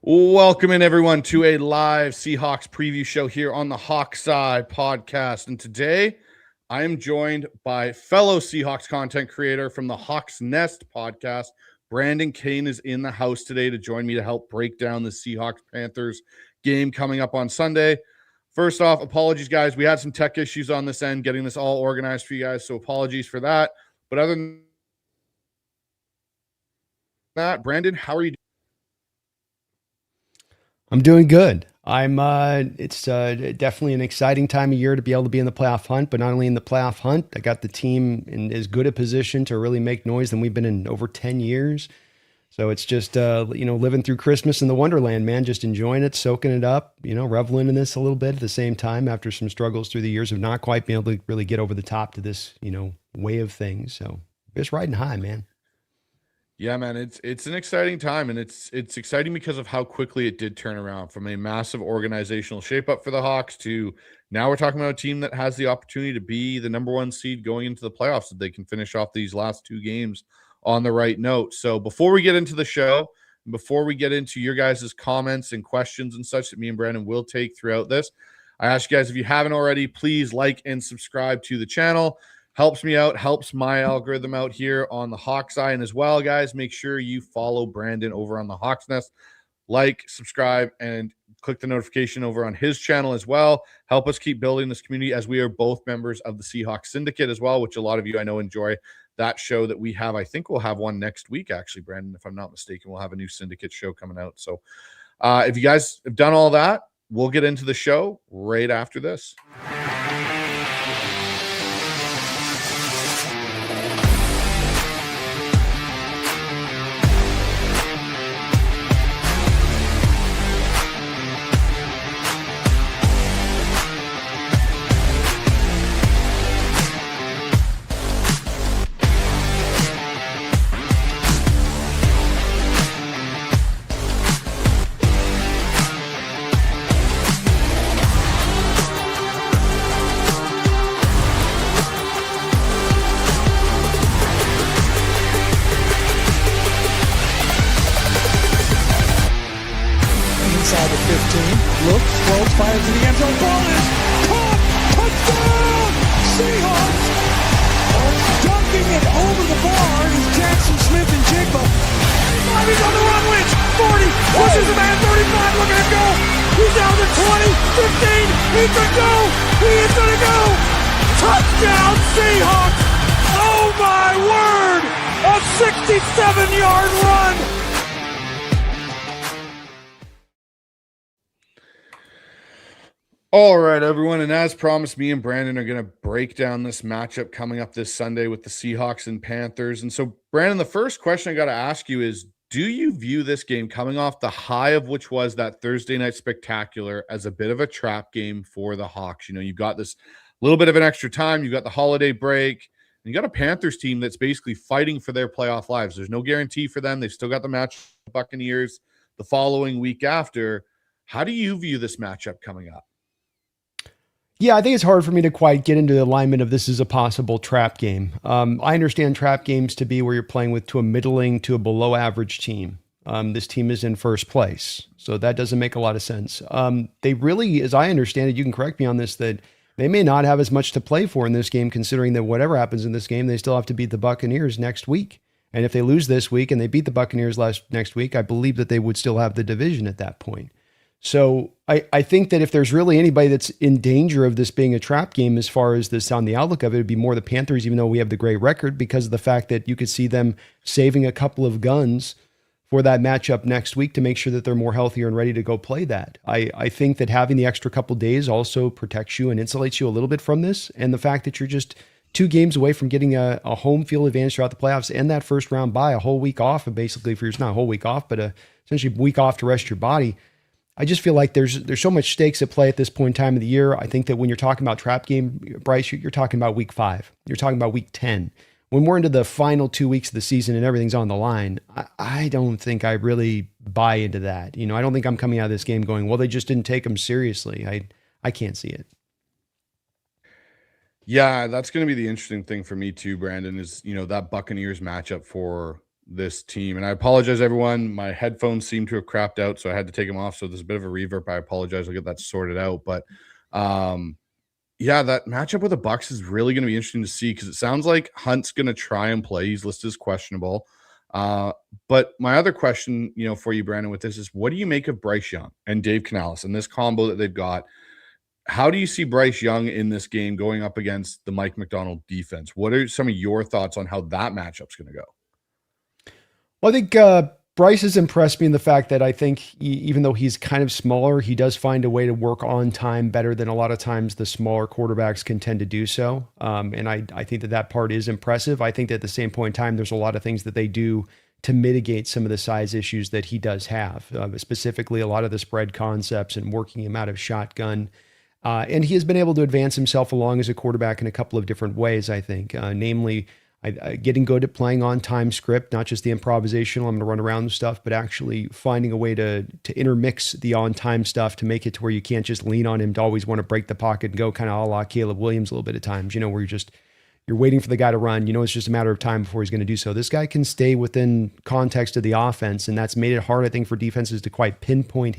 Welcome in, everyone, to a live Seahawks preview show here on the Hawkseye podcast. And today I am joined by fellow Seahawks content creator from the Hawks Nest podcast. Brandon Cain is in the house today to join me to help break down the Seahawks Panthers game coming up on Sunday. First off, apologies, guys. We had some tech issues on this end, getting this all organized for you guys, so apologies for that. But other than that, Brandon, how are you doing? I'm doing good. It's definitely an exciting time of year to be able to be in the playoff hunt, but not only in the playoff hunt, I got the team in as good a position to really make noise than we've been in over 10 years. So it's just, living through Christmas in the Wonderland, man, just enjoying it, soaking it up, reveling in this a little bit at the same time after some struggles through the years of not quite being able to really get over the top to this, way of things. So just riding high, man. Yeah, man, it's an exciting time, and it's exciting because of how quickly it did turn around from a massive organizational shapeup for the Hawks to now we're talking about a team that has the opportunity to be the number one seed going into the playoffs if they can finish off these last two games on the right note. So before we get into the show, before we get into your guys' comments and questions and such that me and Brandon will take throughout this, I ask you guys, if you haven't already, please like and subscribe to the channel. Helps me out, helps my algorithm out here on the Hawkseye. And as well, guys, make sure you follow Brandon over on the Hawks Nest. Like, subscribe, and click the notification over on his channel as well. Help us keep building this community, as we are both members of the Seahawks Syndicate as well, which a lot of you I know enjoy that show that we have. I think we'll have one next week, actually, Brandon, if I'm not mistaken. We'll have a new Syndicate show coming out. So if you guys have done all that, we'll get into the show right after this. All right, everyone, and as promised, me and Brandon are going to break down this matchup coming up this Sunday with the Seahawks and Panthers. And so, Brandon, the first question I got to ask you is, do you view this game coming off the high of which was that Thursday night spectacular as a bit of a trap game for the Hawks? You've got this little bit of an extra time. You've got the holiday break. And you got a Panthers team that's basically fighting for their playoff lives. There's no guarantee for them. They've still got the match with the Buccaneers the following week after. How do you view this matchup coming up? Yeah, I think it's hard for me to quite get into the alignment of this as a possible trap game. I understand trap games to be where you're playing with to a middling to a below average team. This team is in first place, so that doesn't make a lot of sense. They really, as I understand it, you can correct me on this, that they may not have as much to play for in this game, considering that whatever happens in this game, they still have to beat the Buccaneers next week. And if they lose this week and they beat the Buccaneers next week, I believe that they would still have the division at that point. So I think that if there's really anybody that's in danger of this being a trap game as far as this on the outlook of it, would be more the Panthers, even though we have the great record, because of the fact that you could see them saving a couple of guns for that matchup next week to make sure that they're more healthier and ready to go play that. I think that having the extra couple days also protects you and insulates you a little bit from this. And the fact that you're just 2 games away from getting a home field advantage throughout the playoffs and that first round bye, a whole week off, and basically for not a whole week off, but essentially a week off to rest your body. I just feel like there's so much stakes at play at this point in time of the year. I think that when you're talking about trap game, Bryce, you're talking about week 5. You're talking about week 10. When we're into the final 2 weeks of the season and everything's on the line, I don't think I really buy into that. I don't think I'm coming out of this game going, well, they just didn't take them seriously. I can't see it. Yeah, that's going to be the interesting thing for me too, Brandon, is, that Buccaneers matchup for this team. And I apologize, everyone. My headphones seem to have crapped out, so I had to take them off. So there's a bit of a reverb. I apologize. I'll get that sorted out. But yeah, that matchup with the Bucks is really going to be interesting to see because it sounds like Hunt's going to try and play. He's listed as questionable. Uh, but my other question, for you, Brandon, with this is, what do you make of Bryce Young and Dave Canales and this combo that they've got? How do you see Bryce Young in this game going up against the Mike McDonald defense? What are some of your thoughts on how that matchup's going to go? Well, I think Bryce has impressed me in the fact that I think even though he's kind of smaller, he does find a way to work on time better than a lot of times the smaller quarterbacks can tend to do so. And I think that part is impressive. I think that at the same point in time, there's a lot of things that they do to mitigate some of the size issues that he does have, specifically a lot of the spread concepts and working him out of shotgun. And he has been able to advance himself along as a quarterback in a couple of different ways, I think, namely getting good at playing on time script, not just the improvisational, I'm going to run around stuff, but actually finding a way to intermix the on time stuff to make it to where you can't just lean on him to always want to break the pocket and go kind of a la Caleb Williams a little bit of times, where you're waiting for the guy to run, it's just a matter of time before he's going to do so. This guy can stay within context of the offense, and that's made it hard, I think, for defenses to quite pinpoint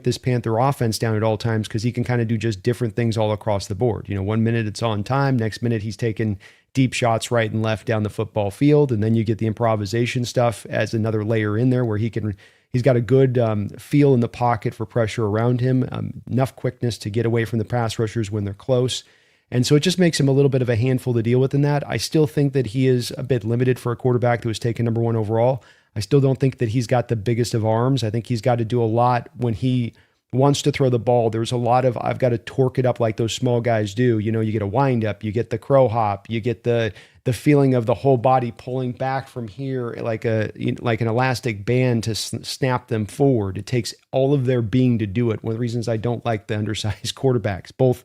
this Panther offense down at all times because he can kind of do just different things all across the board. 1 minute it's on time, next minute he's taking deep shots right and left down the football field, and then you get the improvisation stuff as another layer in there where he's got a good feel in the pocket for pressure around him, enough quickness to get away from the pass rushers when they're close. And so it just makes him a little bit of a handful to deal with in that. I still think that he is a bit limited for a quarterback that was taken number 1 overall. I still don't think that he's got the biggest of arms. I think he's got to do a lot when he wants to throw the ball. There's a lot of, I've got to torque it up like those small guys do. You get a wind up, you get the crow hop, you get the feeling of the whole body pulling back from here like an elastic band to snap them forward. It takes all of their being to do it. One of the reasons I don't like the undersized quarterbacks, both,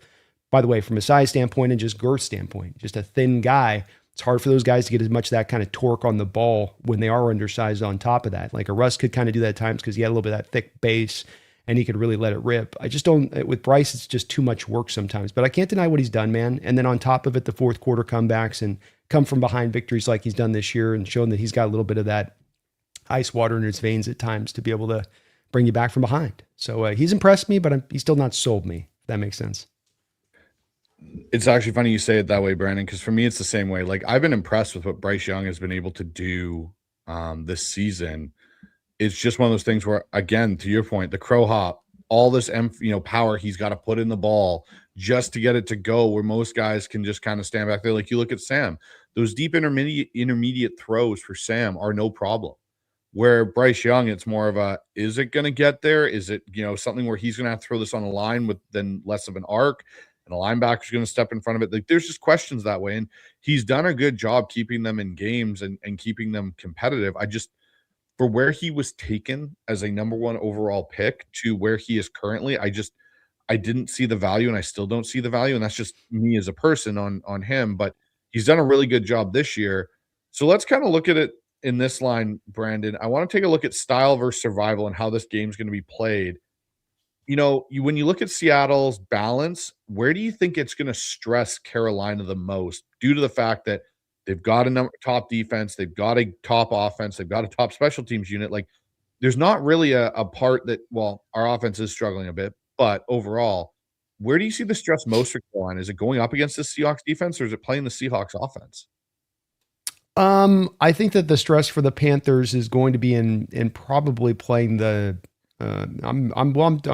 by the way, from a size standpoint and just girth standpoint, just a thin guy. It's hard for those guys to get as much of that kind of torque on the ball when they are undersized on top of that. Like a Russ could kind of do that at times because he had a little bit of that thick base and he could really let it rip. I just don't, with Bryce, it's just too much work sometimes, but I can't deny what he's done, man. And then on top of it, the fourth quarter comebacks and come from behind victories like he's done this year and shown that he's got a little bit of that ice water in his veins at times to be able to bring you back from behind. So he's impressed me, but he's still not sold me, if that makes sense. It's actually funny you say it that way, Brandon, because for me, it's the same way. Like, I've been impressed with what Bryce Young has been able to do this season. It's just one of those things where, again, to your point, the crow hop, all this power he's got to put in the ball just to get it to go, where most guys can just kind of stand back there. Like you look at Sam, those deep intermediate throws for Sam are no problem. Where Bryce Young, it's more of a, is it going to get there? Is it, something where he's going to have to throw this on a line with then less of an arc? And the linebacker's going to step in front of it. Like, there's just questions that way. And he's done a good job keeping them in games and keeping them competitive. For where he was taken as a number 1 overall pick to where he is currently, I didn't see the value, and I still don't see the value. And that's just me as a person on him. But he's done a really good job this year. So let's kind of look at it in this line, Brandon. I want to take a look at style versus survival and how this game's going to be played. When you look at Seattle's balance, where do you think it's going to stress Carolina the most due to the fact that they've got a top defense, they've got a top offense, they've got a top special teams unit? Like, there's not really a part that, well, our offense is struggling a bit, but overall, where do you see the stress most for Carolina? Is it going up against the Seahawks defense, or is it playing the Seahawks offense? I think that the stress for the Panthers is going to be in probably playing the. I'm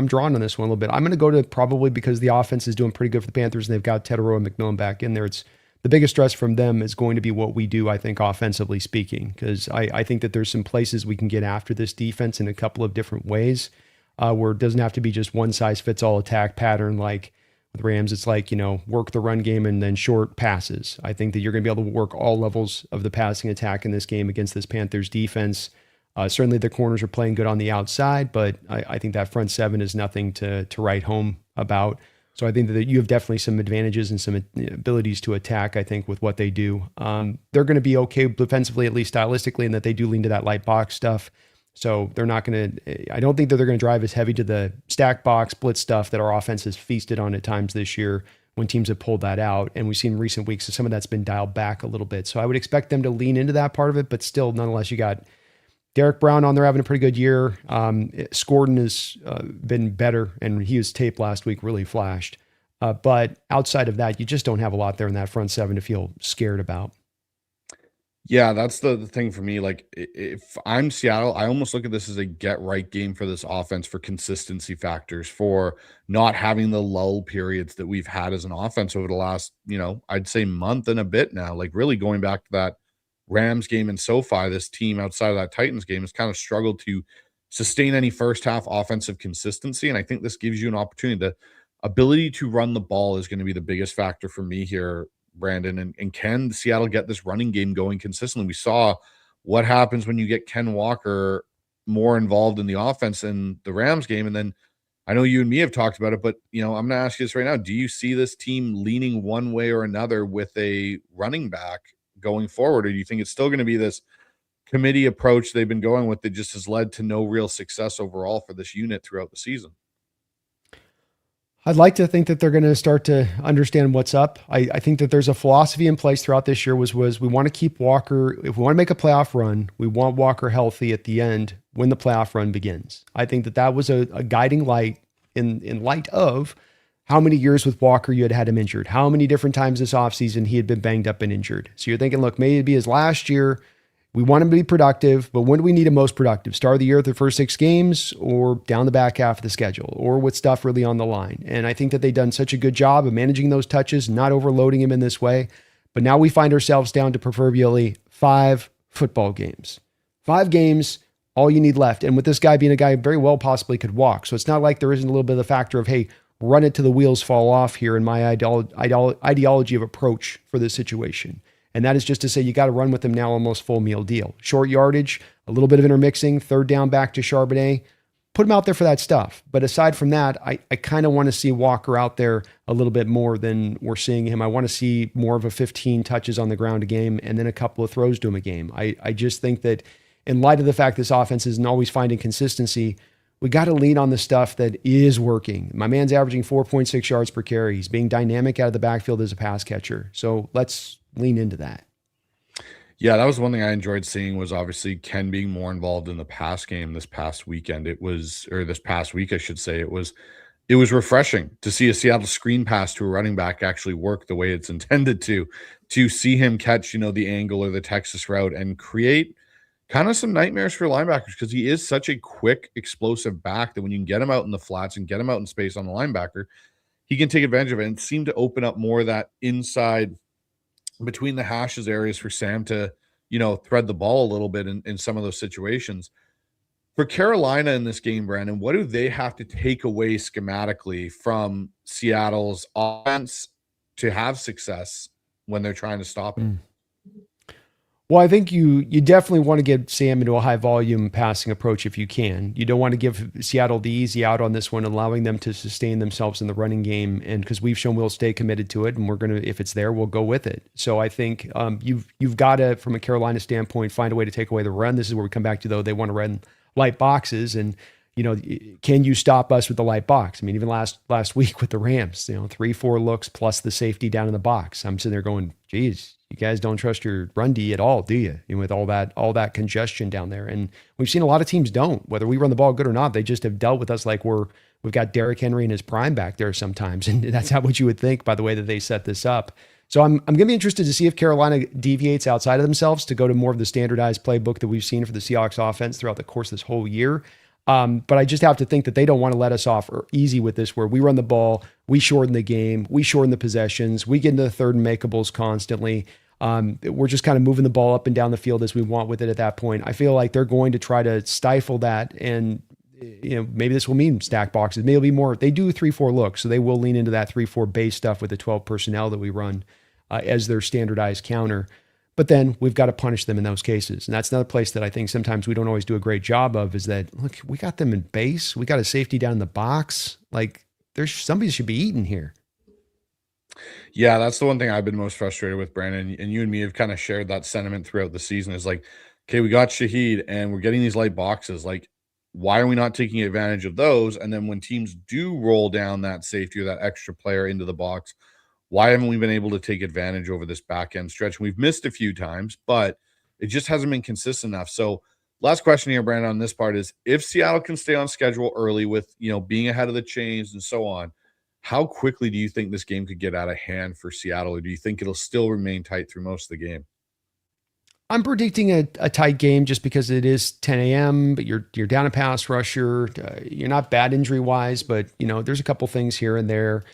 drawn on this one a little bit. I'm going to go to probably because the offense is doing pretty good for the Panthers and they've got Tedero and McMillan back in there. It's the biggest stress from them is going to be what we do, I think, offensively speaking, because I think that there's some places we can get after this defense in a couple of different ways, where it doesn't have to be just one size fits all attack pattern. Like with Rams, it's like, work the run game and then short passes. I think that you're going to be able to work all levels of the passing attack in this game against this Panthers defense. Certainly the corners are playing good on the outside, but I think that front seven is nothing to write home about. So I think that you have definitely some advantages and some abilities to attack, I think, with what they do. They're going to be okay defensively, at least stylistically, in that they do lean to that light box stuff. So they're not going to, I don't think that they're going to drive as heavy to the stack box blitz stuff that our offense has feasted on at times this year when teams have pulled that out. And we've seen in recent weeks that some of that's been dialed back a little bit. So I would expect them to lean into that part of it, but still, nonetheless, you got Derek Brown on there having a pretty good year. Scorden has been better, and he was taped last week, really flashed. But outside of that, you just don't have a lot there in that front seven to feel scared about. Yeah, that's the thing for me. Like, if I'm Seattle, I almost look at this as a get right game for this offense for consistency factors, for not having the lull periods that we've had as an offense over the last, I'd say month and a bit now. Like, really going back to that Rams game in SoFi, this team outside of that Titans game has kind of struggled to sustain any first half offensive consistency. And I think this gives you an opportunity. The ability to run the ball is going to be the biggest factor for me here, Brandon. And can Seattle get this running game going consistently? We saw what happens when you get Ken Walker more involved in the offense in the Rams game. And then I know you and me have talked about it, but I'm going to ask you this right now. Do you see this team leaning one way or another with a running back going forward? Or do you think it's still going to be this committee approach they've been going with that just has led to no real success overall for this unit throughout the season? I'd like to think that they're going to start to understand what's up. I think that there's a philosophy in place throughout this year was we want to keep Walker. If we want to make a playoff run, we want Walker healthy at the end when the playoff run begins. I think that was a guiding light in light of how many years with Walker you had him injured, how many different times this offseason he had been banged up and injured. So you're thinking, look, maybe it'd be his last year. We want him to be productive, but when do we need him most productive? Start of the year at the first 6 games, or down the back half of the schedule, or with stuff really on the line? And I think that they've done such a good job of managing those touches, not overloading him in this way. But now we find ourselves down to proverbially 5 football games. 5 games, all you need left. And with this guy being a guy who very well possibly could walk. So it's not like there isn't a little bit of the factor of, hey, run it till the wheels fall off here in my ideology of approach for this situation. And that is just to say you got to run with them now almost full meal deal. Short yardage, a little bit of intermixing, third down back to Charbonnet. Put him out there for that stuff. But aside from that, I kind of want to see Walker out there a little bit more than we're seeing him. I want to see more of a 15 touches on the ground a game and then a couple of throws to him a game. I just think that in light of the fact this offense isn't always finding consistency, we got to lean on the stuff that is working. My man's averaging 4.6 yards per carry. He's being dynamic out of the backfield as a pass catcher. So let's lean into that. Yeah, that was one thing I enjoyed seeing, was obviously Ken being more involved in the pass game this past weekend. This past week, I should say. It was refreshing to see a Seattle screen pass to a running back actually work the way it's intended to see him catch, the angle or the Texas route and create kind of some nightmares for linebackers, because he is such a quick, explosive back that when you can get him out in the flats and get him out in space on the linebacker, he can take advantage of it, and seem to open up more of that inside between the hashes areas for Sam to, thread the ball a little bit in some of those situations. For Carolina in this game, Brandon, what do they have to take away schematically from Seattle's offense to have success when they're trying to stop it? Well, I think you definitely want to get Sam into a high volume passing approach if you can. You don't want to give Seattle the easy out on this one, allowing them to sustain themselves in the running game. And because we've shown we'll stay committed to it, and we're going to, if it's there, we'll go with it. So I think you've got to, from a Carolina standpoint, find a way to take away the run. This is where we come back to, though, they want to run light boxes, and can you stop us with the light box? I mean, even last week with the Rams, 3-4 looks plus the safety down in the box. I'm sitting there going, geez, you guys don't trust your run D at all, do you? With all that congestion down there. And we've seen a lot of teams don't, whether we run the ball good or not. They just have dealt with us like we've got Derrick Henry in his prime back there sometimes. And that's not what you would think by the way that they set this up. So I'm going to be interested to see if Carolina deviates outside of themselves to go to more of the standardized playbook that we've seen for the Seahawks offense throughout the course of this whole year. But I just have to think that they don't want to let us off easy with this, where we run the ball, we shorten the game, we shorten the possessions, we get into the third and makeables constantly. We're just kind of moving the ball up and down the field as we want with it at that point. I feel like they're going to try to stifle that, and maybe this will mean stack boxes. Maybe it'll be more. They do 3-4 looks, so they will lean into that 3-4 base stuff with the 12 personnel that we run as their standardized counter. But then we've got to punish them in those cases. And that's another place that I think sometimes we don't always do a great job of, is that, look, we got them in base. We got a safety down in the box. Like, there's somebody should be eating here. Yeah, that's the one thing I've been most frustrated with, Brandon. And you and me have kind of shared that sentiment throughout the season, is like, okay, we got Shaheed and we're getting these light boxes. Like, why are we not taking advantage of those? And then when teams do roll down that safety or that extra player into the box, why haven't we been able to take advantage over this back end stretch? We've missed a few times, but it just hasn't been consistent enough. So last question here, Brandon, on this part is, if Seattle can stay on schedule early with, being ahead of the chains and so on, how quickly do you think this game could get out of hand for Seattle? Or do you think it'll still remain tight through most of the game? I'm predicting a tight game just because it is 10 a.m., but you're down a pass rusher. You're not bad injury wise, but there's a couple things here and there.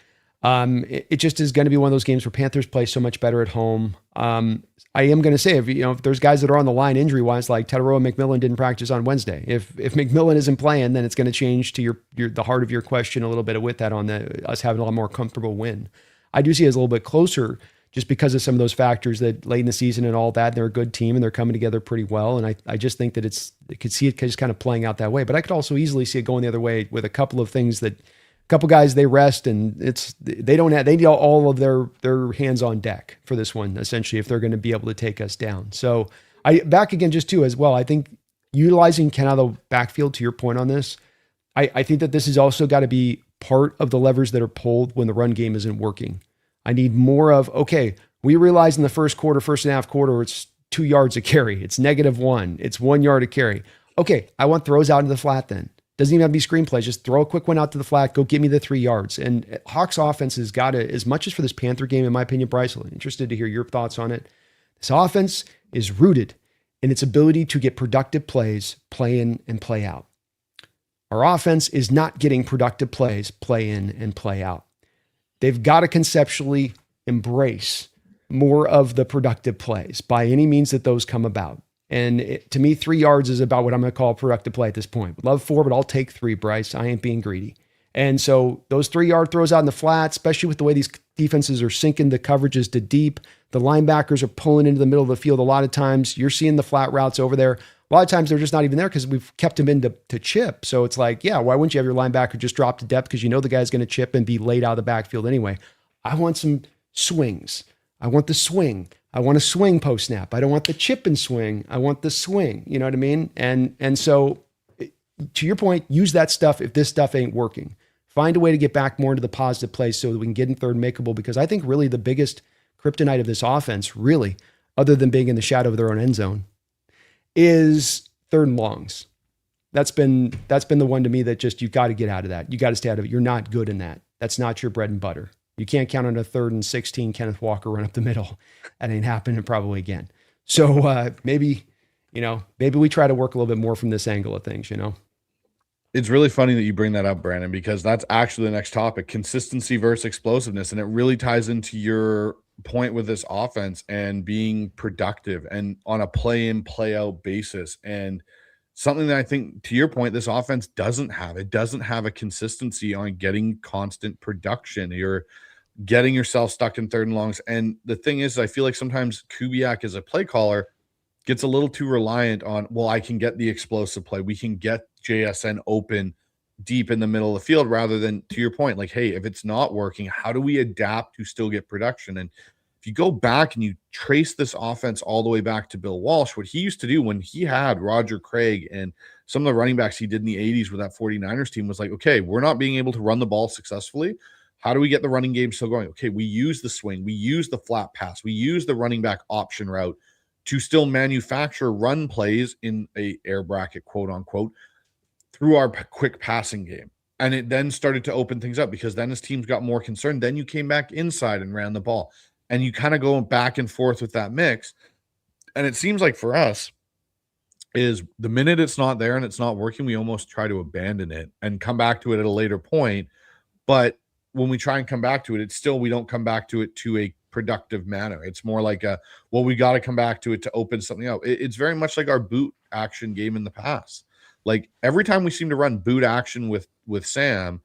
It just is going to be one of those games where Panthers play so much better at home. I am going to say, if there's guys that are on the line injury wise, like Tataroa McMillan didn't practice on Wednesday. If McMillan isn't playing, then it's going to change to the heart of your question a little bit with that on us having a lot more comfortable win. I do see it as a little bit closer just because of some of those factors that late in the season and all that. They're a good team and they're coming together pretty well. And I just think that I could see it just kind of playing out that way. But I could also easily see it going the other way with a couple of things that a couple guys they rest and they need all of their hands on deck for this one, essentially, if they're going to be able to take us down. So back again just too as well. I think utilizing Ken out of the backfield, to your point on this, I think that this has also got to be part of the levers that are pulled when the run game isn't working. I need more of, okay, we realize in the first and a half quarter, it's 2 yards a carry. It's -1. It's 1 yard a carry. Okay, I want throws out into the flat then. Doesn't even have to be screenplays. Just throw a quick one out to the flat. Go get me the 3 yards. And Hawks offense has got to, as much as for this Panther game, in my opinion, Bryce, I'm interested to hear your thoughts on it. This offense is rooted in its ability to get productive plays, play in and play out. Our offense is not getting productive plays, play in and play out. They've got to conceptually embrace more of the productive plays by any means that those come about. And to me, 3 yards is about what I'm going to call a productive play at this point. Would love 4, but I'll take 3, Bryce. I ain't being greedy. And so those 3 yard throws out in the flat, especially with the way these defenses are sinking the coverages to deep, the linebackers are pulling into the middle of the field. A lot of times you're seeing the flat routes over there. A lot of times they're just not even there because we've kept them in to chip. So it's like, yeah, why wouldn't you have your linebacker just drop to depth because the guy's going to chip and be laid out of the backfield anyway? I want some swings. I want the swing. I want a swing post snap. I don't want the chip and swing. I want the swing. You know what I mean? And so to your point, use that stuff if this stuff ain't working. Find a way to get back more into the positive place so that we can get in third and makeable, because I think really the biggest kryptonite of this offense, really, other than being in the shadow of their own end zone, is third and longs. That's been the one to me that just, you've got to get out of that. You got to stay out of it. You're not good in that. That's not your bread and butter. You can't count on a 3rd and 16 Kenneth Walker run up the middle. That ain't happening probably again. So maybe we try to work a little bit more from this angle of things, It's really funny that you bring that up, Brandon, because that's actually the next topic, consistency versus explosiveness. And it really ties into your point with this offense and being productive and on a play in, play out basis. And something that I think, to your point, this offense doesn't have. It doesn't have a consistency on getting constant production. You're getting yourself stuck in third and longs. And the thing is, I feel like sometimes Kubiak as a play caller gets a little too reliant on, well, I can get the explosive play. We can get JSN open deep in the middle of the field, rather than, to your point, like, hey, if it's not working, how do we adapt to still get production? And if you go back and you trace this offense all the way back to Bill Walsh, what he used to do when he had Roger Craig and some of the running backs he did in the 80s with that 49ers team was like, okay, we're not being able to run the ball successfully. How do we get the running game still going? Okay, we use the swing, we use the flat pass, we use the running back option route to still manufacture run plays in a air bracket, quote unquote, through our quick passing game. And it then started to open things up, because then as teams got more concerned, then you came back inside and ran the ball. And you kind of go back and forth with that mix. And it seems like for us, is the minute it's not there and it's not working, we almost try to abandon it and come back to it at a later point. But when we try and come back to it, it's still, we don't come back to it to a productive manner. It's more like we got to come back to it to open something out. It's very much like our boot action game in the past. Like every time we seem to run boot action with Sam,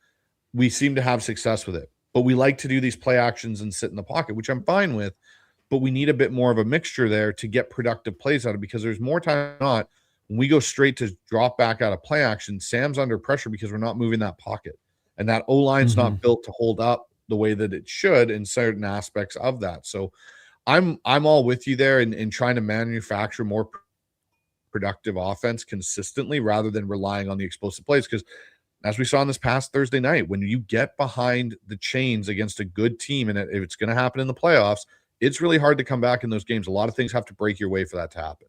we seem to have success with it. But we like to do these play actions and sit in the pocket, which I'm fine with. But we need a bit more of a mixture there to get productive plays out of it, because there's more time than not when we go straight to drop back out of play action, Sam's under pressure because we're not moving that pocket. And that O-line's not built to hold up the way that it should in certain aspects of that. So I'm all with you there in trying to manufacture more productive offense consistently rather than relying on the explosive plays, because as we saw on this past Thursday night, when you get behind the chains against a good team, and if it's going to happen in the playoffs, it's really hard to come back in those games. A lot of things have to break your way for that to happen.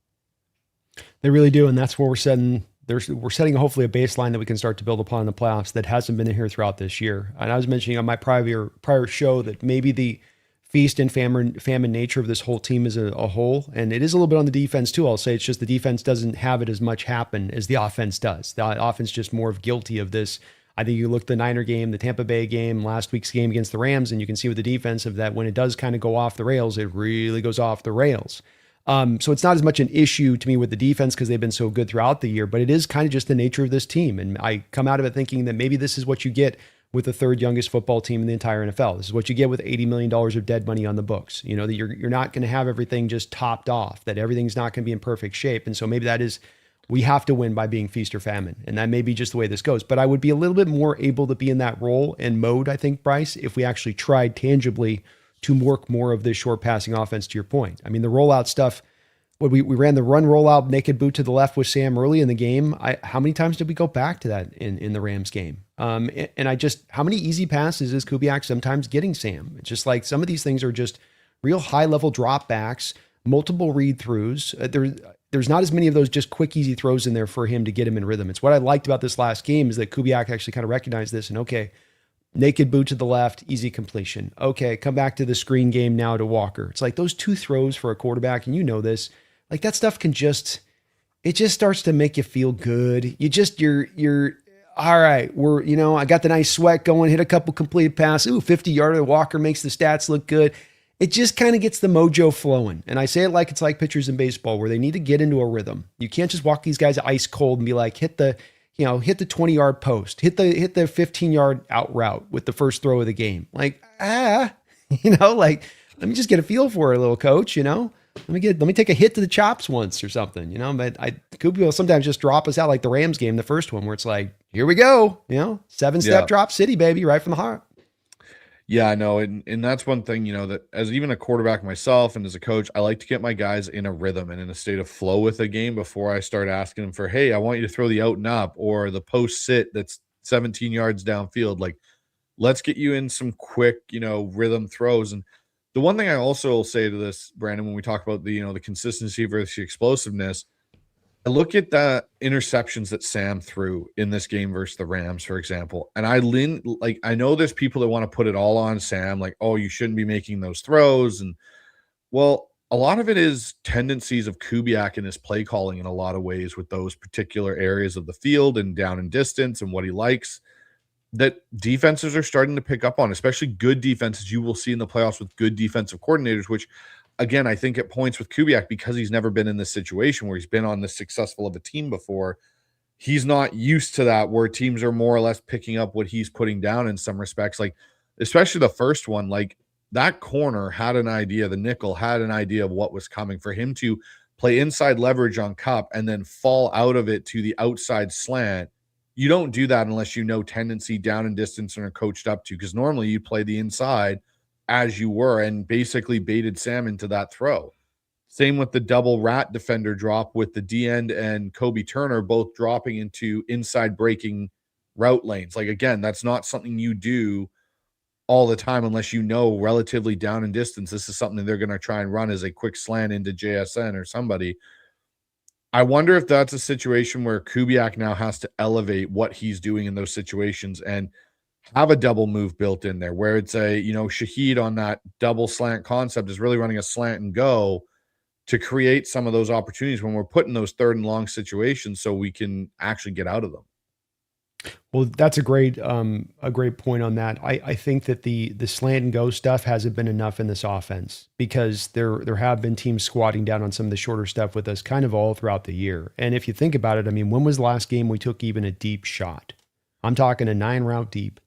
They really do, and that's where we're setting. We're setting hopefully a baseline that we can start to build upon in the playoffs that hasn't been here throughout this year. And I was mentioning on my prior show that maybe the feast and famine nature of this whole team as a whole, and it is a little bit on the defense too. I'll say it's just the defense doesn't have it as much happen as the offense does. The offense just more of guilty of this. I think you look at the Niner game, the Tampa Bay game, last week's game against the Rams, and you can see with the defense of that when it does kind of go off the rails, it really goes off the rails. So it's not as much an issue to me with the defense because they've been so good throughout the year, but it is kind of just the nature of this team. And I come out of it thinking that maybe this is what you get with the third youngest football team in the entire NFL. This is what you get with $80 million of dead money on the books. You know, that you're not going to have everything just topped off, that everything's not going to be in perfect shape. And so maybe that is, we have to win by being feast or famine. And that may be just the way this goes. But I would be a little bit more able to be in that role and mode, I think, Bryce, if we actually tried tangibly to work more of this short passing offense, to your point. I mean, the rollout stuff, we ran the run rollout, naked boot to the left with Sam early in the game. How many times did we go back to that in the Rams game? And I just, how many easy passes is Kubiak sometimes getting Sam? It's just like some of these things are just real high level dropbacks, multiple read throughs. There's not as many of those just quick, easy throws in there for him to get him in rhythm. It's what I liked about this last game is that Kubiak actually kind of recognized this and okay, naked boot to the left, easy completion. Okay, come back to the screen game now to Walker. It's like those two throws for a quarterback, and you know this, like that stuff can just, it just starts to make you feel good. You're all right. I got the nice sweat going, hit a couple completed passes. Ooh, 50-yarder Walker makes the stats look good. It just kind of gets the mojo flowing. And I say it like it's like pitchers in baseball where they need to get into a rhythm. You can't just walk these guys ice cold and be like, hit the 20-yard post, hit the 15-yard out route with the first throw of the game. Like, let me just get a feel for it, little coach, Let me take a hit to the chops once or something, But Kubi will sometimes just drop us out like the Rams game, the first one, where it's like, here we go, 7-step drop city, baby, right from the heart. Yeah, I know. And that's one thing, that as even a quarterback myself and as a coach, I like to get my guys in a rhythm and in a state of flow with the game before I start asking them for, hey, I want you to throw the out and up or the post sit that's 17 yards downfield. Like, let's get you in some quick, rhythm throws. And the one thing I also will say to this, Brandon, when we talk about the consistency versus the explosiveness, I look at the interceptions that Sam threw in this game versus the Rams, for example, and I know there's people that want to put it all on Sam, like, oh, you shouldn't be making those throws. And well, a lot of it is tendencies of Kubiak in his play calling in a lot of ways with those particular areas of the field and down and distance and what he likes that defenses are starting to pick up on, especially good defenses you will see in the playoffs with good defensive coordinators, which again, I think at points with Kubiak, because he's never been in this situation where he's been on this successful of a team before, he's not used to that where teams are more or less picking up what he's putting down in some respects. Like, especially the first one, like that corner had an idea, the nickel had an idea of what was coming for him to play inside leverage on Cup and then fall out of it to the outside slant. You don't do that unless you know tendency down and distance and are coached up to, because normally you play the inside as you were and basically baited Sam into that throw. Same with the double rat defender drop with the D end and Kobe Turner both dropping into inside breaking route lanes. Like, again, that's not something you do all the time unless you know relatively down and distance. This is something they're going to try and run as a quick slant into JSN or somebody. I wonder if that's a situation where Kubiak now has to elevate what he's doing in those situations and have a double move built in there where it's a, Shaheed on that double slant concept is really running a slant and go to create some of those opportunities when we're put in those third and long situations so we can actually get out of them. Well, that's a great point on that. I think that the slant and go stuff hasn't been enough in this offense because there have been teams squatting down on some of the shorter stuff with us kind of all throughout the year. And if you think about it, I mean, when was the last game we took even a deep shot? I'm talking a 9-route deep.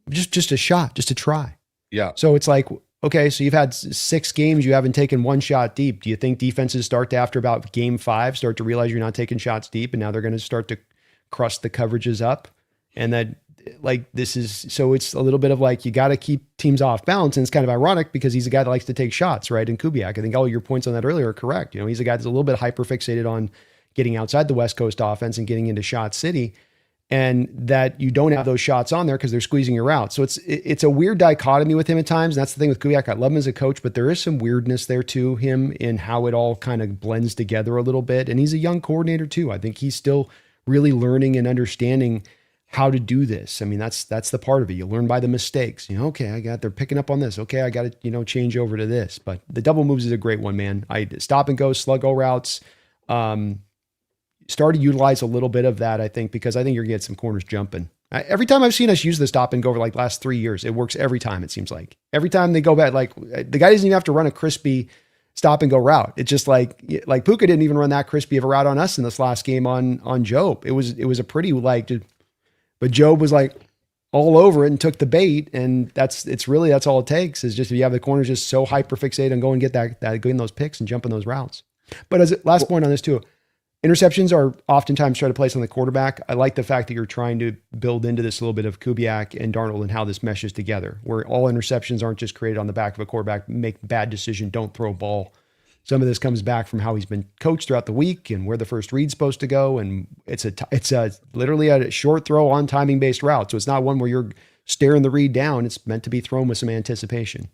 Just a shot, just a try. Yeah. So it's like, okay, so you've had 6 games, you haven't taken one shot deep. Do you think defenses start to, after about game 5, start to realize you're not taking shots deep and now they're going to start to crust the coverages up? And that, like, so it's a little bit of like, you got to keep teams off balance. And it's kind of ironic because he's a guy that likes to take shots, right? And Kubiak, I think all your points on that earlier are correct. He's a guy that's a little bit hyper fixated on getting outside the West Coast offense and getting into shot city, and that you don't have those shots on there because they're squeezing your route. So it's a weird dichotomy with him at times. And that's the thing with Kubiak. I love him as a coach, but there is some weirdness there to him in how it all kind of blends together a little bit. And he's a young coordinator too. I think he's still really learning and understanding how to do this. I mean, that's the part of it. You learn by the mistakes. Okay, they're picking up on this. Okay, I got to, change over to this. But the double moves is a great one, man. I stop and go, sluggo routes. Start to utilize a little bit of that, I think, because I think you're getting some corners jumping. Every time I've seen us use the stop and go over like last 3 years, it works every time, it seems like. Every time they go back, like the guy doesn't even have to run a crispy stop and go route. It's just like Puka didn't even run that crispy of a route on us in this last game on Job. It was a pretty but Job was like all over it and took the bait. And that's all it takes is just if you have the corners just so hyper fixated on going and get getting those picks and jumping those routes. But as a last point on this too, interceptions are oftentimes try to place on the quarterback. I like the fact that you're trying to build into this a little bit of Kubiak and Darnold and how this meshes together, where all interceptions aren't just created on the back of a quarterback, make bad decision, don't throw a ball. Some of this comes back from how he's been coached throughout the week and where the first read's supposed to go. And it's literally a short throw on timing based route. So it's not one where you're staring the read down. It's meant to be thrown with some anticipation.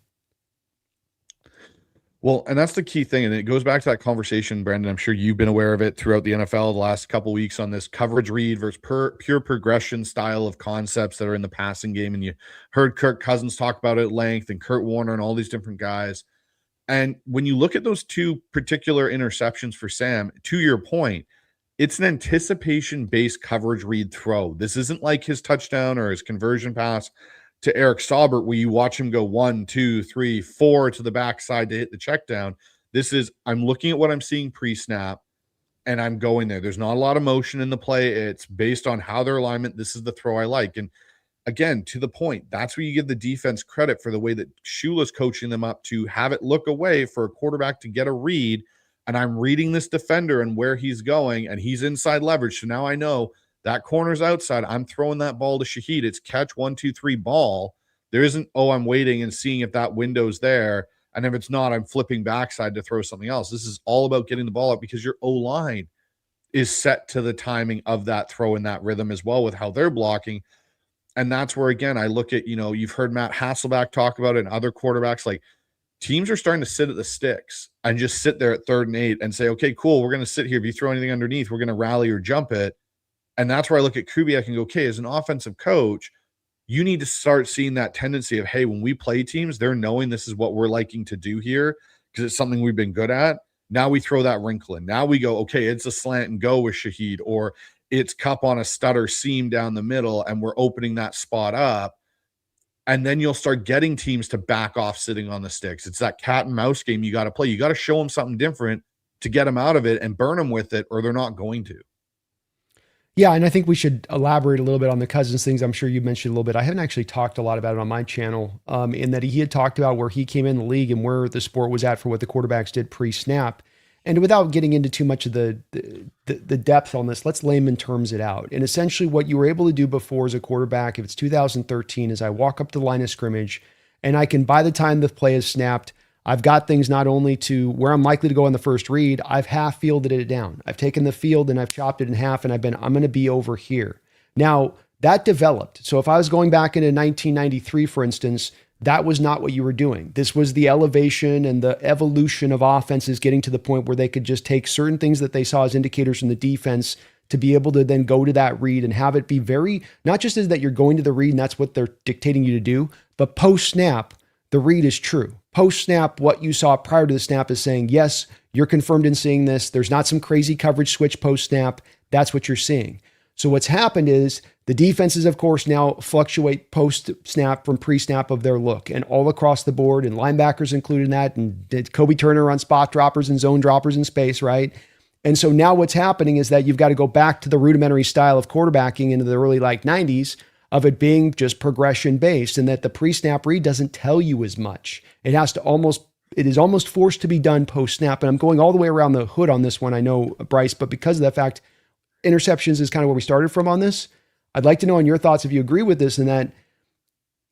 Well, and that's the key thing. And it goes back to that conversation, Brandon. I'm sure you've been aware of it throughout the NFL the last couple of weeks on this coverage read versus pure progression style of concepts that are in the passing game. And you heard Kirk Cousins talk about it at length and Kurt Warner and all these different guys. And when you look at those two particular interceptions for Sam, to your point, it's an anticipation-based coverage read throw. This isn't like his touchdown or his conversion pass to Eric Saubert, where you watch him go 1, 2, 3, 4 to the backside to hit the check down. This is, I'm looking at what I'm seeing pre-snap, and I'm going there. There's not a lot of motion in the play. It's based on how their alignment. This is the throw I like. And again, to the point, that's where you give the defense credit for the way that Shula's coaching them up to have it look away for a quarterback to get a read. And I'm reading this defender and where he's going, and he's inside leverage. So now I know that corner's outside. I'm throwing that ball to Shaheed. It's catch 1, 2, 3 ball. There isn't, I'm waiting and seeing if that window's there. And if it's not, I'm flipping backside to throw something else. This is all about getting the ball up because your O-line is set to the timing of that throw in that rhythm as well with how they're blocking. And that's where, again, I look at, you've heard Matt Hasselbeck talk about it and other quarterbacks, like teams are starting to sit at the sticks and just sit there at 3rd and 8 and say, okay, cool, we're going to sit here. If you throw anything underneath, we're going to rally or jump it. And that's where I look at Kubiak and go, okay, as an offensive coach, you need to start seeing that tendency of, hey, when we play teams, they're knowing this is what we're liking to do here because it's something we've been good at. Now we throw that wrinkle in. Now we go, okay, it's a slant and go with Shaheed, or it's cup on a stutter seam down the middle, and we're opening that spot up. And then you'll start getting teams to back off sitting on the sticks. It's that cat and mouse game you got to play. You got to show them something different to get them out of it and burn them with it, or they're not going to. Yeah, and I think we should elaborate a little bit on the Cousins things. I'm sure you mentioned a little bit. I haven't actually talked a lot about it on my channel, in that he had talked about where he came in the league and where the sport was at for what the quarterbacks did pre-snap. And without getting into too much of the depth on this, let's layman terms it out. And essentially what you were able to do before as a quarterback, if it's 2013, is I walk up to the line of scrimmage and I can, by the time the play is snapped, I've got things not only to where I'm likely to go on the first read, I've half fielded it down. I've taken the field and I've chopped it in half and I'm going to be over here. Now that developed. So if I was going back into 1993, for instance, that was not what you were doing. This was the elevation and the evolution of offenses getting to the point where they could just take certain things that they saw as indicators from the defense to be able to then go to that read and have it be very, not just as that you're going to the read and that's what they're dictating you to do, but post snap, the read is true. Post snap, what you saw prior to the snap is saying, yes, you're confirmed in seeing this. There's not some crazy coverage switch post snap. That's what you're seeing. So what's happened is the defenses, of course, now fluctuate post snap from pre snap of their look and all across the board, and linebackers included in that, and Kobe Turner on spot droppers and zone droppers in space, right? And so now what's happening is that you've got to go back to the rudimentary style of quarterbacking into the early 90s of it being just progression based, and that the pre-snap read doesn't tell you as much. It is almost forced to be done post-snap. And I'm going all the way around the hood on this one, I know, Bryce, but because of that fact, interceptions is kind of where we started from on this. I'd like to know on your thoughts if you agree with this, and that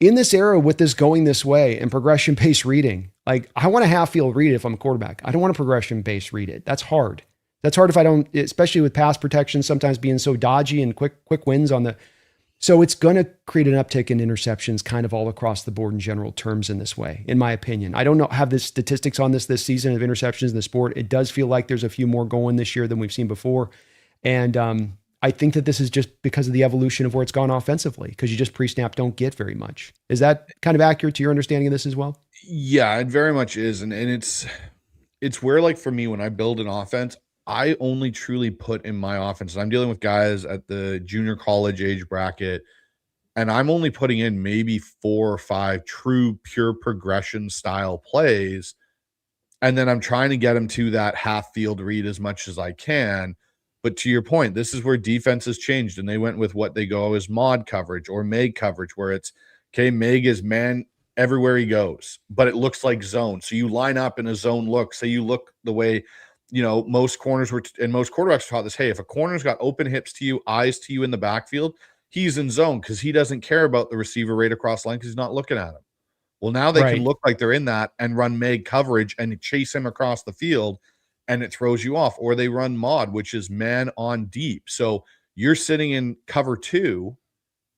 in this era with this going this way and progression-based reading, like I want a half-field read it if I'm a quarterback. I don't want a progression-based read it. That's hard. That's hard if I don't, especially with pass protection sometimes being so dodgy and quick wins on the. So it's going to create an uptick in interceptions kind of all across the board in general terms in this way, in my opinion. I don't know, have the statistics on this season of interceptions in the sport. It does feel like there's a few more going this year than we've seen before. And I think that this is just because of the evolution of where it's gone offensively, because you just pre-snap don't get very much. Is that kind of accurate to your understanding of this as well? Yeah, it very much is. And it's where, like, for me, when I build an offense, I only truly put in my offense. And I'm dealing with guys at the junior college age bracket, and I'm only putting in maybe 4 or 5 true pure progression style plays. And then I'm trying to get them to that half field read as much as I can. But to your point, this is where defense has changed, and they went with what they go as mod coverage or Meg coverage, where it's, okay, Meg is man everywhere he goes, but it looks like zone. So you line up in a zone look. Say you look the way, most corners were, and most quarterbacks taught this. Hey, if a corner's got open hips to you, eyes to you in the backfield, he's in zone because he doesn't care about the receiver right across the line because he's not looking at him. Well, now they can look like they're in that and run Meg coverage and chase him across the field, and it throws you off. Or they run mod, which is man on deep. So you're sitting in cover 2,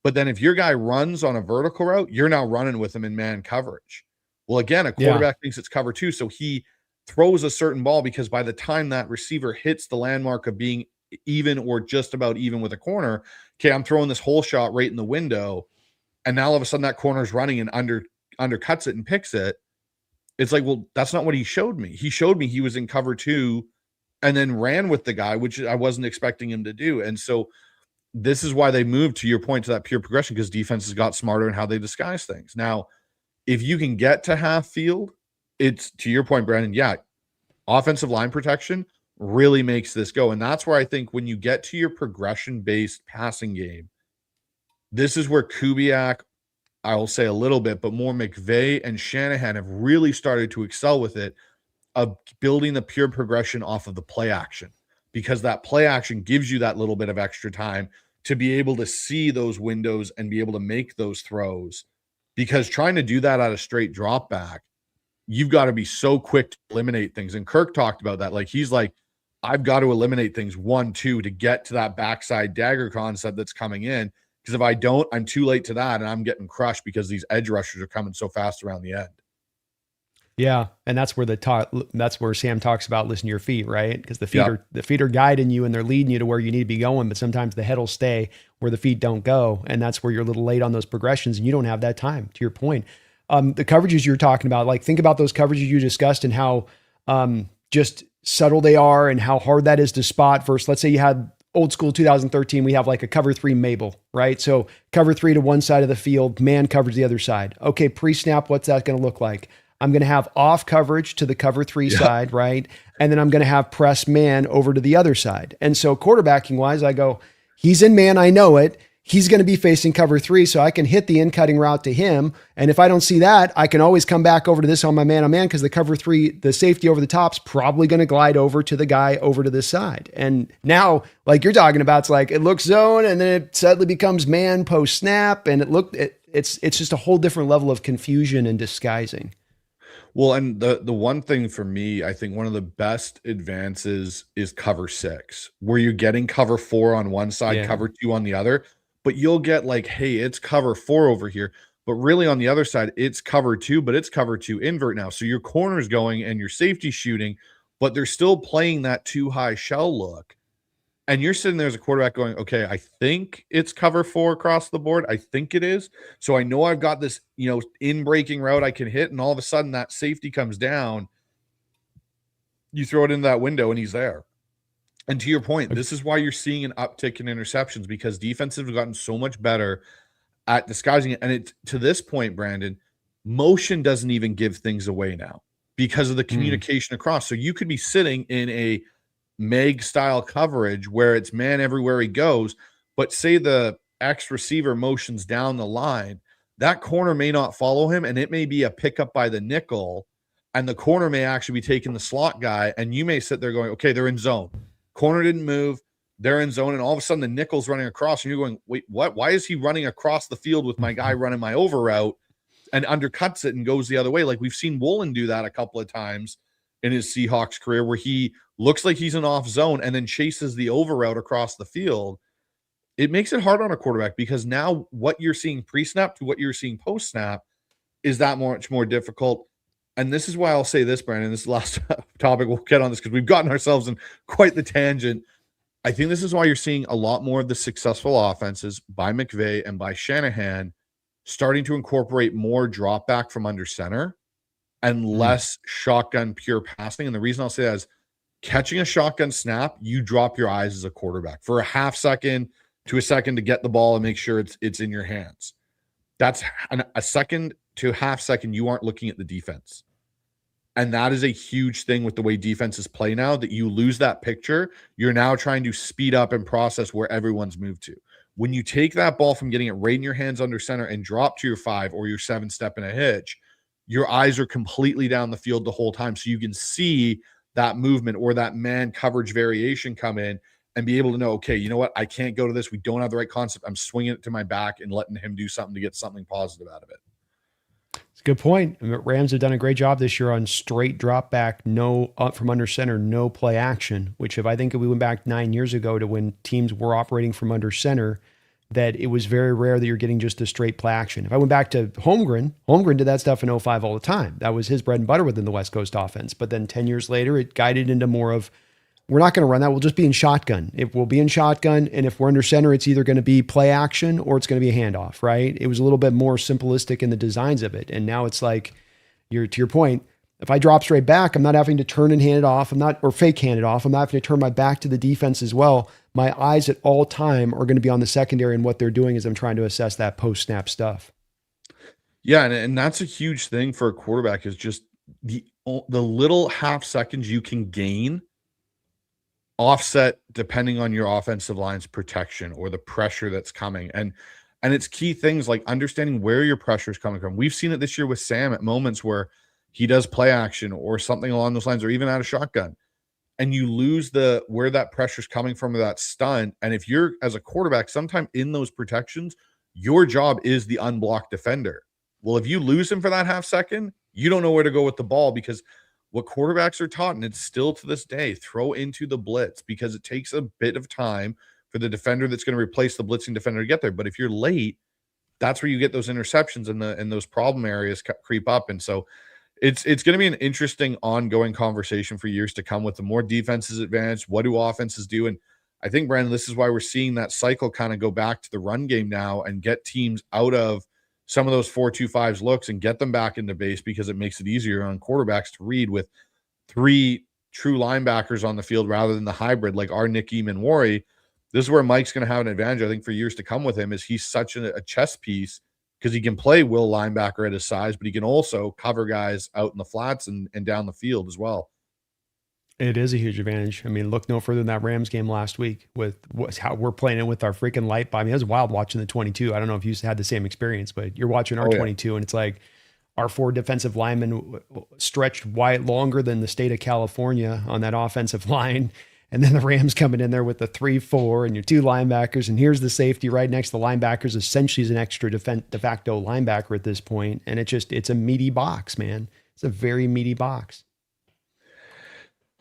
but then if your guy runs on a vertical route, you're now running with him in man coverage. Well, again, a quarterback thinks it's cover 2, so he throws a certain ball because by the time that receiver hits the landmark of being even or just about even with a corner, okay, I'm throwing this whole shot right in the window, and now all of a sudden that corner's running and undercuts it and picks it. It's like, well, that's not what he showed me. He showed me he was in cover 2 and then ran with the guy, which I wasn't expecting him to do. And so this is why they moved, to your point, to that pure progression, because defenses got smarter in how they disguise things. Now, if you can get to half field, it's, to your point, Brandon, yeah, offensive line protection really makes this go. And that's where I think when you get to your progression-based passing game, this is where Kubiak, I will say a little bit, but more McVay and Shanahan have really started to excel with it, of building the pure progression off of the play action, because that play action gives you that little bit of extra time to be able to see those windows and be able to make those throws. Because trying to do that at a straight drop back, you've got to be so quick to eliminate things. And Kirk talked about that. Like, he's like, I've got to eliminate things 1, 2 to get to that backside dagger concept that's coming in. Because if I don't, I'm too late to that, and I'm getting crushed because these edge rushers are coming so fast around the end. Yeah, and that's where that's where Sam talks about listen to your feet, right? Because the feet are guiding you and they're leading you to where you need to be going, but sometimes the head will stay where the feet don't go, and that's where you're a little late on those progressions, and you don't have that time. To your point, the coverages you're talking about, like, think about those coverages you discussed and how just subtle they are and how hard that is to spot. Versus, let's say you had old school 2013, we have like a cover 3 Mabel, right? So cover 3 to one side of the field, man coverage the other side. Okay, pre-snap, what's that going to look like? I'm going to have off coverage to the cover 3 side, right? And then I'm going to have press man over to the other side. And so quarterbacking wise, I go, he's in man, I know it. He's going to be facing cover 3, so I can hit the in-cutting route to him. And if I don't see that, I can always come back over to this on my man-on-man, because the cover 3, the safety over the top's probably going to glide over to the guy over to this side. And now, like you're talking about, it's like it looks zone, and then it suddenly becomes man post-snap, and it's just a whole different level of confusion and disguising. Well, and the one thing for me, I think one of the best advances is cover 6, where you're getting cover 4 on one side, cover 2 on the other, but you'll get like, hey, it's cover 4 over here, but really on the other side, it's cover 2, but it's cover 2 invert now. So your corner's going and your safety shooting, but they're still playing that too high shell look. And you're sitting there as a quarterback going, okay, I think it's cover 4 across the board. I think it is. So I know I've got this, in breaking route I can hit. And all of a sudden that safety comes down. You throw it into that window and he's there. And to your point, this is why you're seeing an uptick in interceptions, because defenses have gotten so much better at disguising it. And it, to this point, Brandon, motion doesn't even give things away now because of the communication across. So you could be sitting in a Meg style coverage where it's man everywhere he goes, but say the X receiver motions down the line, that corner may not follow him, and it may be a pickup by the nickel, and the corner may actually be taking the slot guy, and you may sit there going, okay, they're in zone. Corner didn't move, they're in zone, and all of a sudden the nickel's running across, and you're going, wait, what? Why is he running across the field with my guy running my over route and undercuts it and goes the other way? Like we've seen Woolen do that a couple of times in his Seahawks career where he looks like he's in off zone and then chases the over route across the field. It makes it hard on a quarterback because now what you're seeing pre-snap to what you're seeing post-snap is that much more difficult. And this is why I'll say this, Brandon, this is the last topic we'll get on this because we've gotten ourselves in quite the tangent. I think this is why you're seeing a lot more of the successful offenses by McVay and by Shanahan starting to incorporate more drop back from under center and less shotgun pure passing. And the reason I'll say that is catching a shotgun snap, you drop your eyes as a quarterback for a half second to a second to get the ball and make sure it's in your hands. That's a second to half second you aren't looking at the defense. And that is a huge thing with the way defenses play now, that you lose that picture. You're now trying to speed up and process where everyone's moved to. When you take that ball from getting it right in your hands under center and drop to your 5 or your 7 step in a hitch, your eyes are completely down the field the whole time. So you can see that movement or that man coverage variation come in and be able to know, okay, you know what? I can't go to this. We don't have the right concept. I'm swinging it to my back and letting him do something to get something positive out of it. It's a good point. Rams have done a great job this year on straight drop back, no up from under center, no play action, which if we went back 9 years ago to when teams were operating from under center, that it was very rare that you're getting just a straight play action. If I went back to Holmgren did that stuff in 05 all the time. That was his bread and butter within the West Coast offense. But then 10 years later, it guided into more of, we're not going to run that. We'll just be in shotgun. If we'll be in shotgun, and if we're under center, it's either going to be play action or it's going to be a handoff, right? It was a little bit more simplistic in the designs of it. And now it's like, to your point, if I drop straight back, I'm not having to turn and hand it off. Or fake hand it off. I'm not having to turn my back to the defense as well. My eyes at all time are going to be on the secondary, and what they're doing is I'm trying to assess that post-snap stuff. Yeah, and that's a huge thing for a quarterback, is just the little half seconds you can gain offset depending on your offensive line's protection or the pressure that's coming. And it's key things like understanding where your pressure is coming from. We've seen it this year with Sam at moments where he does play action or something along those lines, or even out of shotgun, and you lose where that pressure is coming from, or that stunt. And if you're, as a quarterback, sometime in those protections, your job is the unblocked defender. Well, if you lose him for that half second, you don't know where to go with the ball, because what quarterbacks are taught, and it's still to this day, throw into the blitz, because it takes a bit of time for the defender that's going to replace the blitzing defender to get there. But if you're late, that's where you get those interceptions and those problem areas creep up. And so it's going to be an interesting ongoing conversation for years to come with the more defenses advance. What do offenses do? And I think, Brandon, this is why we're seeing that cycle kind of go back to the run game now and get teams out of some of those 4-2-5s looks and get them back into base, because it makes it easier on quarterbacks to read with 3 true linebackers on the field rather than the hybrid like our Nick Eamon-Wari. This is where Mike's going to have an advantage, I think, for years to come with him, is he's such a chess piece, because he can play will linebacker at his size, but he can also cover guys out in the flats and down the field as well. It is a huge advantage. I mean, look no further than that Rams game last week with how we're playing it with our freaking light. I mean, it was wild watching the 22. I don't know if you had the same experience, but you're watching our 22 and it's like our 4 defensive linemen stretched wide longer than the state of California on that offensive line. And then the Rams coming in there with the 3-4 and your 2 linebackers. And here's the safety right next to the linebackers. Essentially is an extra de facto linebacker at this point. And it's a meaty box, man. It's a very meaty box.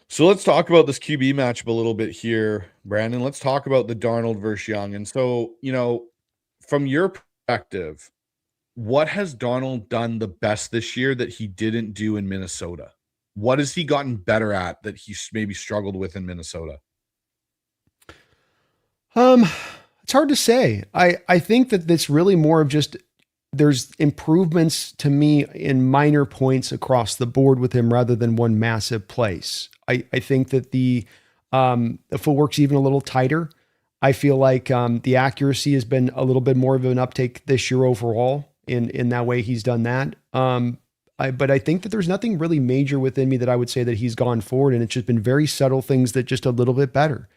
So let's talk about this QB matchup a little bit here, Brandon. Let's talk about the Darnold versus Young. And so, from your perspective, what has Darnold done the best this year that he didn't do in Minnesota? What has he gotten better at that he maybe struggled with in Minnesota? It's hard to say. I think that it's really more of just, there's improvements to me in minor points across the board with him rather than one massive place. I think that the footwork's even a little tighter. I feel like the accuracy has been a little bit more of an uptake this year overall in that way he's done that. But I think that there's nothing really major within me that I would say that he's gone forward, and it's just been very subtle things that just a little bit better,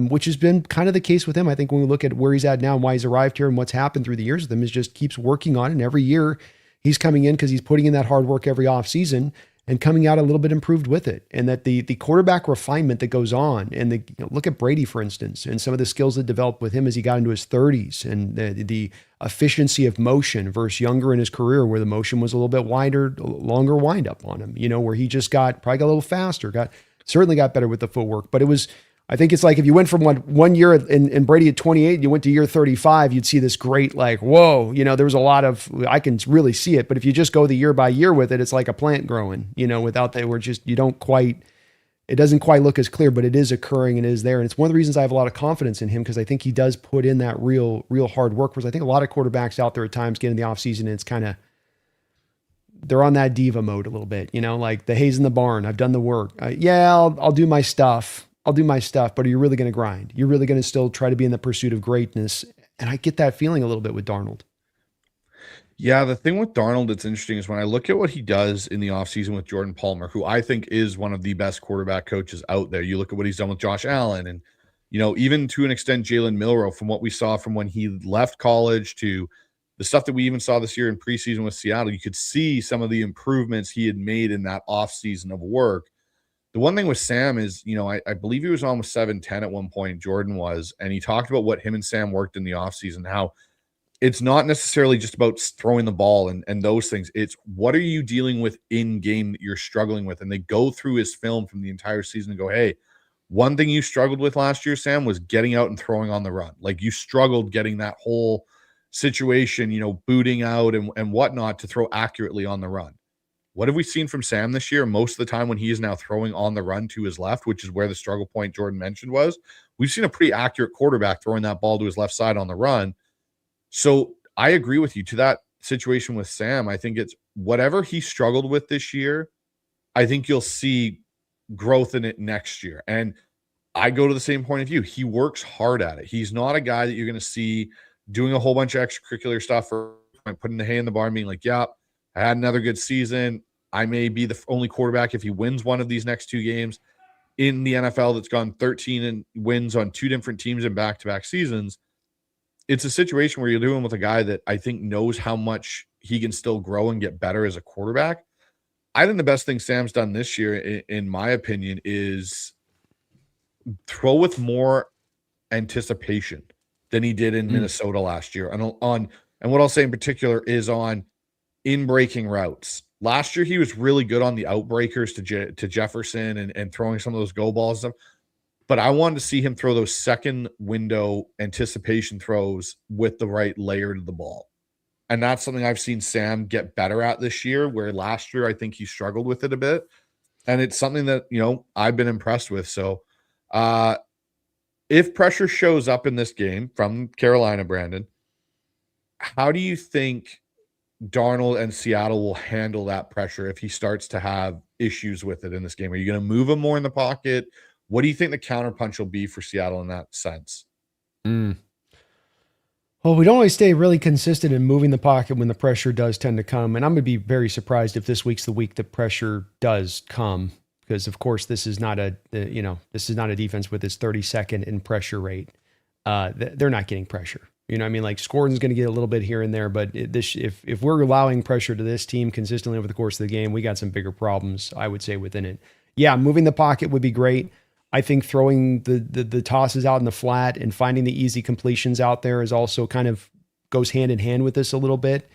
which has been kind of the case with him. I think when we look at where he's at now and why he's arrived here and what's happened through the years with him, is just keeps working on it. And every year he's coming in because he's putting in that hard work every off season. and coming out a little bit improved with it. And that the quarterback refinement that goes on, and look at Brady, for instance, and some of the skills that developed with him as he got into his 30s, and the efficiency of motion versus younger in his career, where the motion was a little bit wider, longer wind up on him, where he just probably got a little faster, certainly got better with the footwork. But I think it's like if you went from one year in Brady at 28, you went to year 35, you'd see this great, like, whoa, there was a lot of, I can really see it. But if you just go the year by year with it, it's like a plant growing, without that, where it doesn't quite look as clear, but it is occurring and is there. And it's one of the reasons I have a lot of confidence in him, because I think he does put in that real hard work. Whereas I think a lot of quarterbacks out there at times get in the offseason and it's kind of, they're on that diva mode a little bit, like the hay's in the barn. I've done the work. I'll do my stuff. But are you really going to grind? You're really going to still try to be in the pursuit of greatness. And I get that feeling a little bit with Darnold. Yeah, the thing with Darnold that's interesting is when I look at what he does in the offseason with Jordan Palmer, who I think is one of the best quarterback coaches out there. You look at what he's done with Josh Allen and, even to an extent, Jalen Milroe, from what we saw from when he left college to the stuff that we even saw this year in preseason with Seattle, you could see some of the improvements he had made in that offseason of work. The one thing with Sam is, I believe he was almost 7'10" at one point, Jordan was, and he talked about what him and Sam worked in the offseason, how it's not necessarily just about throwing the ball and those things. It's what are you dealing with in game that you're struggling with? And they go through his film from the entire season and go, hey, one thing you struggled with last year, Sam, was getting out and throwing on the run. Like you struggled getting that whole situation, booting out and whatnot to throw accurately on the run. What have we seen from Sam this year? Most of the time when he is now throwing on the run to his left, which is where the struggle point Jordan mentioned was, we've seen a pretty accurate quarterback throwing that ball to his left side on the run. So I agree with you to that situation with Sam. I think it's whatever he struggled with this year, I think you'll see growth in it next year. And I go to the same point of view. He works hard at it. He's not a guy that you're going to see doing a whole bunch of extracurricular stuff or putting the hay in the barn being like, yeah, I had another good season. I may be the only quarterback if he wins one of these next two games in the NFL that's gone 13 and wins on two different teams in back-to-back seasons. It's a situation where you're dealing with a guy that I think knows how much he can still grow and get better as a quarterback. I think the best thing Sam's done this year, in my opinion, is throw with more anticipation than he did in Minnesota last year. And what I'll say in particular is on in breaking routes. Last year, he was really good on the outbreakers to Jefferson and throwing some of those go balls and stuff. But I wanted to see him throw those second window anticipation throws with the right layer to the ball. And that's something I've seen Sam get better at this year, where last year I think he struggled with it a bit. And it's something that, I've been impressed with. So if pressure shows up in this game from Carolina, Brandon, how do you think Darnold and Seattle will handle that pressure if he starts to have issues with it in this game? Are you going to move him more in the pocket? What do you think the counterpunch will be for Seattle in that sense? Well, we don't always stay really consistent in moving the pocket when the pressure does tend to come. And I'm going to be very surprised if this week's the week that pressure does come, because of course this is not a defense with its 32nd in pressure rate. They're not getting pressure. Like Gordon's going to get a little bit here and there, but if we're allowing pressure to this team consistently over the course of the game, we got some bigger problems, I would say, within it. Yeah, moving the pocket would be great. I think throwing the tosses out in the flat and finding the easy completions out there is also kind of goes hand in hand with this a little bit.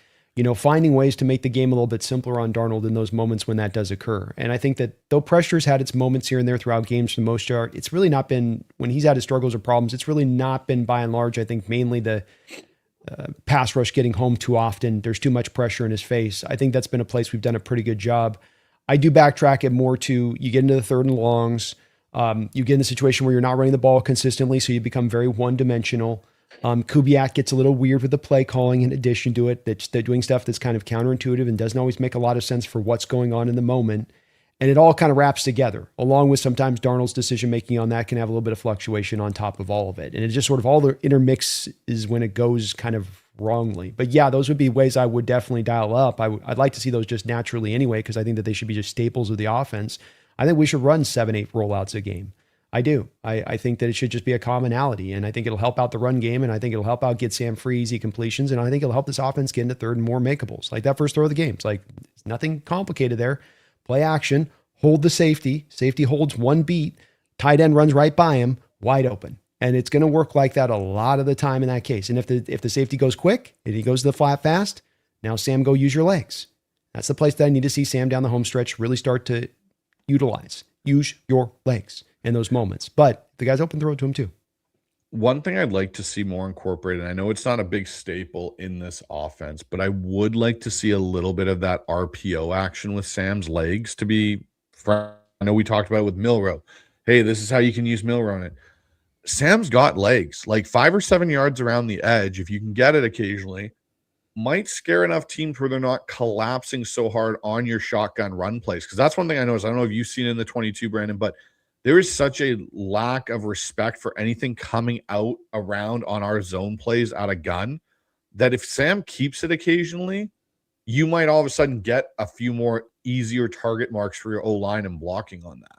Finding ways to make the game a little bit simpler on Darnold in those moments when that does occur. And I think that though pressure's had its moments here and there throughout games for the most part, it's really not been, when he's had his struggles or problems, it's really not been by and large, I think mainly the pass rush getting home too often. There's too much pressure in his face. I think that's been a place we've done a pretty good job. I do backtrack it more to you get into the third and longs. You get in the situation where you're not running the ball consistently, so you become very one-dimensional. Kubiak gets a little weird with the play calling in addition to it. They're doing stuff that's kind of counterintuitive and doesn't always make a lot of sense for what's going on in the moment. And it all kind of wraps together, along with sometimes Darnold's decision-making on that can have a little bit of fluctuation on top of all of it. And it just sort of all the intermix is when it goes kind of wrongly. But yeah, those would be ways I would definitely dial up. I'd like to see those just naturally anyway, because I think that they should be just staples of the offense. I think we should run 7-8 rollouts a game. I do. I think that it should just be a commonality, and I think it'll help out the run game, and I think it'll help out get Sam free easy completions, and I think it'll help this offense get into third and more makeables. Like that first throw of the game. It's like, it's nothing complicated there. play action, hold the safety. Safety holds one beat. Tight end runs right by him, wide open. And it's going to work like that a lot of the time in that case. And if the safety goes quick and he goes to the flat fast, now Sam, go use your legs. That's the place that I need to see Sam down the home stretch really start to utilize. Use your legs in those moments. But if the guy's open, throw it to him too. One thing I'd like to see more incorporated, I know it's not a big staple in this offense, but I would like to see a little bit of that RPO action with Sam's legs to be frank. I know we talked about it with Milrow. Hey, this is how you can use Milrow in it. Sam's got legs, like 5 or 7 yards around the edge. If you can get it occasionally, might scare enough teams where they're not collapsing so hard on your shotgun run plays. Because that's one thing I noticed. I don't know if you've seen it in the 22, Brandon, but there is such a lack of respect for anything coming out around on our zone plays out of gun that if Sam keeps it occasionally, you might all of a sudden get a few more easier target marks for your O-line and blocking on that.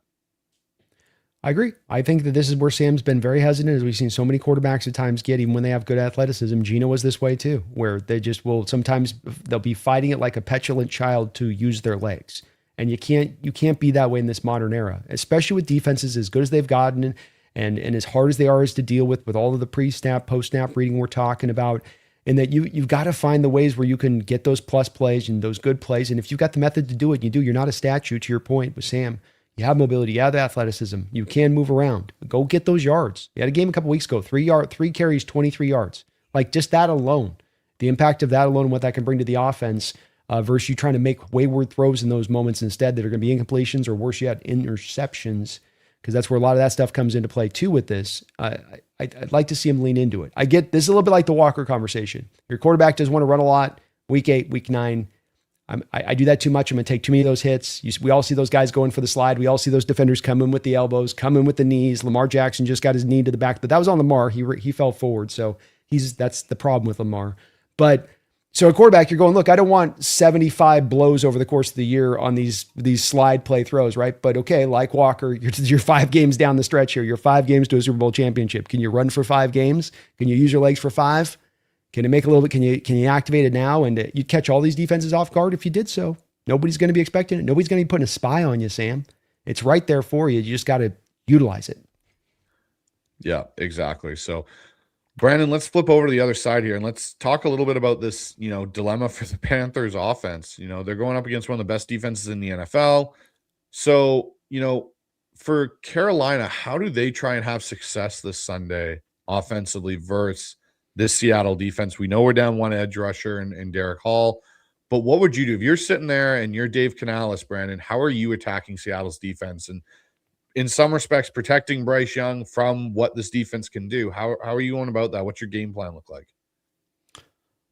I agree. I think that this is where Sam's been very hesitant, as we've seen so many quarterbacks at times get, even when they have good athleticism. Gino was this way too, where they just will sometimes they'll be fighting it like a petulant child to use their legs. And you can't be that way in this modern era, especially with defenses as good as they've gotten and as hard as they are as to deal with all of the pre-snap, post-snap reading we're talking about. And that you've got to find the ways where you can get those plus plays and those good plays. And if you've got the method to do it, you do. You're not a statue, to your point with Sam. You have mobility, you have athleticism, you can move around. Go get those yards. You had a game a couple weeks ago, 3 carries, 23 yards. Like just that alone, the impact of that alone and what that can bring to the offense versus you trying to make wayward throws in those moments instead that are going to be incompletions or worse yet, interceptions, because that's where a lot of that stuff comes into play too with this. I'd like to see him lean into it. I get this is a little bit like the Walker conversation. Your quarterback does want to run a lot, week 8, week 9. I do that too much. I'm going to take too many of those hits. We all see those guys going for the slide. We all see those defenders come in with the elbows, come in with the knees. Lamar Jackson just got his knee to the back, but that was on Lamar. He fell forward, so that's the problem with Lamar. But so a quarterback, you're going, look, I don't want 75 blows over the course of the year on these slide play throws, right? But okay, like Walker, you're 5 games down the stretch here. You're 5 games to a Super Bowl championship. Can you run for 5 games? Can you use your legs for 5? Can it make a little bit? Can you activate it now? And you'd catch all these defenses off guard if you did so. Nobody's going to be expecting it. Nobody's going to be putting a spy on you, Sam. It's right there for you. You just got to utilize it. Yeah, exactly. So, Brandon, let's flip over to the other side here and let's talk a little bit about this, dilemma for the Panthers offense. They're going up against one of the best defenses in the NFL. So, for Carolina, how do they try and have success this Sunday offensively versus this Seattle defense? We know we're down one edge rusher and Derek Hall, but what would you do if you're sitting there and you're Dave Canales, Brandon? How are you attacking Seattle's defense and in some respects protecting Bryce Young from what this defense can do? How are you going about that? What's your game plan look like?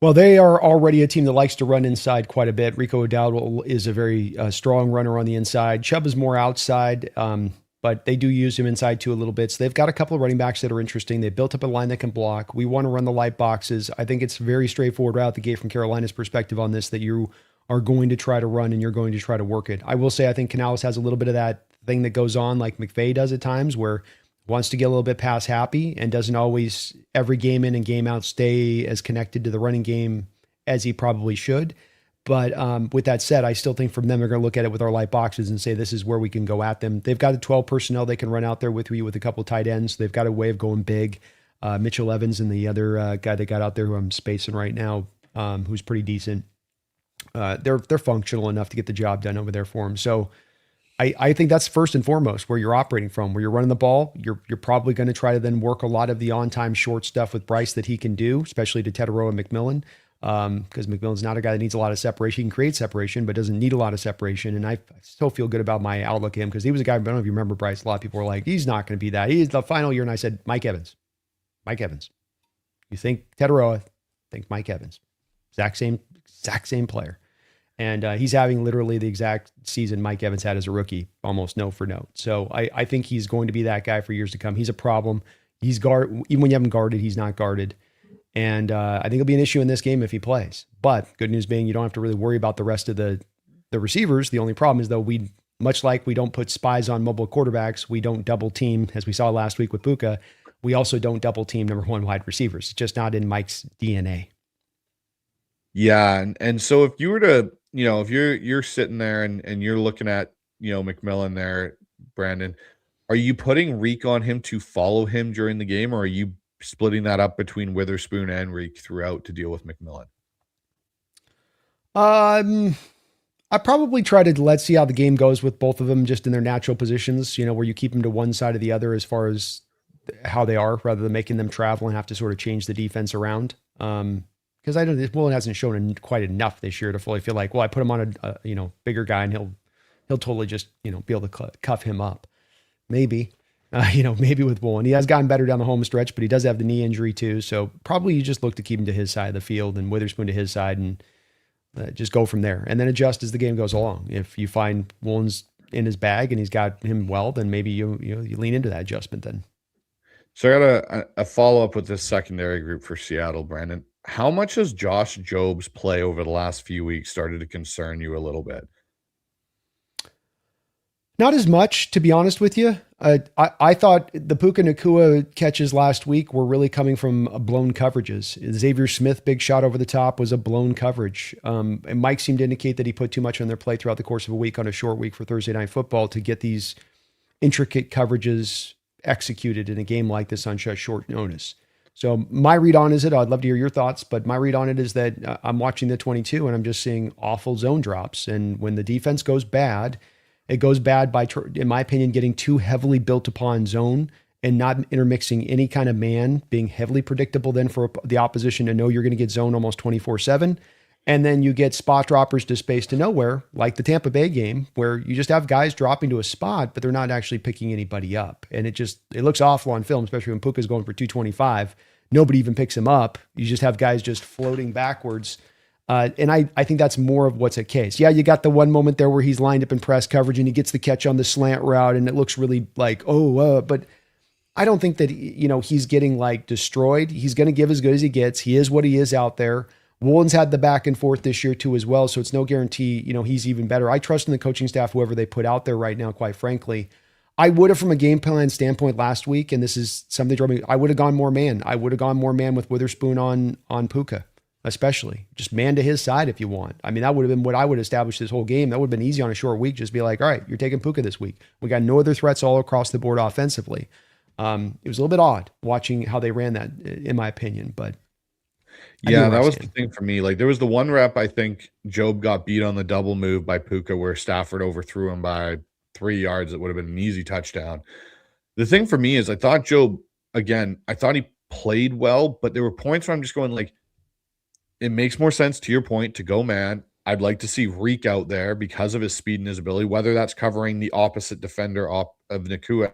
Well, they are already a team that likes to run inside quite a bit. Rico O'Dowd is a very strong runner on the inside. Chubb is more outside. But they do use him inside too a little bit. So they've got a couple of running backs that are interesting. They built up a line that can block. We want to run the light boxes. I think it's very straightforward right out the gate from Carolina's perspective on this, that you are going to try to run and you're going to try to work it. I will say I think Canales has a little bit of that thing that goes on like McVay does at times where wants to get a little bit pass happy and doesn't always every game in and game out stay as connected to the running game as he probably should. But with that said, I still think from them, they're going to look at it with our light boxes and say, this is where we can go at them. They've got the 12 personnel they can run out there with you with a couple of tight ends. They've got a way of going big. Mitchell Evans and the other guy they got out there who I'm spacing right now, who's pretty decent. They're functional enough to get the job done over there for them. So I think that's first and foremost where you're operating from, where you're running the ball. You're probably going to try to then work a lot of the on-time short stuff with Bryce that he can do, especially to Teterow and McMillan. Because McMillan's not a guy that needs a lot of separation. He can create separation, but doesn't need a lot of separation. And I still feel good about my outlook at him because he was a guy, I don't know if you remember Bryce, a lot of people were like, he's not going to be that. He's the final year. And I said, Mike Evans. You think Teterow, think Mike Evans. Exact same player. And he's having literally the exact season Mike Evans had as a rookie, almost note for note. So I think he's going to be that guy for years to come. He's a problem. Even when you have him guarded, he's not guarded. And I think it'll be an issue in this game if he plays. But good news being you don't have to really worry about the rest of the receivers. The only problem is, though, much like we don't put spies on mobile quarterbacks, we don't double team, as we saw last week with Puka. We also don't double team number 1 wide receivers. It's just not in Mike's DNA. Yeah. And so if you were to if you're sitting there and you're looking at, McMillan there, Brandon, are you putting Reek on him to follow him during the game, or are you splitting that up between Witherspoon and Reek throughout to deal with McMillan? Um, I probably try to let's see how the game goes with both of them just in their natural positions, where you keep them to one side or the other as far as how they are rather than making them travel and have to sort of change the defense around. Because I don't, Woolen hasn't shown quite enough this year to fully feel like, well, I put him on a bigger guy and he'll totally just, be able to cuff him up. Maybe, maybe with Woolen. He has gotten better down the home stretch, but he does have the knee injury too. So probably you just look to keep him to his side of the field and Witherspoon to his side and just go from there and then adjust as the game goes along. If you find Woolen's in his bag and he's got him well, then maybe you lean into that adjustment then. So I got a follow-up with this secondary group for Seattle, Brandon. How much has Josh Job's play over the last few weeks started to concern you a little bit? Not as much, to be honest with you. I thought the Puka Nacua catches last week were really coming from blown coverages. Xavier Smith, big shot over the top, was a blown coverage. And Mike seemed to indicate that he put too much on their plate throughout the course of a week on a short week for Thursday Night Football to get these intricate coverages executed in a game like this on such short notice. So my read on is I'd love to hear your thoughts, but my read on it is that I'm watching the 22 and I'm just seeing awful zone drops. And when the defense goes bad, it goes bad by, in my opinion, getting too heavily built upon zone and not intermixing any kind of man, being heavily predictable then for the opposition to know you're going to get zone almost 24/7. And then you get spot droppers to space to nowhere, like the Tampa Bay game, where you just have guys dropping to a spot, but they're not actually picking anybody up. And it looks awful on film, especially when Puka's going for 225. Nobody even picks him up. You just have guys just floating backwards. And I think that's more of what's at case. Yeah, you got the one moment there where he's lined up in press coverage and he gets the catch on the slant route and it looks really like, but I don't think that, he's getting like destroyed. He's going to give as good as he gets. He is what he is out there. Woolen's had the back and forth this year too as well, so it's no guarantee, he's even better. I trust in the coaching staff, whoever they put out there right now, quite frankly. I would have, from a game plan standpoint last week, and this is something that drove me, I would have gone more man. I would have gone more man with Witherspoon on Puka. Especially just man to his side if you want. I mean, that would have been what I would establish this whole game. That would have been easy on a short week. Just be like, all right, you're taking Puka this week. We got no other threats all across the board offensively. It was a little bit odd watching how they ran that, in my opinion. But yeah, that was the thing for me. Like there was the one rep, I think Job got beat on the double move by Puka where Stafford overthrew him by 3 yards. It would have been an easy touchdown. The thing for me is I thought Job, again, I thought he played well, but there were points where I'm just going like, it makes more sense to your point to go man. I'd like to see Reek out there because of his speed and his ability, whether that's covering the opposite defender of Nacua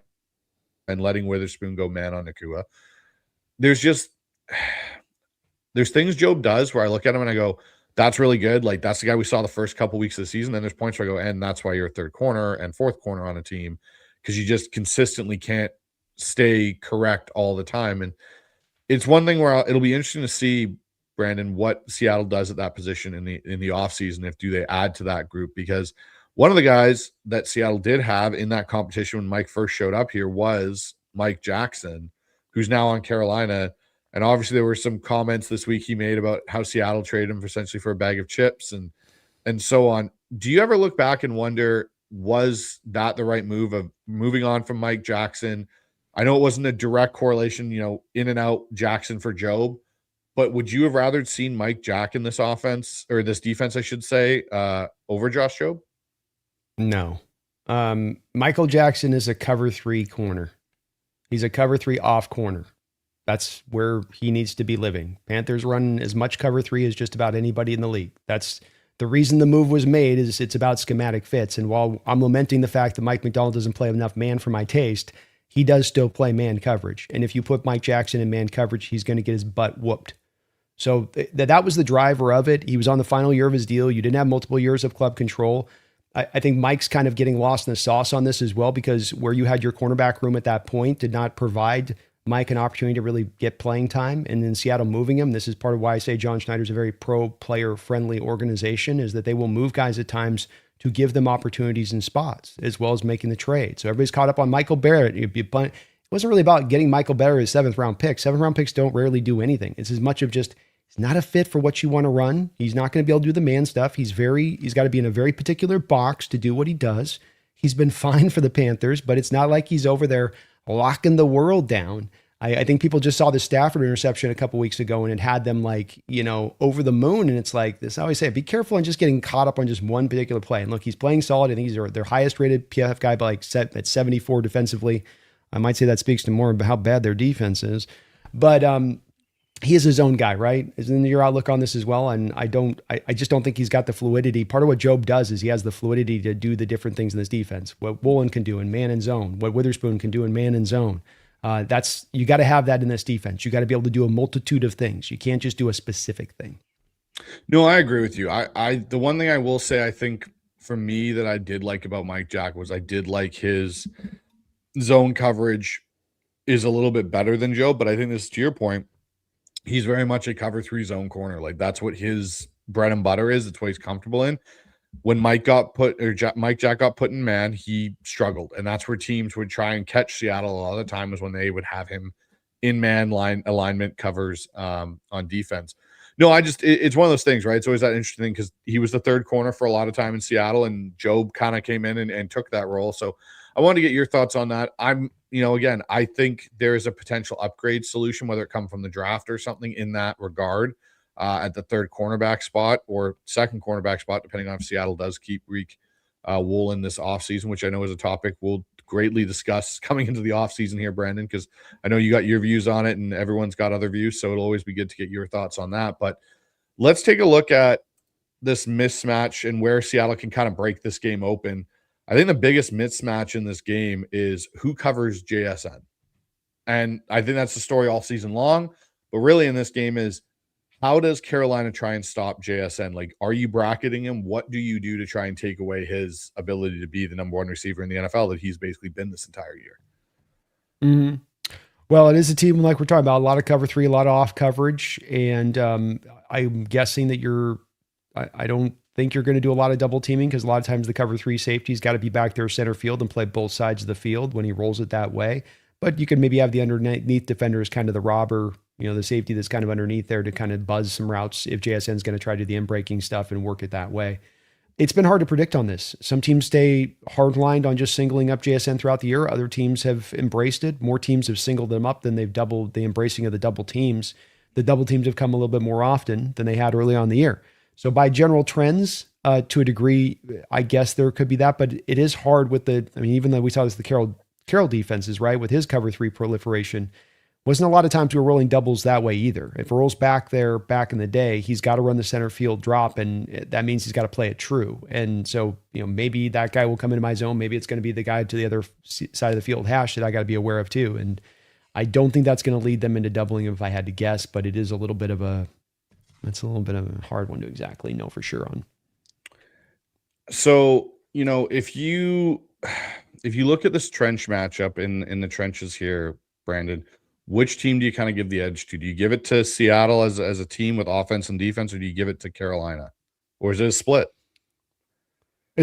and letting Witherspoon go man on Nacua. There's things Job does where I look at him and I go, that's really good. Like that's the guy we saw the first couple weeks of the season. Then there's points where I go, and that's why you're a third corner and fourth corner on a team because you just consistently can't stay correct all the time. And it's one thing where it'll be interesting to see, Brandon, what Seattle does at that position in the offseason, if do they add to that group? Because one of the guys that Seattle did have in that competition when Mike first showed up here was Mike Jackson, who's now on Carolina. And obviously there were some comments this week he made about how Seattle traded him essentially for a bag of chips and so on. Do you ever look back and wonder, was that the right move of moving on from Mike Jackson? I know it wasn't a direct correlation, in and out Jackson for Job, but would you have rather seen Mike Jack in this offense or this defense, I should say, over Josh Job? No. Michael Jackson is a cover 3 corner. He's a cover 3 off corner. That's where he needs to be living. Panthers run as much cover 3 as just about anybody in the league. That's the reason the move was made, is it's about schematic fits. And while I'm lamenting the fact that Mike McDonald doesn't play enough man for my taste, he does still play man coverage. And if you put Mike Jackson in man coverage, he's going to get his butt whooped. So that was the driver of it. He was on the final year of his deal. You didn't have multiple years of club control. I think Mike's kind of getting lost in the sauce on this as well, because where you had your cornerback room at that point did not provide Mike an opportunity to really get playing time. And then Seattle moving him. This is part of why I say John Schneider's a very pro-player friendly organization, is that they will move guys at times to give them opportunities in spots as well as making the trade. So everybody's caught up on Michael Barrett. It wasn't really about getting Michael Barrett as 7th round pick. 7th round picks don't rarely do anything. It's as much of just He's not a fit for what you want to run. He's not going to be able to do the man stuff. He's got to be in a very particular box to do what he does. He's been fine for the Panthers, but it's not like he's over there locking the world down. I think people just saw the Stafford interception a couple weeks ago and it had them like, over the moon. And it's like this, I always say, be careful on just getting caught up on just one particular play. And look, he's playing solid. I think he's their highest rated PFF guy by set at 74 defensively. I might say that speaks to more about how bad their defense is. But he is his own guy, right? Isn't your outlook on this as well? And I just don't think he's got the fluidity. Part of what Job does is he has the fluidity to do the different things in this defense. What Woolen can do in man and zone, what Witherspoon can do in man and zone. You got to have that in this defense. You got to be able to do a multitude of things. You can't just do a specific thing. No, I agree with you. The one thing I will say, I think for me that I did like about Mike Jack was I did like his zone coverage is a little bit better than Joe, but I think this is to your point. He's very much a cover 3 zone corner. Like that's what his bread and butter is. It's what he's comfortable in. When Mike Jack got put in man, he struggled. And that's where teams would try and catch Seattle a lot of the time was when they would have him in man line alignment covers on defense. No, it's one of those things, right? It's always that interesting thing because he was the third corner for a lot of time in Seattle and Job kind of came in and took that role. So I wanted to get your thoughts on that. Again, I think there is a potential upgrade solution, whether it come from the draft or something in that regard at the third cornerback spot or second cornerback spot, depending on if Seattle does keep Reek Woolen this offseason, which I know is a topic we'll greatly discuss coming into the offseason here, Brandon, because I know you got your views on it and everyone's got other views. So it'll always be good to get your thoughts on that. But let's take a look at this mismatch and where Seattle can kind of break this game open. I think the biggest mismatch in this game is who covers JSN. And I think that's the story all season long. But really in this game is how does Carolina try and stop JSN? Like, are you bracketing him? What do you do to try and take away his ability to be the number one receiver in the NFL that he's basically been this entire year? Mm-hmm. Well, it is a team like we're talking about, a lot of cover 3, a lot of off coverage. And I'm guessing that I don't think you're going to do a lot of double teaming because a lot of times the cover 3 safety's got to be back there center field and play both sides of the field when he rolls it that way. But you can maybe have the underneath defender as kind of the robber, the safety that's kind of underneath there to kind of buzz some routes if JSN's going to try to do the in-breaking stuff and work it that way. It's been hard to predict on this. Some teams stay hard-lined on just singling up JSN throughout the year. Other teams have embraced it. More teams have singled them up than they've doubled the embracing of the double teams. The double teams have come a little bit more often than they had early on in the year. So by general trends, to a degree, I guess there could be that, but it is hard with even though we saw this, the Carroll defenses, right? With his cover 3 proliferation, wasn't a lot of times we were rolling doubles that way either. If Earl's back there back in the day, he's got to run the center field drop, and that means he's got to play it true. And so, maybe that guy will come into my zone. Maybe it's going to be the guy to the other side of the field hash that I got to be aware of too. And I don't think that's going to lead them into doubling if I had to guess, but it is a little bit of a hard one to exactly know for sure on. So, if you look at this trench matchup in the trenches here, Brandon, which team do you kind of give the edge to? Do you give it to Seattle as a team with offense and defense, or do you give it to Carolina? Or is it a split?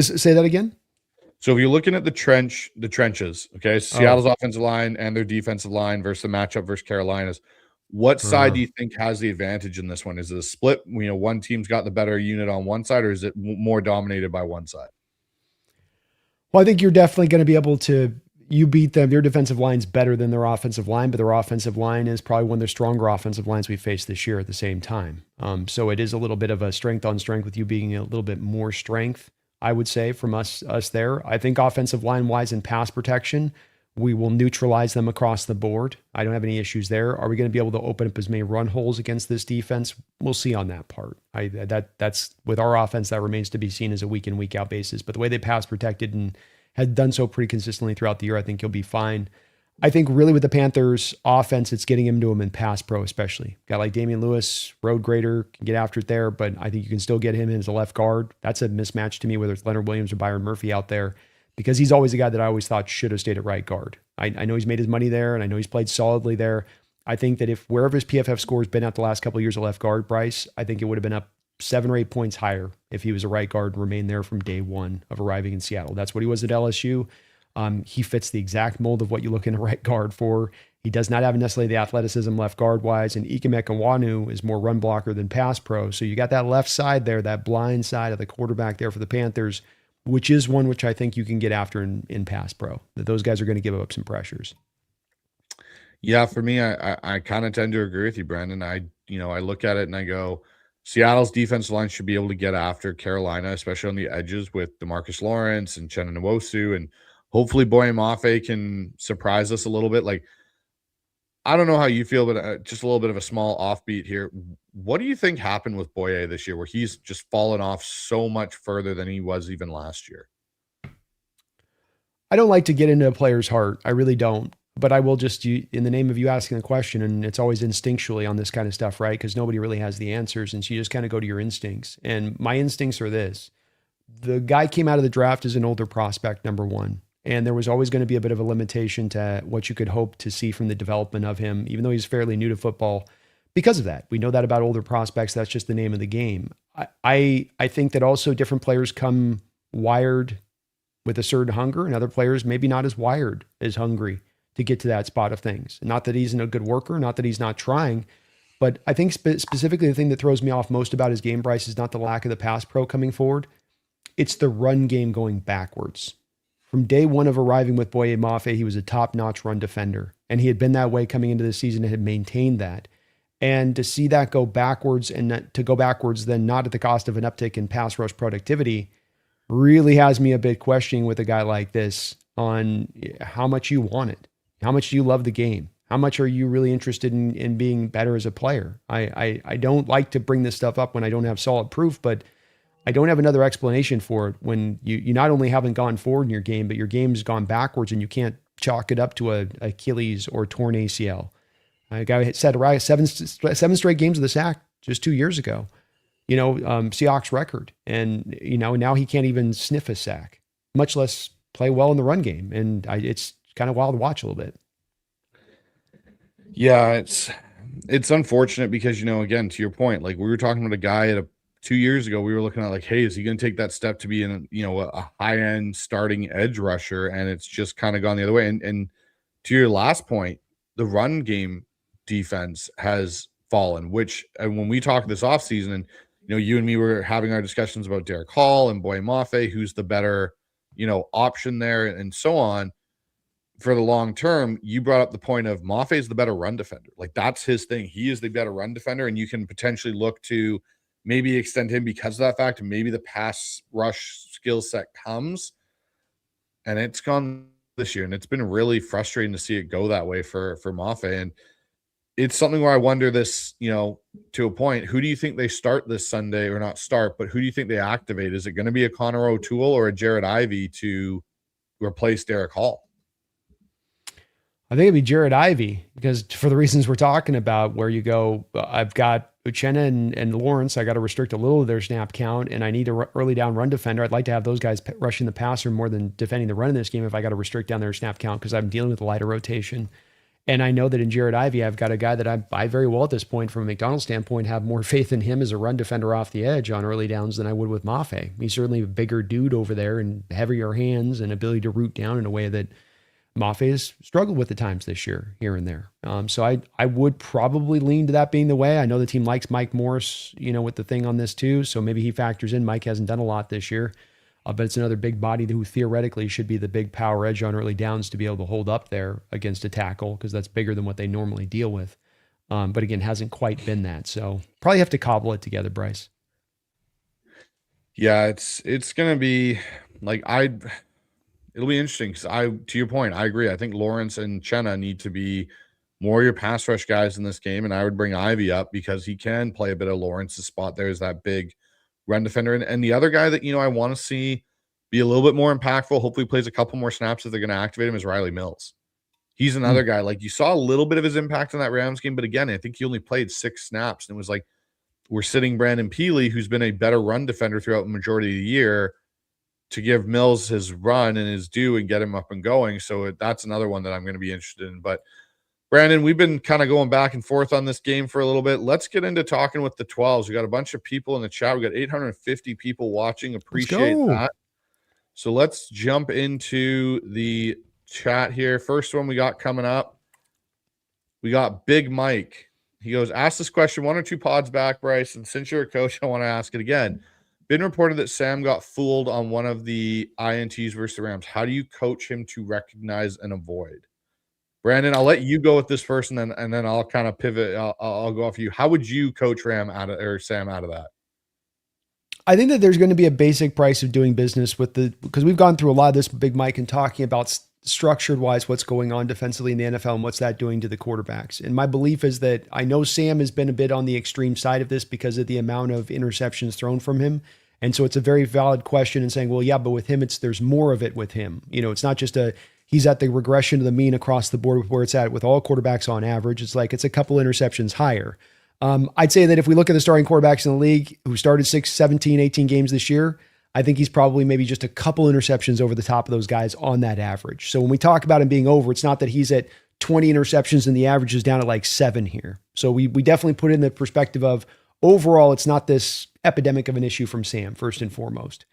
Say that again? So if you're looking at the trenches, okay, Seattle's offensive line and their defensive line versus the matchup versus Carolina's, what side do you think has the advantage in this one? Is it a split? One team's got the better unit on one side, or is it more dominated by one side? Well, I think you're definitely going to be able to beat them. Their defensive line's better than their offensive line, but their offensive line is probably one of their stronger offensive lines we faced this year at the same time. So it is a little bit of a strength on strength with you being a little bit more strength, I would say, from us there. I think offensive line wise and pass protection, we will neutralize them across the board. I don't have any issues there. Are we going to be able to open up as many run holes against this defense? We'll see on that part. That's with our offense, that remains to be seen as a week in, week out basis. But the way they pass protected and had done so pretty consistently throughout the year, I think you'll be fine. I think really with the Panthers offense, it's getting him to him in pass pro, especially. Got like Damian Lewis, road grader, can get after it there, but I think you can still get him in as a left guard. That's a mismatch to me, whether it's Leonard Williams or Byron Murphy out there, because he's always a guy that I always thought should have stayed at right guard. I know he's made his money there, and I know he's played solidly there. I think that if wherever his PFF score has been at the last couple of years of left guard, Bryce, I think it would have been up 7 or 8 points higher if he was a right guard and remained there from day one of arriving in Seattle. That's what he was at LSU. He fits the exact mold of what you look in a right guard for. He does not have necessarily the athleticism left guard wise, and Ike Ekwonu is more run blocker than pass pro. So you got that left side there, that blind side of the quarterback there for the Panthers, which is one which I think you can get after in pass pro. That those guys are going to give up some pressures. Yeah, for me, I kind of tend to agree with you, Brandon. I look at it and I go, Seattle's defensive line should be able to get after Carolina, especially on the edges with DeMarcus Lawrence and Chenna Nwosu, and hopefully Boye Mafe can surprise us a little bit. Like, I don't know how you feel, but just a little bit of a small offbeat here. What do you think happened with Boye this year, where he's just fallen off so much further than he was even last year? I don't like to get into a player's heart. I really don't. But I will just, in the name of you asking the question, and it's always instinctually on this kind of stuff, right? Because nobody really has the answers. And so you just kind of go to your instincts. And my instincts are this: the guy came out of the draft as an older prospect, number one. And there was always going to be a bit of a limitation to what you could hope to see from the development of him, even though he's fairly new to football. Because of that, we know that about older prospects. That's just the name of the game. I think that also different players come wired with a certain hunger, and other players maybe not as wired, as hungry to get to that spot of things. Not that he's a good worker, not that he's not trying, but I think specifically the thing that throws me off most about his game, Bryce, is not the lack of the pass pro coming forward. It's the run game going backwards. From day one of arriving with Boye Mafe, he was a top-notch run defender, and he had been that way coming into the season and had maintained that. And to see that go backwards, and to go backwards then not at the cost of an uptick in pass rush productivity, really has me a bit questioning with a guy like this on how much you want it. How much do you love the game? How much are you really interested in being better as a player? I don't like to bring this stuff up when I don't have solid proof, but I don't have another explanation for it when you not only haven't gone forward in your game, but your game's gone backwards and you can't chalk it up to a Achilles or torn ACL. A guy said seven straight games of the sack just 2 years ago, Seahawks record. And, now he can't even sniff a sack, much less play well in the run game. And it's kind of wild to watch a little bit. Yeah, it's unfortunate because, again, to your point, like we were talking about a guy 2 years ago, we were looking at like, hey, is he going to take that step to be a high-end starting edge rusher? And it's just kind of gone the other way. And to your last point, the run game defense has fallen, which when we talked this offseason, and you and me were having our discussions about Derek Hall and Boye Mafe, who's the better option there and so on. For the long term, you brought up the point of Mafe is the better run defender. Like that's his thing. He is the better run defender, and you can potentially look to maybe extend him because of that fact, and maybe the pass rush skill set comes. And it's gone this year, and it's been really frustrating to see it go that way for Mafe. And it's something where I wonder this, to a point, who do you think they start this Sunday, or not start, but who do you think they activate? Is it going to be a Connor O'Toole or a Jared Ivey to replace Derek Hall? I think it'd be Jared Ivey, because for the reasons we're talking about, where you go, I've got Uchenna and Lawrence, I got to restrict a little of their snap count, and I need a early down run defender. I'd like to have those guys rushing the passer more than defending the run in this game if I got to restrict down their snap count, because I'm dealing with a lighter rotation. And I know that in Jared Ivey, I've got a guy that I very well at this point, from a McDonald's standpoint, have more faith in him as a run defender off the edge on early downs than I would with Mafe. He's certainly a bigger dude over there and heavier hands and ability to root down in a way that Mafe has struggled with at times this year, here and there. So I would probably lean to that being the way. I know the team likes Mike Morris, with the thing on this too. So maybe he factors in. Mike hasn't done a lot this year, but it's another big body who theoretically should be the big power edge on early downs to be able to hold up there against a tackle, because that's bigger than what they normally deal with. But again, hasn't quite been that. So probably have to cobble it together, Bryce. Yeah, it's going to be like it'll be interesting because to your point, I agree. I think Lawrence and Chenna need to be more your pass rush guys in this game, and I would bring Ivey up because he can play a bit of Lawrence's spot. There's that big run defender, and the other guy that I want to see be a little bit more impactful. Hopefully, plays a couple more snaps if they're going to activate him. Is Riley Mills? He's another guy. Like you saw a little bit of his impact in that Rams game, but again, I think he only played 6 snaps, and it was like we're sitting Brandon Peely, who's been a better run defender throughout the majority of the year, to give Mills his run and his due and get him up and going. So that's another one that I'm going to be interested in. But Brandon, we've been kind of going back and forth on this game for a little bit. Let's get into talking with the 12s. We got a bunch of people in the chat. We got 850 people watching. Appreciate that. So let's jump into the chat here. First one we got coming up. We got Big Mike. He goes, ask this question 1 or 2 pods back, Bryce. And since you're a coach, I want to ask it again. Been reported that Sam got fooled on one of the INTs versus the Rams. How do you coach him to recognize and avoid? Brandon, I'll let you go with this first, and then I'll kind of pivot. I'll go off you. How would you coach Sam out of that? I think that there's going to be a basic price of doing business because we've gone through a lot of this, Big Mike, and talking about structured wise what's going on defensively in the NFL and what's that doing to the quarterbacks. And my belief is that I know Sam has been a bit on the extreme side of this because of the amount of interceptions thrown from him. And so it's a very valid question and saying, well, yeah, but with him, there's more of it with him. It's not just he's at the regression of the mean across the board with where it's at with all quarterbacks on average. It's like it's a couple interceptions higher. I'd say that if we look at the starting quarterbacks in the league who started 6, 17, 18 games this year, I think he's probably maybe just a couple interceptions over the top of those guys on that average. So when we talk about him being over, it's not that he's at 20 interceptions and the average is down at like 7 here. So we definitely put it in the perspective of overall, it's not this epidemic of an issue from Sam, first and foremost.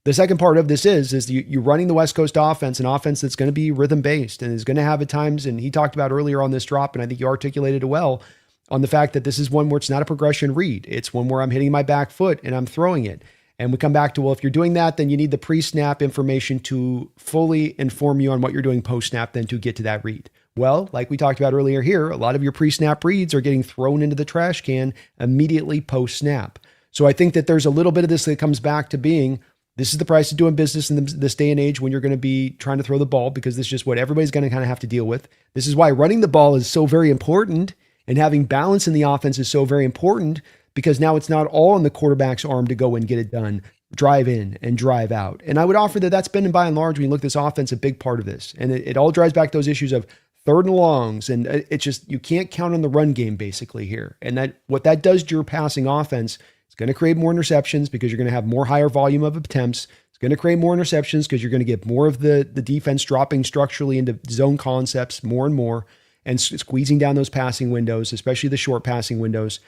The second part of this is you're running the West Coast offense, an offense that's going to be rhythm-based and is going to have at times, and he talked about earlier on this drop, and I think you articulated it well, on the fact that this is one where it's not a progression read. It's one where I'm hitting my back foot and I'm throwing it. And we come back to, well, if you're doing that, then you need the pre-snap information to fully inform you on what you're doing post-snap then to get to that read. Well, like we talked about earlier here, a lot of your pre-snap reads are getting thrown into the trash can immediately post-snap. So I think that there's a little bit of this that comes back to being, this is the price of doing business in this day and age when you're going to be trying to throw the ball, because this is just what everybody's going to kind of have to deal with. This is why running the ball is so very important, and having balance in the offense is so very important, because now it's not all in the quarterback's arm to go and get it done, drive in and drive out. And I would offer that that's been, by and large, when you look at this offense, a big part of this. And it all drives back to those issues of third and longs. And it's just, you can't count on the run game basically here. And that what that does to your passing offense, it's going to create more interceptions because you're going to have more higher volume of attempts. It's going to create more interceptions because you're going to get more of the defense dropping structurally into zone concepts more and more and squeezing down those passing windows, especially the short passing windows.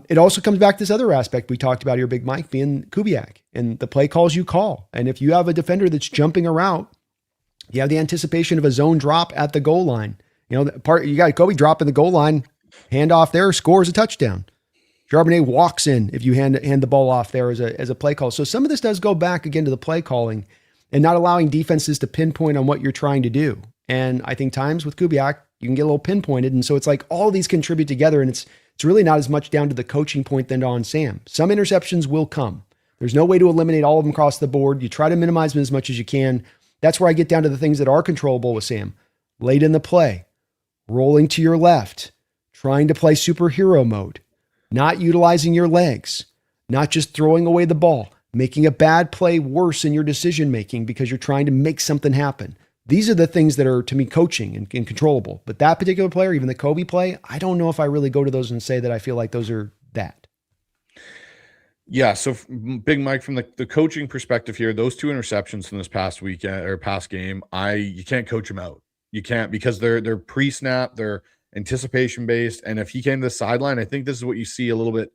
It also comes back to this other aspect we talked about here, Big Mike, being Kubiak and the play calls you call. And if you have a defender that's jumping a route, you have the anticipation of a zone drop at the goal line. You got Kobe dropping the goal line, hand off there, scores a touchdown. Charbonnet walks in if you hand the ball off there as a play call. So some of this does go back again to the play calling and not allowing defenses to pinpoint on what you're trying to do. And I think times with Kubiak, you can get a little pinpointed. And so it's like all these contribute together, and it's really not as much down to the coaching point than on Sam. Some interceptions will come. There's no way to eliminate all of them across the board. You try to minimize them as much as you can. That's where I get down to the things that are controllable with Sam. Late in the play, rolling to your left, trying to play superhero mode, not utilizing your legs, not just throwing away the ball, making a bad play worse in your decision-making because you're trying to make something happen. These are the things that are, to me, coaching and controllable. But that particular player, even the Kobe play, I don't know if I really go to those and say that I feel like those are that. Yeah, so Big Mike, from the coaching perspective here, those 2 interceptions from this past weekend or past game, you can't coach them out. You can't, because they're pre-snap, they're anticipation based, and if he came to the sideline, I think this is what you see a little bit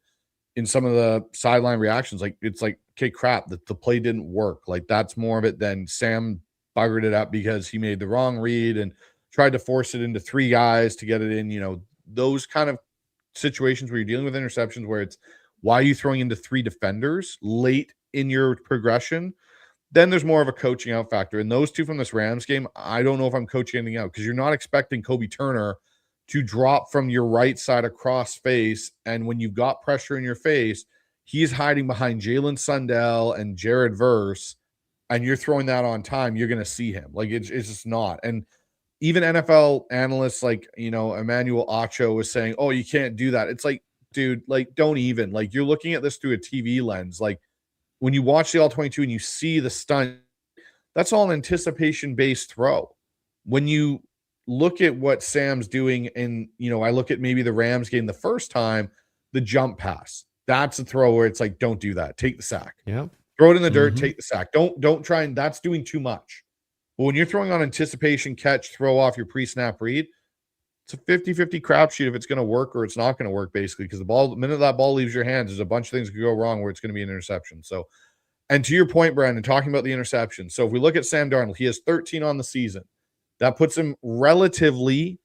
in some of the sideline reactions. Like, it's like, okay, crap, that the play didn't work. Like, that's more of it than Sam buggered it up because he made the wrong read and tried to force it into 3 guys to get it in. Those kind of situations where you're dealing with interceptions where it's, why are you throwing into 3 defenders late in your progression? Then there's more of a coaching out factor. And those 2 from this Rams game, I don't know if I'm coaching anything out, because you're not expecting Kobe Turner to drop from your right side across face. And when you've got pressure in your face, he's hiding behind Jalen Sundell and Jared Verse, and you're throwing that on time, you're going to see him. Like, it's just not. And even NFL analysts like, Emmanuel Acho was saying, oh, you can't do that. It's like, dude, like, don't even. Like, you're looking at this through a TV lens. Like, when you watch the All-22 and you see the stunt, that's all an anticipation-based throw. When you look at what Sam's doing, and, I look at maybe the Rams game the first time, the jump pass. That's a throw where it's like, don't do that. Take the sack. Yeah. Throw it in the dirt, take the sack. Don't try, and that's doing too much. But when you're throwing on anticipation, catch, throw off your pre-snap read, it's a 50-50 crapshoot if it's going to work or it's not going to work, basically, because the minute that ball leaves your hands, there's a bunch of things that could go wrong where it's going to be an interception. So And to your point, Brandon, talking about the interception. So if we look at Sam Darnold, he has 13 on the season. That puts him relatively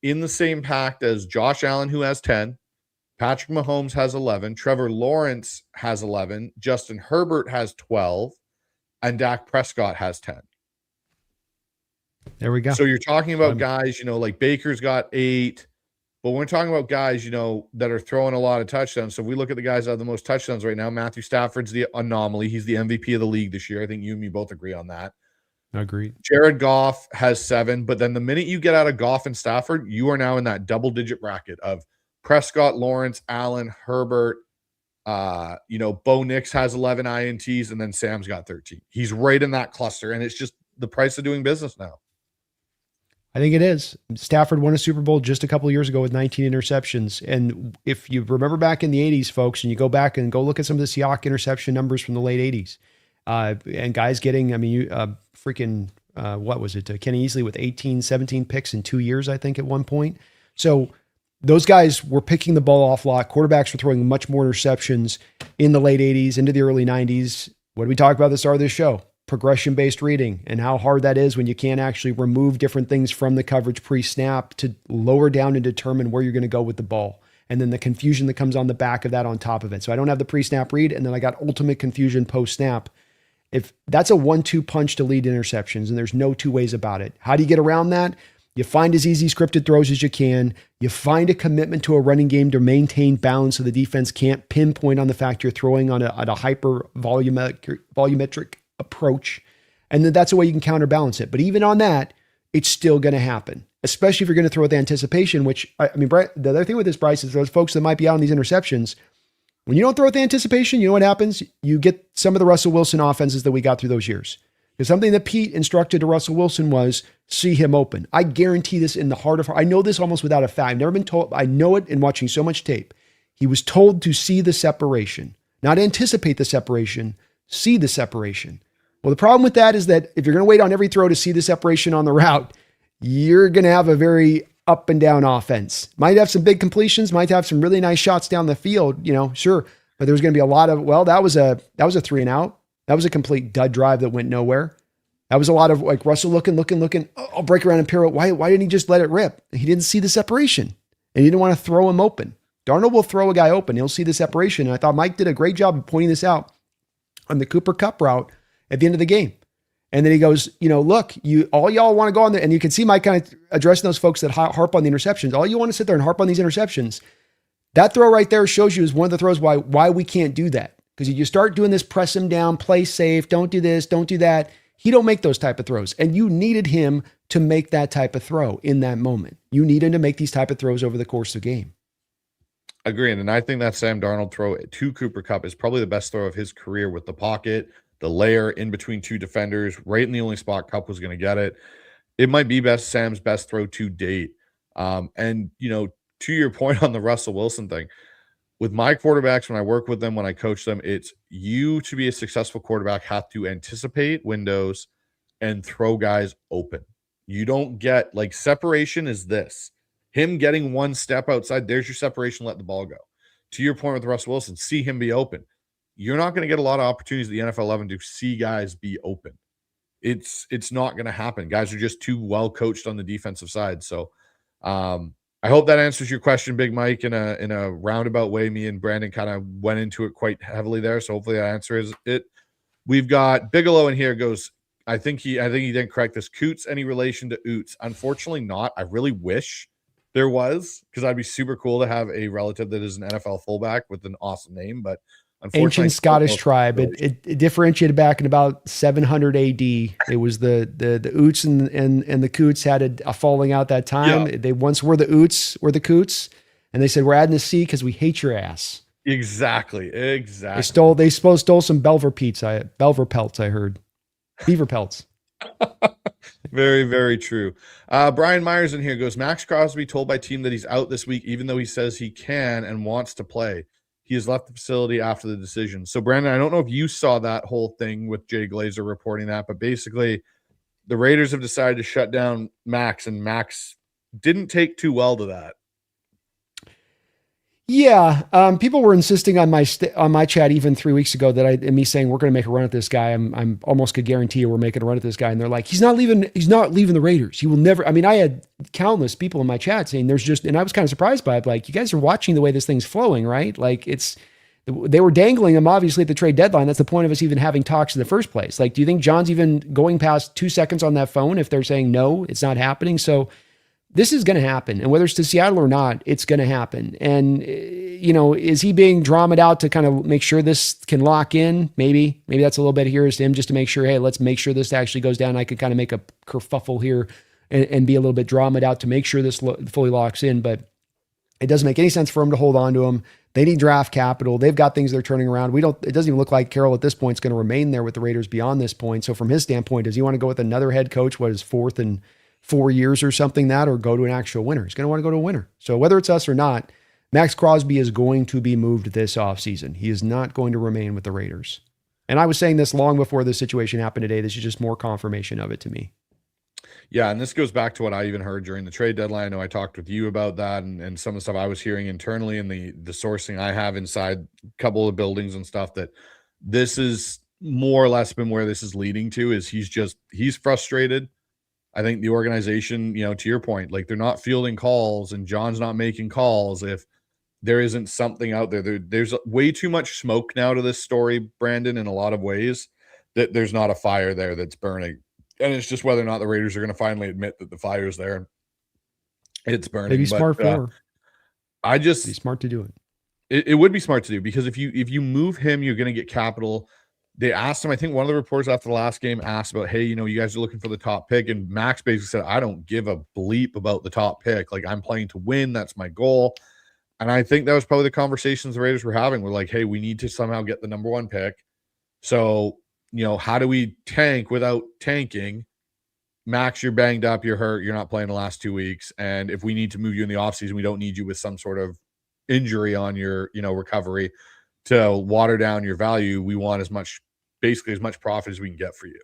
in the same pact as Josh Allen, who has 10. Patrick Mahomes has 11. Trevor Lawrence has 11. Justin Herbert has 12. And Dak Prescott has 10. There we go. So you're talking about guys, like Baker's got 8. But we're talking about guys, that are throwing a lot of touchdowns. So if we look at the guys that have the most touchdowns right now, Matthew Stafford's the anomaly. He's the MVP of the league this year. I think you and me both agree on that. Agreed. Jared Goff has 7. But then the minute you get out of Goff and Stafford, you are now in that double-digit bracket of Prescott, Lawrence, Allen, Herbert. Bo Nix has 11 INTs, and then Sam's got 13. He's right in that cluster, and it's just the price of doing business now. I think it is. Stafford won a Super Bowl just a couple of years ago with 19 interceptions. And if you remember back in the 80s, folks, and you go back and go look at some of the Seahawks interception numbers from the late 80s, and guys getting, what was it? Kenny Easley with 18, 17 picks in 2 years, I think, at one point. So those guys were picking the ball off lot. Quarterbacks were throwing much more interceptions in the late 80s into the early 90s. What did we talk about at the start of this show? Progression-based reading and how hard that is when you can't actually remove different things from the coverage pre-snap to lower down and determine where you're going to go with the ball. And then the confusion that comes on the back of that on top of it. So I don't have the pre-snap read, and then I got ultimate confusion post-snap. If that's a 1-2 punch to lead interceptions, and there's no two ways about it. How do you get around that? You find as easy scripted throws as you can. You find a commitment to a running game to maintain balance so the defense can't pinpoint on the fact you're throwing on a hyper volumetric approach. And then that's a way you can counterbalance it. But even on that, it's still going to happen, especially if you're going to throw with anticipation, which, the other thing with this, Bryce, is those folks that might be out on these interceptions, when you don't throw with anticipation, you know what happens? You get some of the Russell Wilson offenses that we got through those years. Because something that Pete instructed to Russell Wilson was see him open. I guarantee this in the heart of heart. I know this almost without a fact. I've never been told. I know it in watching so much tape. He was told to see the separation, not anticipate the separation, see the separation. Well, the problem with that is that if you're going to wait on every throw to see the separation on the route, you're going to have a very up and down offense. Might have some big completions, might have some really nice shots down the field, sure. But there's going to be a lot of, that was a 3-and-out. That was a complete dud drive that went nowhere. That was a lot of like Russell looking. Oh, I'll break around and pirouette. Why didn't he just let it rip? He didn't see the separation, and he didn't want to throw him open. Darnold will throw a guy open. He'll see the separation. And I thought Mike did a great job of pointing this out on the Cooper Kupp route at the end of the game. And then he goes, look, all y'all want to go on there. And you can see Mike kind of addressing those folks that harp on the interceptions. All you want to sit there and harp on these interceptions. That throw right there shows you is one of the throws why we can't do that. Because you start doing this, press him down, play safe, don't do this, don't do that. He don't make those type of throws. And you needed him to make that type of throw in that moment. You need him to make these type of throws over the course of the game. Agreed. And I think that Sam Darnold throw to Cooper Kupp is probably the best throw of his career with the pocket, the layer in between two defenders, right in the only spot Kupp was going to get it. It might be Sam's best throw to date. And, to your point on the Russell Wilson thing, with my quarterbacks, when I work with them, when I coach them, it's you to be a successful quarterback have to anticipate windows and throw guys open. You don't get separation is this. Him getting one step outside, there's your separation, let the ball go. To your point with Russell Wilson, see him be open. You're not going to get a lot of opportunities at the NFL 11 to see guys be open. It's not going to happen. Guys are just too well coached on the defensive side. So I hope that answers your question, Big Mike, in a roundabout way. Me and Brandon kind of went into it quite heavily there. So hopefully that answers it. We've got Bigelow in here goes, I think he didn't correct this. Coutts, any relation to Oots? Unfortunately not. I really wish there was, because I'd be super cool to have a relative that is an NFL fullback with an awesome name, but ancient Scottish tribe. It differentiated back in about 700 AD. It was the Oots and the Coutts had a falling out that time. Yeah. They once were the Oots, were the Coutts, and they said we're adding a C because we hate your ass. Exactly. They stole some Belver pelts. I heard beaver pelts. Very, very true. Brian Myers in here goes, Max Crosby told by team that he's out this week, even though he says he can and wants to play. He has left the facility after the decision. So, Brandon, I don't know if you saw that whole thing with Jay Glazer reporting that, but basically the Raiders have decided to shut down Max, and Max didn't take too well to that. Yeah, people were insisting on on my chat even 3 weeks ago that and me saying we're going to make a run at this guy. I'm almost could guarantee you we're making a run at this guy, and they're like, he's not leaving. He's not leaving the Raiders. He will never. I mean, I had countless people in my chat saying there's just, and I was kind of surprised by it. Like, you guys are watching the way this thing's flowing, right? Like, they were dangling him obviously at the trade deadline. That's the point of us even having talks in the first place. Like, do you think John's even going past 2 seconds on that phone if they're saying no, it's not happening? So this is going to happen. And whether it's to Seattle or not, it's going to happen. And, is he being dramaed out to kind of make sure this can lock in? Maybe that's a little bit here is him just to make sure, hey, let's make sure this actually goes down. I could kind of make a kerfuffle here and be a little bit dramaed out to make sure this fully locks in. But it doesn't make any sense for him to hold on to him. They need draft capital. They've got things they're turning around. It doesn't even look like Carroll at this point is going to remain there with the Raiders beyond this point. So from his standpoint, does he want to go with another head coach? What is fourth and 4 years or something or go to an actual winner? He's going to want to go to a winner. So whether it's us or not, Max Crosby is going to be moved this offseason. He is not going to remain with the Raiders. And I was saying this long before this situation happened today. This is just more confirmation of it to me. Yeah, and this goes back to what I even heard during the trade deadline. I know I talked with you about that and some of the stuff I was hearing internally and the sourcing I have inside a couple of buildings and stuff, that this is more or less been where this is leading to. Is he's frustrated. I think the organization, to your point, like, they're not fielding calls and John's not making calls if there isn't something out there. There's way too much smoke now to this story, Brandon, in a lot of ways, that there's not a fire there that's burning. And it's just whether or not the Raiders are going to finally admit that the fire's there and it's burning. Maybe smart be smart to do it. It would be smart to do, because if you move him, you're going to get capital. They asked him, I think one of the reporters after the last game asked about, hey, you guys are looking for the top pick. And Max basically said, I don't give a bleep about the top pick. Like, I'm playing to win. That's my goal. And I think that was probably the conversations the Raiders were having. We're like, hey, we need to somehow get the number one pick. So, how do we tank without tanking? Max, you're banged up, you're hurt, you're not playing the last 2 weeks. And if we need to move you in the offseason, we don't need you with some sort of injury on your, recovery to water down your value. We want basically as much profit as we can get for you.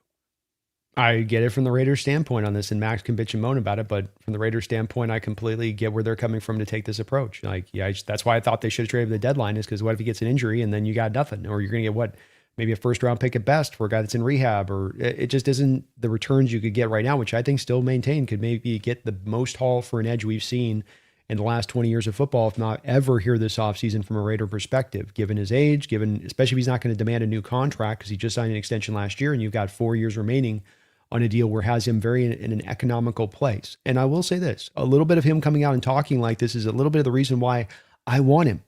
I get it from the Raiders standpoint on this, and Max can bitch and moan about it, but from the Raiders standpoint, I completely get where they're coming from to take this approach. Like, yeah, that's why I thought they should have traded the deadline, is because what if he gets an injury and then you got nothing, or you're going to get maybe a first round pick at best for a guy that's in rehab, or it just isn't the returns you could get right now, which I think still maintain could maybe get the most haul for an edge we've seen in the last 20 years of football, if not ever here this offseason from a Raider perspective, given his age, especially if he's not going to demand a new contract because he just signed an extension last year and you've got 4 years remaining on a deal where has him very in an economical place. And I will say this, a little bit of him coming out and talking like this is a little bit of the reason why I want him,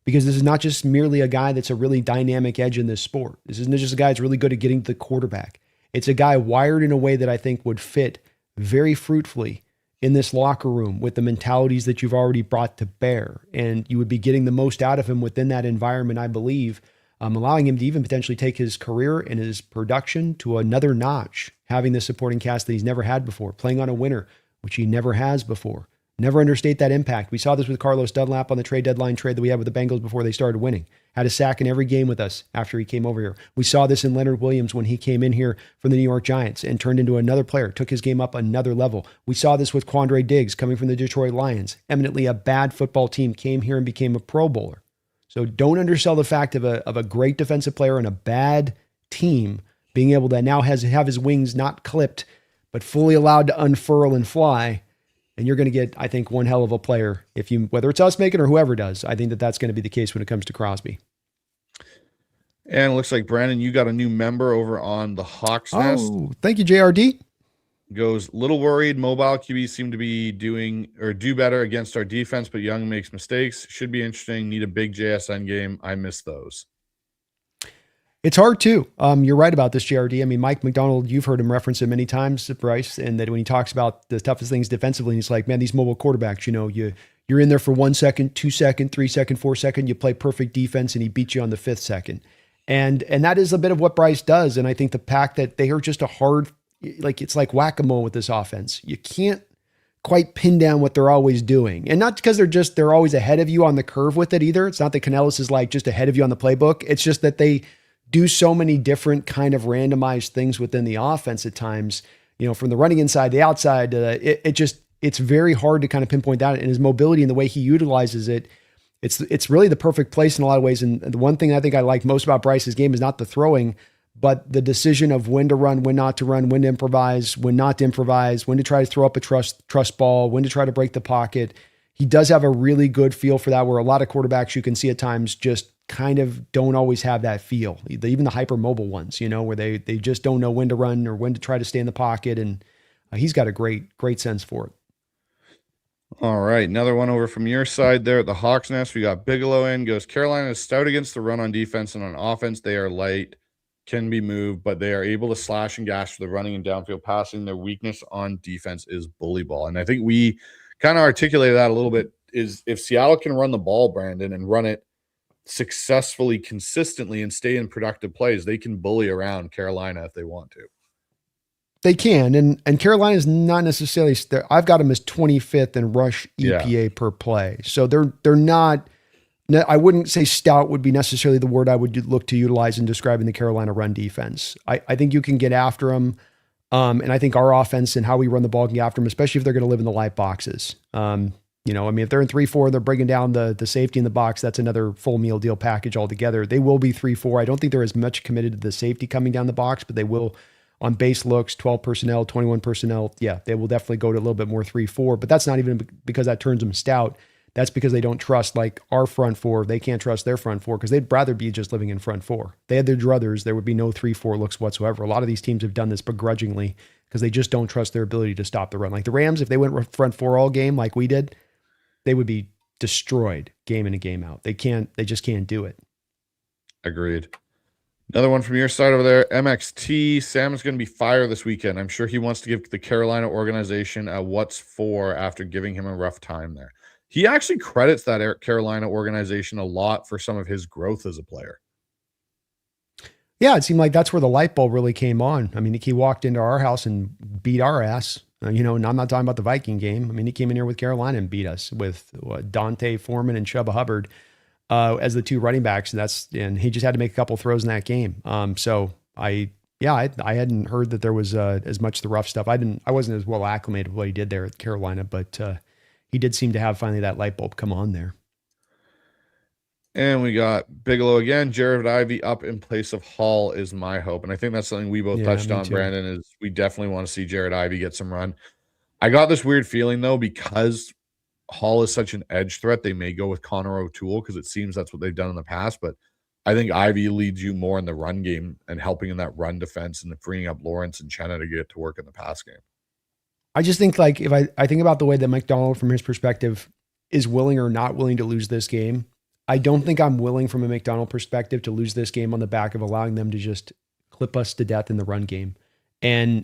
because this is not just merely a guy that's a really dynamic edge in this sport. This isn't just a guy that's really good at getting to the quarterback. It's a guy wired in a way that I think would fit very fruitfully in this locker room with the mentalities that you've already brought to bear. And you would be getting the most out of him within that environment, I believe, allowing him to even potentially take his career and his production to another notch, having the supporting cast that he's never had before, playing on a winner, which he never has before. Never understate that impact. We saw this with Carlos Dunlap on the trade deadline trade that we had with the Bengals before they started winning. Had a sack in every game with us after he came over here. We saw this in Leonard Williams when he came in here from the New York Giants and turned into another player, took his game up another level. We saw this with Quandre Diggs coming from the Detroit Lions. Eminently a bad football team, came here and became a Pro Bowler. So don't undersell the fact of a great defensive player and a bad team being able to now have his wings not clipped, but fully allowed to unfurl and fly. And you're going to get, I think, one hell of a player. Whether it's us making or whoever does, I think that's going to be the case when it comes to Crosby. And it looks like, Brandon, you got a new member over on the Hawks Nest. Oh, thank you, JRD. Goes, little worried. Mobile QBs seem to be do better against our defense, but Young makes mistakes. Should be interesting. Need a big JSN game. I miss those. It's hard too. You're right about this, JRD. I mean, Mike McDonald, you've heard him reference it many times, Bryce, and that when he talks about the toughest things defensively, he's like, man, these mobile quarterbacks, you're in there for 1 second, 2 second, 3 second, 4 second, you play perfect defense and he beats you on the 5th second. And that is a bit of what Bryce does. And I think the fact that they are just it's like whack-a-mole with this offense. You can't quite pin down what they're always doing. And not because they're always ahead of you on the curve with it either. It's not that Canellis is like just ahead of you on the playbook. It's just that they do so many different kind of randomized things within the offense at times, from the running inside, the outside, it's very hard to kind of pinpoint that. And his mobility and the way he utilizes it it's really the perfect place in a lot of ways. And the one thing I think I like most about Bryce's game is not the throwing, but the decision of when to run, when not to run, when to improvise, when not to improvise, when to try to throw up a trust ball, when to try to break the pocket. He does have a really good feel for that, where a lot of quarterbacks you can see at times just kind of don't always have that feel. Even the hypermobile ones, where they just don't know when to run or when to try to stay in the pocket. And he's got a great sense for it. All right, another one over from your side there at the Hawks Nest. We got Bigelow in, goes, Carolina is stout against the run on defense, and on offense they are light, can be moved, but they are able to slash and gash for the running and downfield passing. Their weakness on defense is bully ball. And I think we kind of articulated that a little bit, is if Seattle can run the ball, Brandon, and run it successfully, consistently, and stay in productive plays, they can bully around Carolina if they want to. They can, and Carolina is not necessarily. I've got them as 25th in rush EPA per play, so they're not. I wouldn't say stout would be necessarily the word I would look to utilize in describing the Carolina run defense. I think you can get after them, and I think our offense and how we run the ball can get after them, especially if they're going to live in the light boxes. If they're in 3-4, they're bringing down the safety in the box. That's another full meal deal package altogether. They will be 3-4. I don't think they're as much committed to the safety coming down the box, but they will. On base looks, 12 personnel, 21 personnel, yeah, they will definitely go to a little bit more 3-4, but that's not even because that turns them stout. That's because they don't trust, like our front four. They can't trust their front four because they'd rather be just living in front four. They had their druthers. There would be no 3-4 looks whatsoever. A lot of these teams have done this begrudgingly because they just don't trust their ability to stop the run. Like the Rams, if they went front four all game like we did, they would be destroyed game in and game out. They just can't do it. Agreed. Another one from your side over there, MXT. Sam is going to be fired this weekend. I'm sure he wants to give the Carolina organization a what's for after giving him a rough time there. He actually credits that Carolina organization a lot for some of his growth as a player. Yeah, it seemed like that's where the light bulb really came on. I mean, he walked into our house and beat our ass. And I'm not talking about the Viking game. I mean, he came in here with Carolina and beat us with Dante Foreman and Chuba Hubbard as the two running backs. And he just had to make a couple throws in that game. I hadn't heard that there was as much the rough stuff. I wasn't as well acclimated with what he did there at Carolina, but he did seem to have finally that light bulb come on there. And we got Bigelow again. Jared Ivey up in place of Hall is my hope. And I think that's something we both touched on, Brandon, is we definitely want to see Jared Ivey get some run. I got this weird feeling, though, because Hall is such an edge threat, they may go with Connor O'Toole because it seems that's what they've done in the past. But I think Ivey leads you more in the run game and helping in that run defense and freeing up Lawrence and Chenna to get to work in the pass game. I just think, like, if I think about the way that McDonald, from his perspective, is willing or not willing to lose this game, I don't think I'm willing from a McDonald perspective to lose this game on the back of allowing them to just clip us to death in the run game and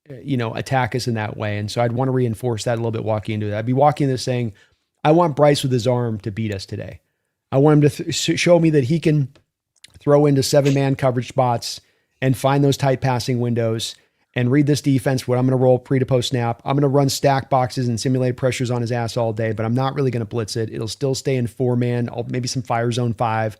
attack us in that way. And so I'd want to reinforce that a little bit walking into it. I'd be walking into this saying, I want Bryce with his arm to beat us today. I want him to show me that he can throw into 7-man coverage spots and find those tight passing windows and read this defense, what I'm going to roll pre to post snap. I'm going to run stack boxes and simulate pressures on his ass all day, but I'm not really going to blitz it. It'll still stay in 4-man, maybe some fire zone 5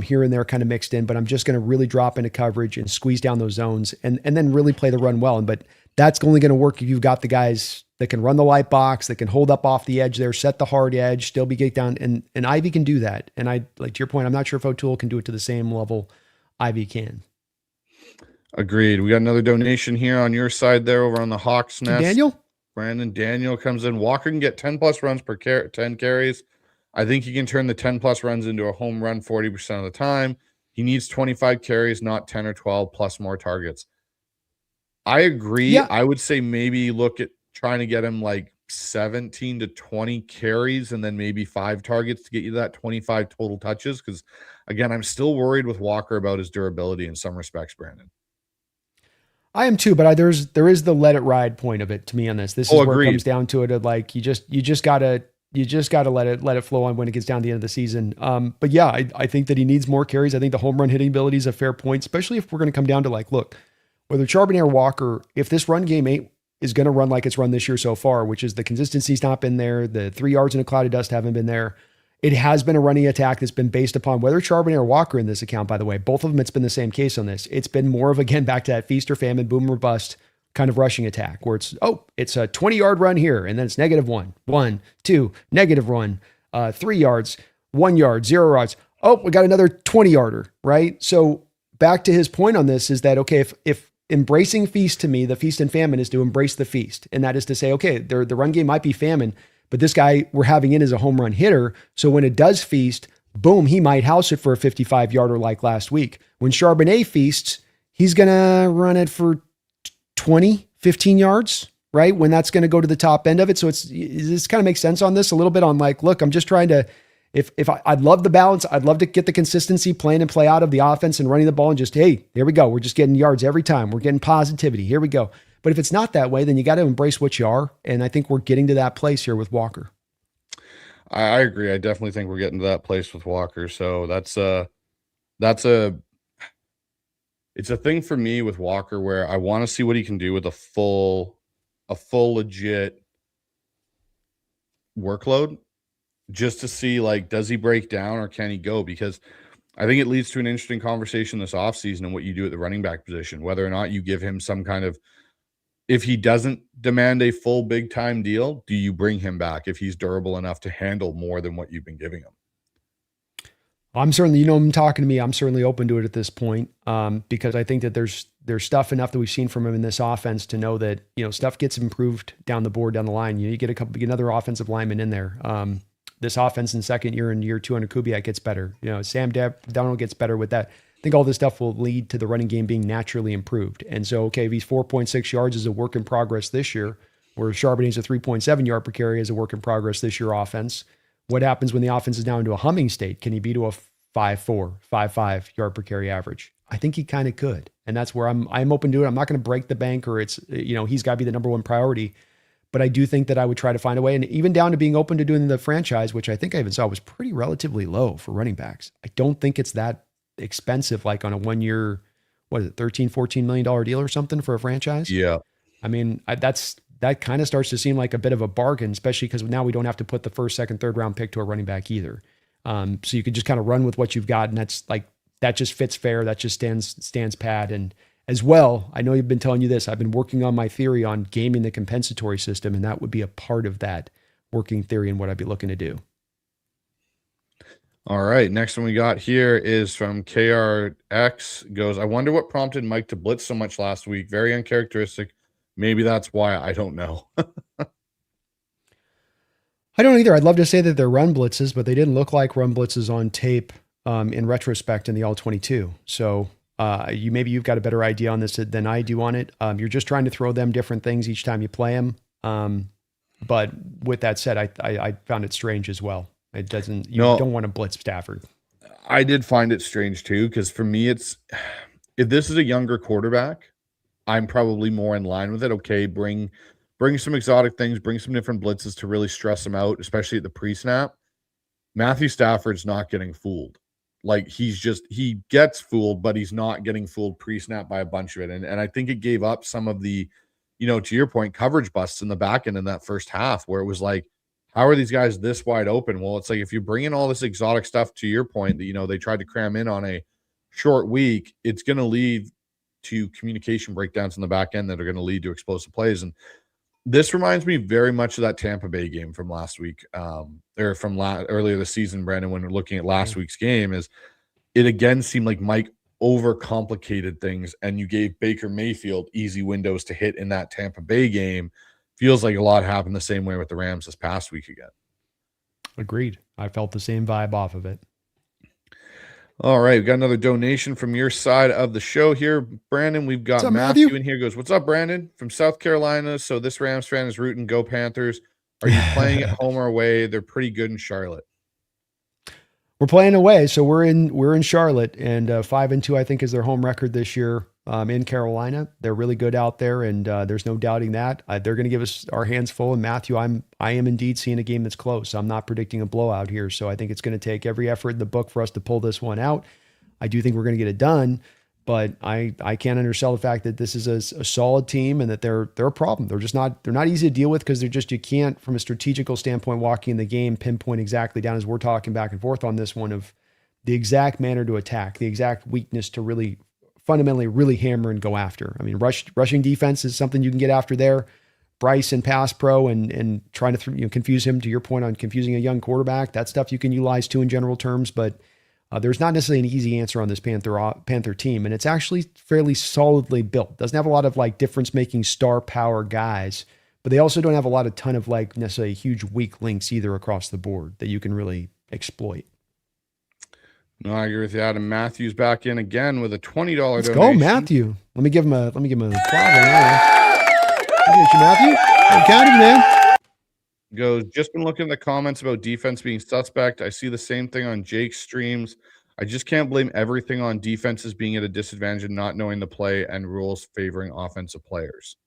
here and there kind of mixed in, but I'm just going to really drop into coverage and squeeze down those zones and then really play the run well. But that's only going to work if you've got the guys that can run the light box, that can hold up off the edge there, set the hard edge, still be get down. And Ivy can do that. And I, like to your point, I'm not sure if O'Toole can do it to the same level Ivy can. Agreed. We got another donation here on your side there over on the Hawks Nest. Daniel? Daniel comes in. Walker can get 10+ runs per 10 carries. I think he can turn the 10+ runs into a home run 40% of the time. He needs 25 carries, not 10 or 12 plus more targets. I agree. Yeah. I would say maybe look at trying to get him like 17 to 20 carries and then maybe 5 targets to get you that 25 total touches. Because, again, I'm still worried with Walker about his durability in some respects, Brandon. I am too, but there is the let it ride point of it to me on this. This is where it comes down to it. Of like, you just gotta let it flow on when it gets down to the end of the season. But yeah, I think that he needs more carries. I think the home run hitting ability is a fair point, especially if we're going to come down to like, look, whether Charbonnet or Walker, if this run game is going to run like it's run this year so far, which is the consistency's not been there, the 3 yards in a cloud of dust haven't been there. It has been a running attack that's been based upon whether Charbonnet or Walker in this account, by the way, both of them, it's been the same case on this. It's been more of, again, back to that feast or famine, boom or bust kind of rushing attack where it's a 20-yard run here. And then it's -1, 1, 2, -1, 3 yards, 1 yard, 0 yards. Oh, we got another 20 yarder, right? So back to his point on this is that, okay, if embracing feast to me, the feast and famine is to embrace the feast. And that is to say, okay, the run game might be famine, but this guy we're having in is a home run hitter. So when it does feast, boom, he might house it for a 55-yarder like last week. When Charbonnet feasts, he's going to run it for 20, 15 yards, right? When that's going to go to the top end of it. So this kind of makes sense on this a little bit on like, look, I'm just trying to, I'd love the balance. I'd love to get the consistency playing and play out of the offense and running the ball and just, hey, here we go. We're just getting yards every time. We're getting positivity. Here we go. But if it's not that way, then you got to embrace what you are. And I think we're getting to that place here with Walker. I agree. I definitely think we're getting to that place with Walker. So it's a thing for me with Walker where I want to see what he can do with a full legit workload, just to see, like, does he break down or can he go? Because I think it leads to an interesting conversation this offseason and what you do at the running back position, whether or not you give him some kind of, if he doesn't demand a full big time deal, do you bring him back if he's durable enough to handle more than what you've been giving him? I'm certainly, I'm talking to me. I'm certainly open to it at this point, because I think that there's stuff enough that we've seen from him in this offense to know that, stuff gets improved down the board, down the line. You get another offensive lineman in there. This offense in second year and year two under Kubiak gets better. Sam Darnold gets better with that. I think all this stuff will lead to the running game being naturally improved. And so, okay, if he's 4.6 yards is a work in progress this year, where Charbonnet's a 3.7 yard per carry is a work in progress this year offense. What happens when the offense is now into a humming state? Can he be to a 5.4, 5.5 yard per carry average? I think he kind of could. And that's where I'm open to it. I'm not going to break the bank or it's, he's got to be the number one priority. But I do think that I would try to find a way, and even down to being open to doing the franchise, which I think I even saw was pretty relatively low for running backs. I don't think it's that expensive, like on a 1 year, what is it, $13-14 million deal or something for a franchise? Yeah. I mean, that kind of starts to seem like a bit of a bargain, especially because now we don't have to put the first, second, third round pick to a running back either. So you could just kind of run with what you've got, and that just fits fair. That just stands pat. And as well, I know you've been telling you this. I've been working on my theory on gaming the compensatory system, and that would be a part of that working theory and what I'd be looking to do. All right. Next one we got here is from KRX. Goes, I wonder what prompted Mike to blitz so much last week. Very uncharacteristic. Maybe that's why. I don't know. I don't either. I'd love to say that they're run blitzes, but they didn't look like run blitzes on tape in retrospect in the All-22. So you've got a better idea on this than I do on it. You're just trying to throw them different things each time you play them. But with that said, I found it strange as well. It doesn't. You don't want to blitz Stafford. I did find it strange too, because for me, if this is a younger quarterback, I'm probably more in line with it. Okay, bring some exotic things, bring some different blitzes to really stress him out, especially at the pre-snap. Matthew Stafford's not getting fooled. Like he gets fooled, but he's not getting fooled pre-snap by a bunch of it. And I think it gave up some of the, to your point, coverage busts in the back end in that first half where it was like, how are these guys this wide open? Well, it's like if you bring in all this exotic stuff, to your point, that, they tried to cram in on a short week, it's going to lead to communication breakdowns in the back end that are going to lead to explosive plays. And this reminds me very much of that Tampa Bay game from last week, or from earlier this season, Brandon, when we're looking at last week's game. Is it again seemed like Mike overcomplicated things, and you gave Baker Mayfield easy windows to hit in that Tampa Bay game. Feels like a lot happened the same way with the Rams this past week again. Agreed. I felt the same vibe off of it. All right, we've got another donation from your side of the show here, Brandon. We've got Matthew in here. Goes, what's up, Brandon? From South Carolina. So this Rams fan is rooting go Panthers. Are you playing at home or away? They're pretty good in Charlotte. We're playing away, so we're in Charlotte, and 5-2 I think is their home record this year. In Carolina, they're really good out there, and there's no doubting that they're going to give us our hands full. And Matthew, I am indeed seeing a game that's close. I'm not predicting a blowout here, so I think it's going to take every effort in the book for us to pull this one out. I do think we're going to get it done, but I can't undersell the fact that this is a solid team and that they're a problem. They're not easy to deal with because you can't, from a strategical standpoint, walking in the game, pinpoint exactly down as we're talking back and forth on this one of the exact manner to attack, the exact weakness to really fundamentally really hammer and go after. I mean, rushing defense is something you can get after there. Bryce in pass pro and trying to confuse him, to your point on confusing a young quarterback. That stuff you can utilize too in general terms, but there's not necessarily an easy answer on this Panther team, and it's actually fairly solidly built. Doesn't have a lot of like difference-making star power guys, but they also don't have a lot of ton of like necessarily huge weak links either across the board that you can really exploit. No, I agree with you. Adam Matthews back in again with a $20 Let's donation. go, Matthew. Let me give him a applause right now. Appreciate you, Matthew. I counted, man. Goes, just been looking at the comments about defense being suspect. I see the same thing on Jake's streams. I just can't blame everything on defenses being at a disadvantage and not knowing the play and rules favoring offensive players.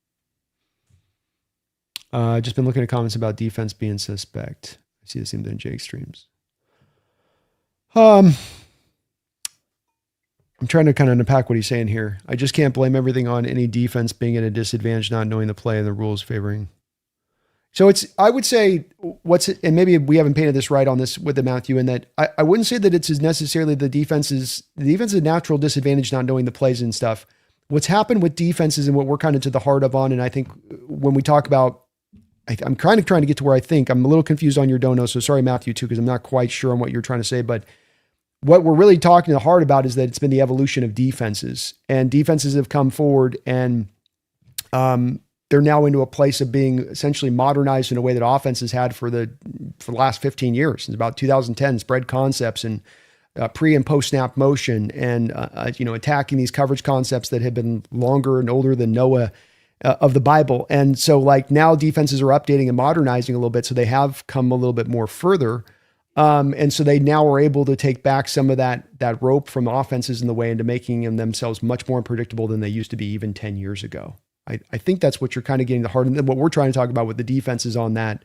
Just been looking at comments about defense being suspect. I see the same thing on Jake's streams. I'm trying to kind of unpack what he's saying here. I just can't blame everything on any defense being at a disadvantage, not knowing the play and the rules favoring. So I would say and maybe we haven't painted this right on this with the Matthew, in that I wouldn't say that it's as necessarily the defense is a natural disadvantage, not knowing the plays and stuff. What's happened with defenses and what we're kind of to the heart of on, and I think when we talk about, I'm kind of trying to get to where I think I'm a little confused on your dono. So sorry, Matthew, too, because I'm not quite sure on what you're trying to say, but what we're really talking to the heart about is that it's been the evolution of defenses, and defenses have come forward and they're now into a place of being essentially modernized in a way that offenses had for the last 15 years. Since about 2010, spread concepts and pre and post snap motion and, attacking these coverage concepts that have been longer and older than Noah of the Bible. And so like now defenses are updating and modernizing a little bit. So they have come a little bit more further. And so they now are able to take back some of that rope from offenses in the way into making them themselves much more unpredictable than they used to be even 10 years ago. I think that's what you're kind of getting the heart, and what we're trying to talk about with the defenses on that.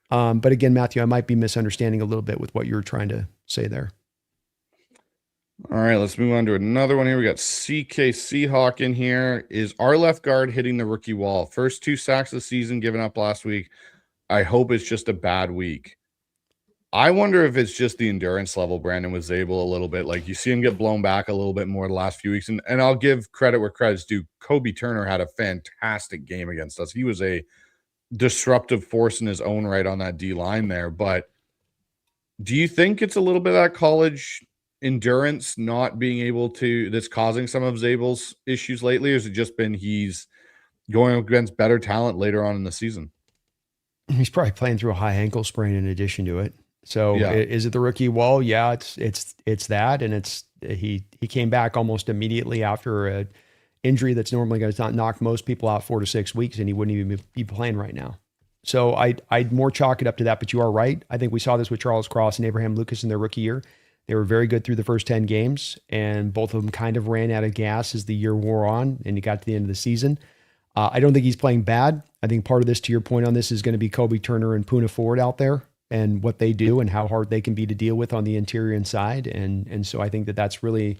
But again, Matthew, I might be misunderstanding a little bit with what you're trying to say there. All right, let's move on to another one here. We got CK Seahawk in here. Is our left guard hitting the rookie wall? First 2 sacks of the season given up last week. I hope it's just a bad week. I wonder if it's just the endurance level Brandon was able a little bit. Like you see him get blown back a little bit more the last few weeks. And I'll give credit where credit's due. Kobe Turner had a fantastic game against us. He was a disruptive force in his own right on that D line there. But do you think it's a little bit of that college endurance not being able to, that's causing some of Zabel's issues lately? Or has it just been he's going against better talent later on in the season? He's probably playing through a high ankle sprain in addition to it. So yeah. Is it the rookie wall? Yeah, it's that. And he came back almost immediately after a injury that's normally going to knock most people out 4 to 6 weeks, and he wouldn't even be playing right now. So I'd more chalk it up to that, but you are right. I think we saw this with Charles Cross and Abraham Lucas in their rookie year. They were very good through the first 10 games, and both of them kind of ran out of gas as the year wore on and you got to the end of the season. I don't think he's playing bad. I think part of this, to your point on this, is going to be Kobe Turner and Poona Ford out there and what they do and how hard they can be to deal with on the interior inside. And so I think that's really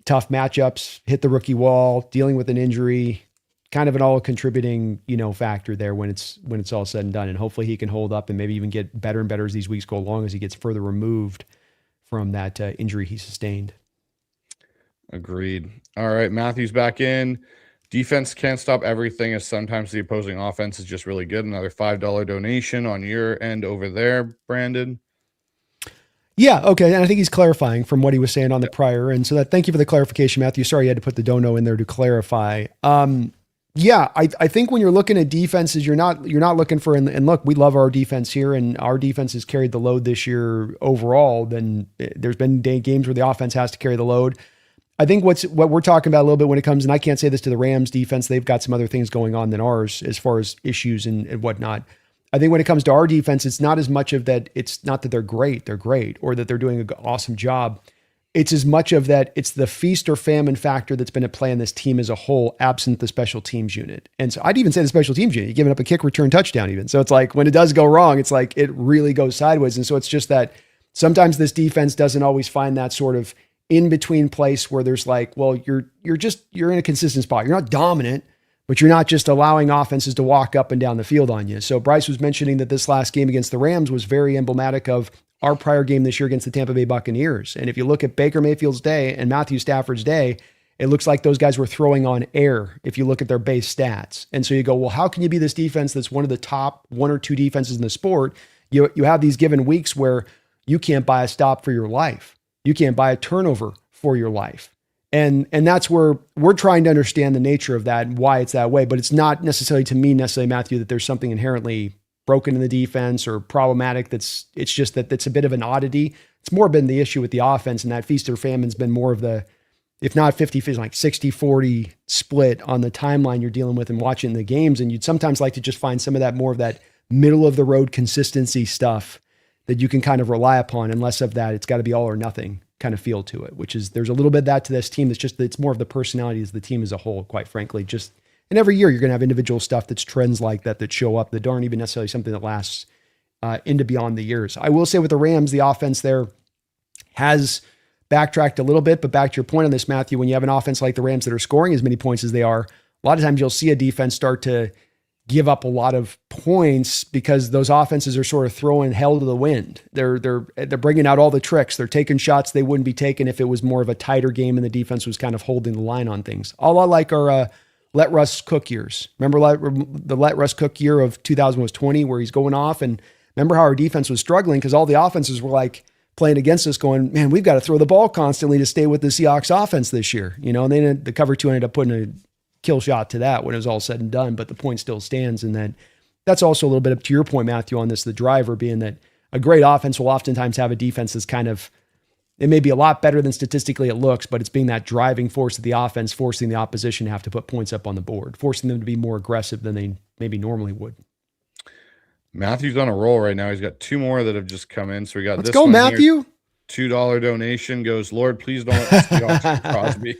tough matchups, hit the rookie wall, dealing with an injury, kind of an all contributing, factor there when it's all said and done. And hopefully he can hold up and maybe even get better and better as these weeks go along, as he gets further removed from that injury he sustained. Agreed. All right. Matthew's back in. Defense can't stop everything, as sometimes the opposing offense is just really good. Another $5 donation on your end over there, Brandon. Yeah, okay. And I think he's clarifying from what he was saying on the prior. And so thank you for the clarification, Matthew. Sorry you had to put the dono in there to clarify. Yeah, I think when you're looking at defenses, you're not looking for, and look, we love our defense here, and our defense has carried the load this year overall. Then there's been games where the offense has to carry the load. I think what we're talking about a little bit when it comes, and I can't say this to the Rams defense, they've got some other things going on than ours as far as issues and whatnot. I think when it comes to our defense, it's not as much of that. It's not that they're great, or that they're doing an awesome job. It's as much of that. It's the feast or famine factor that's been at play in this team as a whole, absent the special teams unit. And so I'd even say the special teams unit, you're giving up a kick return touchdown even. So it's like when it does go wrong, it's like it really goes sideways. And so it's just that sometimes this defense doesn't always find that sort of in between place where there's like, well, you're in a consistent spot. You're not dominant, but you're not just allowing offenses to walk up and down the field on you. So Bryce was mentioning that this last game against the Rams was very emblematic of our prior game this year against the Tampa Bay Buccaneers. And if you look at Baker Mayfield's day and Matthew Stafford's day, It looks like those guys were throwing on air if you look at their base stats. And so you go, well, how can you be this defense that's one of the top 1 or 2 defenses in the sport? You have these given weeks where you can't buy a stop for your life. You can't buy a turnover for your life. And that's where we're trying to understand the nature of that and why it's that way. But it's not necessarily to me, Matthew, that there's something inherently broken in the defense or problematic. It's just that it's a bit of an oddity. It's more been the issue with the offense, and that feast or famine's been more of the, if not 50-50, like 60-40 split on the timeline you're dealing with and watching the games. And you'd sometimes like to just find some of that, more of that middle of the road consistency stuff that you can kind of rely upon, and less of that it's got to be all or nothing kind of feel to it, which is, there's a little bit of that to this team. It's more of the personalities of the team as a whole, quite frankly. And every year you're going to have individual stuff that's trends like that show up that aren't even necessarily something that lasts into beyond the years. I will say with the Rams, the offense there has backtracked a little bit, but back to your point on this, Matthew, when you have an offense like the Rams that are scoring as many points as they are, a lot of times you'll see a defense start to give up a lot of points because those offenses are sort of throwing hell to the wind. They're bringing out all the tricks. They're taking shots they wouldn't be taking if it was more of a tighter game and the defense was kind of holding the line on things. A lot like our let Russ cook years. Remember the let Russ cook year of 2020 where he's going off, and remember how our defense was struggling because all the offenses were like playing against us going, man, we've got to throw the ball constantly to stay with the Seahawks offense this year. And then the cover 2 ended up putting a kill shot to that when it was all said and done, but the point still stands. And that's also a little bit up to your point, Matthew, on this, the driver being that a great offense will oftentimes have a defense that's kind of, it may be a lot better than statistically it looks, but it's being that driving force of the offense, forcing the opposition to have to put points up on the board, forcing them to be more aggressive than they maybe normally would. Matthew's on a roll right now. He's got 2 more that have just come in. So we got Let's go, Matthew. Here. $2 donation goes, Lord, please don't let the Seahawks Crosby.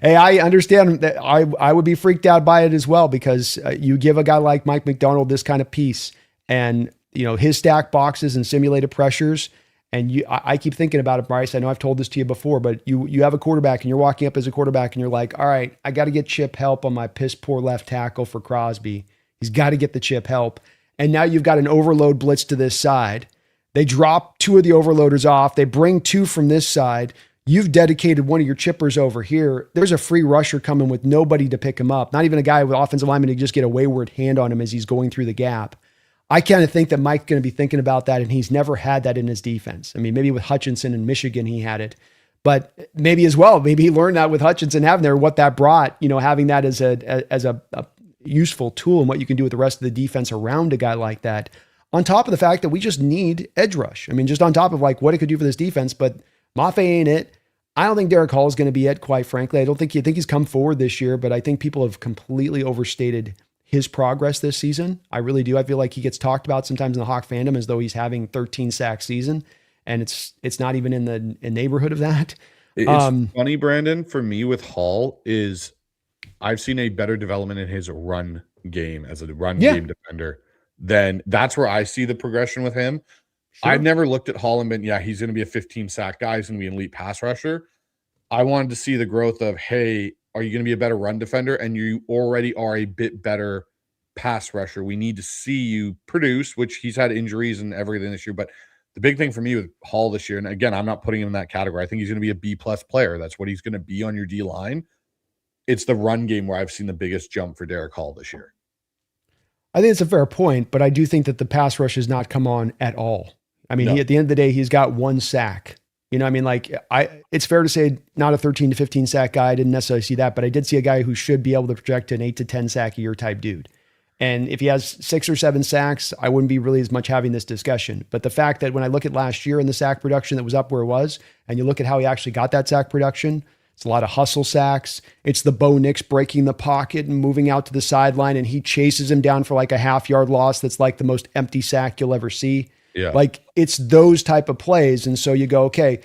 Hey, I understand that I would be freaked out by it as well, because you give a guy like Mike McDonald this kind of piece and, his stack boxes and simulated pressures. And I keep thinking about it, Bryce. I know I've told this to you before, but you have a quarterback and you're walking up as a quarterback and you're like, all right, I got to get chip help on my piss poor left tackle for Crosby. He's got to get the chip help. And now you've got an overload blitz to this side. They drop 2 of the overloaders off. They bring 2 from this side. You've dedicated one of your chippers over here. There's a free rusher coming with nobody to pick him up. Not even a guy with offensive lineman to just get a wayward hand on him as he's going through the gap. I kind of think that Mike's going to be thinking about that, and he's never had that in his defense. I mean, maybe with Hutchinson in Michigan, he had it, but maybe as well, maybe he learned that with Hutchinson having there, what that brought, having that as a useful tool and what you can do with the rest of the defense around a guy like that. On top of the fact that we just need edge rush. I mean, just on top of like what it could do for this defense, but Mafe ain't it. I don't think Derek Hall is going to be it, quite frankly. I think he's come forward this year, but I think people have completely overstated his progress this season. I really do. I feel like he gets talked about sometimes in the Hawk fandom as though he's having 13 sack season, and it's not even in the neighborhood of that. It's funny, Brandon, for me with Hall is I've seen a better development in his run game as a run game defender. Then that's where I see the progression with him. Sure. I've never looked at Hall and been, he's going to be a 15 sack guy. He's going to be an elite pass rusher. I wanted to see the growth of, hey, are you going to be a better run defender? And you already are a bit better pass rusher. We need to see you produce, which he's had injuries and everything this year. But the big thing for me with Hall this year, and again, I'm not putting him in that category. I think he's going to be a B-plus player. That's what he's going to be on your D-line. It's the run game where I've seen the biggest jump for Derek Hall this year. I think it's a fair point, but I do think that the pass rush has not come on at all. I mean, at the end of the day, he's got 1 sack. It's fair to say not a 13 to 15 sack guy. I didn't necessarily see that, but I did see a guy who should be able to project an 8 to 10 sack a year type dude. And if he has 6 or 7 sacks, I wouldn't be really as much having this discussion. But the fact that when I look at last year and the sack production that was up where it was, and you look at how he actually got that sack production, it's a lot of hustle sacks. It's the Bo Nix breaking the pocket and moving out to the sideline, and he chases him down for like a half-yard loss that's like the most empty sack you'll ever see. Yeah. Like it's those type of plays. And so you go, okay,